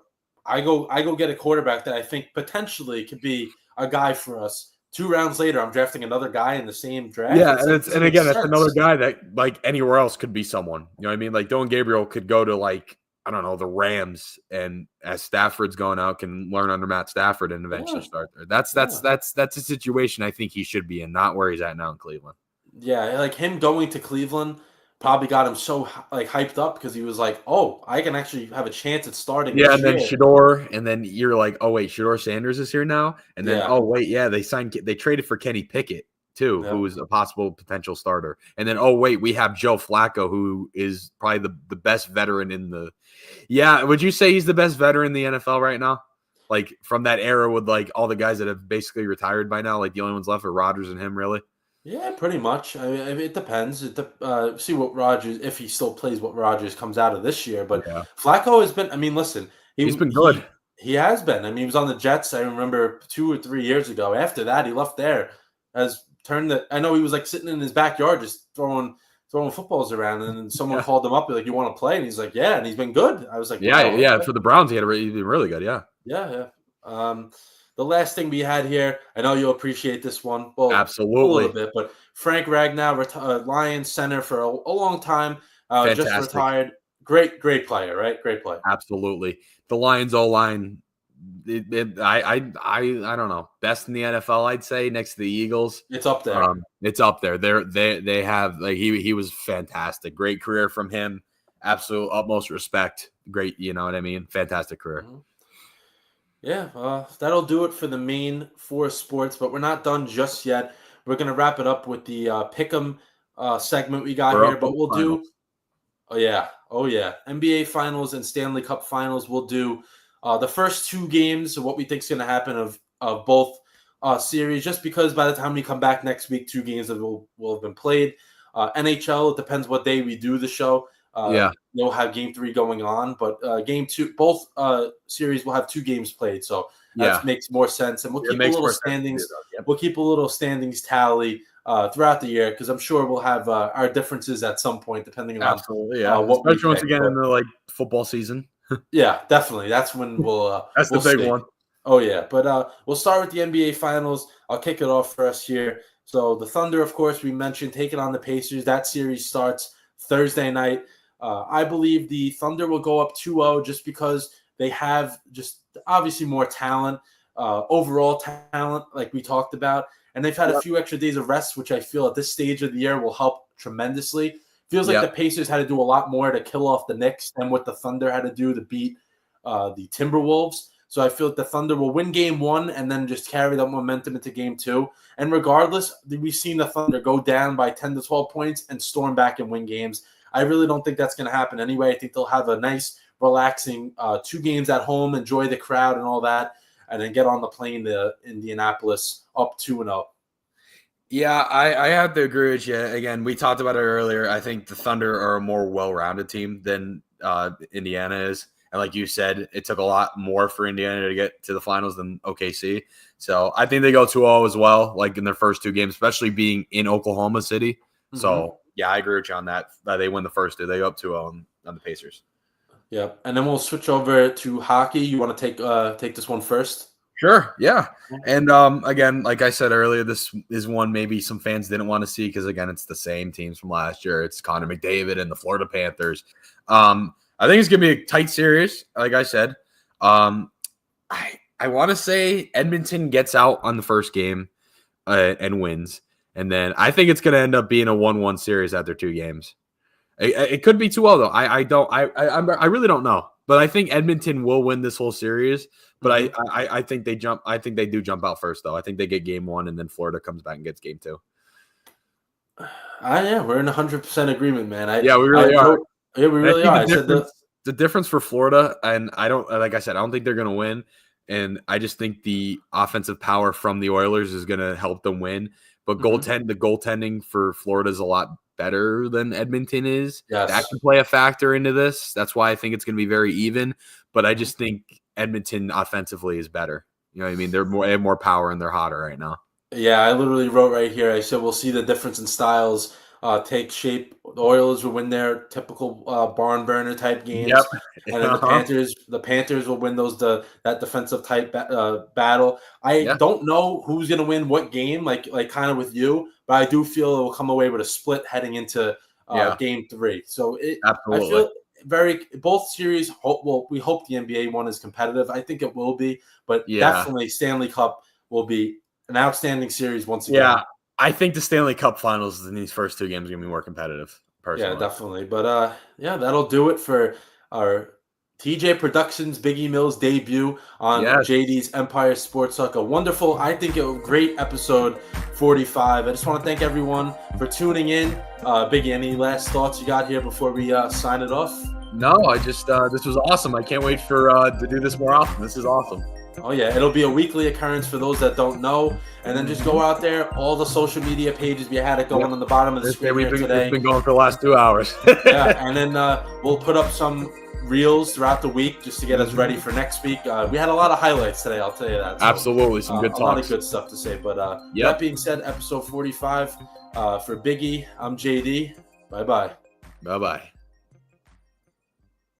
get a quarterback that I think potentially could be a guy for us. 2 rounds later, I'm drafting another guy in the same draft. Yeah, that's another guy that anywhere else could be someone. You know what I mean? Like Dylan Gabriel could go to I don't know, the Rams, and as Stafford's going out, can learn under Matt Stafford and eventually start there. That's a situation I think he should be in, not where he's at now in Cleveland. Yeah, like him going to Cleveland probably got him so hyped up because he was like, "Oh, I can actually have a chance at starting." Yeah, and then Shador, and then you're like, "Oh wait, Shador Sanders is here now," and then they traded for Kenny Pickett too, who was a possible potential starter, and then we have Joe Flacco, who is probably the best veteran in the. Yeah, would you say he's the best veteran in the NFL right now? Like from that era with all the guys that have basically retired by now, the only ones left are Rodgers and him, really. Yeah, pretty much. I mean, it depends. See what Rodgers, if he still plays, what Rodgers comes out of this year. But Flacco has been. I mean, listen, he's been good. He has been. I mean, he was on the Jets. I remember 2 or 3 years ago. After that, he left there. I know he was sitting in his backyard just throwing footballs around, and then someone called him up, "You want to play?" And he's like, "Yeah," and he's been good. I was like, "Yeah." For the Browns, he's been really good. Yeah. Yeah. The last thing we had here, I know you'll appreciate this one. Well, absolutely. A little bit, but Frank Ragnow, Lions center for a long time, just retired. Great player, right? Great player. Absolutely. The Lions O-line, I don't know, best in the NFL, I'd say, next to the Eagles. It's up there. It's up there. They have he was fantastic. Great career from him. Absolute utmost respect. Great, you know what I mean? Fantastic career. Mm-hmm. Yeah, that'll do it for the main 4 sports, but we're not done just yet. We're going to wrap it up with the Pick'em segment we got here, but we'll do – oh, yeah. NBA Finals and Stanley Cup Finals. We'll do the first 2 games of what we think is going to happen of both series, just because by the time we come back next week, 2 games will have been played. NHL, it depends what day we do the show. They'll have game 3 going on, but game 2, both series will have 2 games played, so that makes more sense. And we'll keep a little standings. We'll keep a little standings tally throughout the year because I'm sure we'll have our differences at some point, depending on especially once again in the football season. Yeah, definitely. That's when we'll. That's the big one. Oh yeah, but we'll start with the NBA Finals. I'll kick it off for us here. So the Thunder, of course, we mentioned taking on the Pacers. That series starts Thursday night. I believe the Thunder will go up 2-0 just because they have just obviously more talent, overall talent, like we talked about. And they've had a few extra days of rest, which I feel at this stage of the year will help tremendously. Feels like the Pacers had to do a lot more to kill off the Knicks than what the Thunder had to do to beat the Timberwolves. So I feel like the Thunder will win game 1 and then just carry that momentum into game 2. And regardless, we've seen the Thunder go down by 10 to 12 points and storm back and win games. I really don't think that's going to happen anyway. I think they'll have a nice, relaxing 2 games at home, enjoy the crowd and all that, and then get on the plane to Indianapolis up 2-0. Yeah, I have to agree with you. Again, we talked about it earlier. I think the Thunder are a more well-rounded team than Indiana is. And like you said, it took a lot more for Indiana to get to the finals than OKC. So I think they go 2-0 as well, like in their first 2 games, especially being in Oklahoma City. Mm-hmm. So, yeah, I agree with you on that. They win the first 2. They go up 2-0 on the Pacers. Yeah, and then we'll switch over to hockey. You want to take this one first? Sure, yeah. And again, like I said earlier, this is one maybe some fans didn't want to see because, again, it's the same teams from last year. It's Connor McDavid and the Florida Panthers. I think it's going to be a tight series, like I said. I want to say Edmonton gets out on the first game and wins. And then I think it's going to end up being a 1-1 series after 2 games. It could be 2-0 though. I really don't know. But I think Edmonton will win this whole series. But I think they jump. I think they do jump out first, though. I think they get game 1, and then Florida comes back and gets game 2. Yeah, we're in 100% agreement, man. We really are. Yeah, we really are. The difference for Florida, and I don't, like I said, I don't think they're going to win. And I just think the offensive power from the Oilers is going to help them win. But the goaltending for Florida is a lot better than Edmonton is. Yes. That can play a factor into this. That's why I think it's going to be very even. But I just think Edmonton offensively is better. You know what I mean? They have more power and they're hotter right now. Yeah, I literally wrote right here. I said we'll see the difference in styles take shape. The Oilers will win their typical barn burner type games, and then the Panthers will win that defensive type battle. I don't know who's going to win what game, like kind of with you, but I do feel it will come away with a split heading into game 3. So absolutely. I feel both series. We hope the NBA one is competitive. I think it will be, but definitely Stanley Cup will be an outstanding series once again. Yeah, I think the Stanley Cup Finals in these first 2 games are going to be more competitive, personally. Yeah, definitely. But, that'll do it for our TJ Productions Biggie Mills debut on JD's Empire Sports Talk. I think a great episode 45. I just want to thank everyone for tuning in. Biggie, any last thoughts you got here before we sign it off? No, I just this was awesome. I can't wait to do this more often. This is awesome. Oh, yeah. It'll be a weekly occurrence for those that don't know. And then just go out there. All the social media pages, we had it going on the bottom of the screen here today. It's been going for the last 2 hours. And then we'll put up some reels throughout the week just to get us ready for next week. We had a lot of highlights today, I'll tell you that. So, absolutely. Some good talks. A lot of good stuff to say. But that being said, episode 45 for Biggie, I'm JD. Bye-bye. Bye-bye.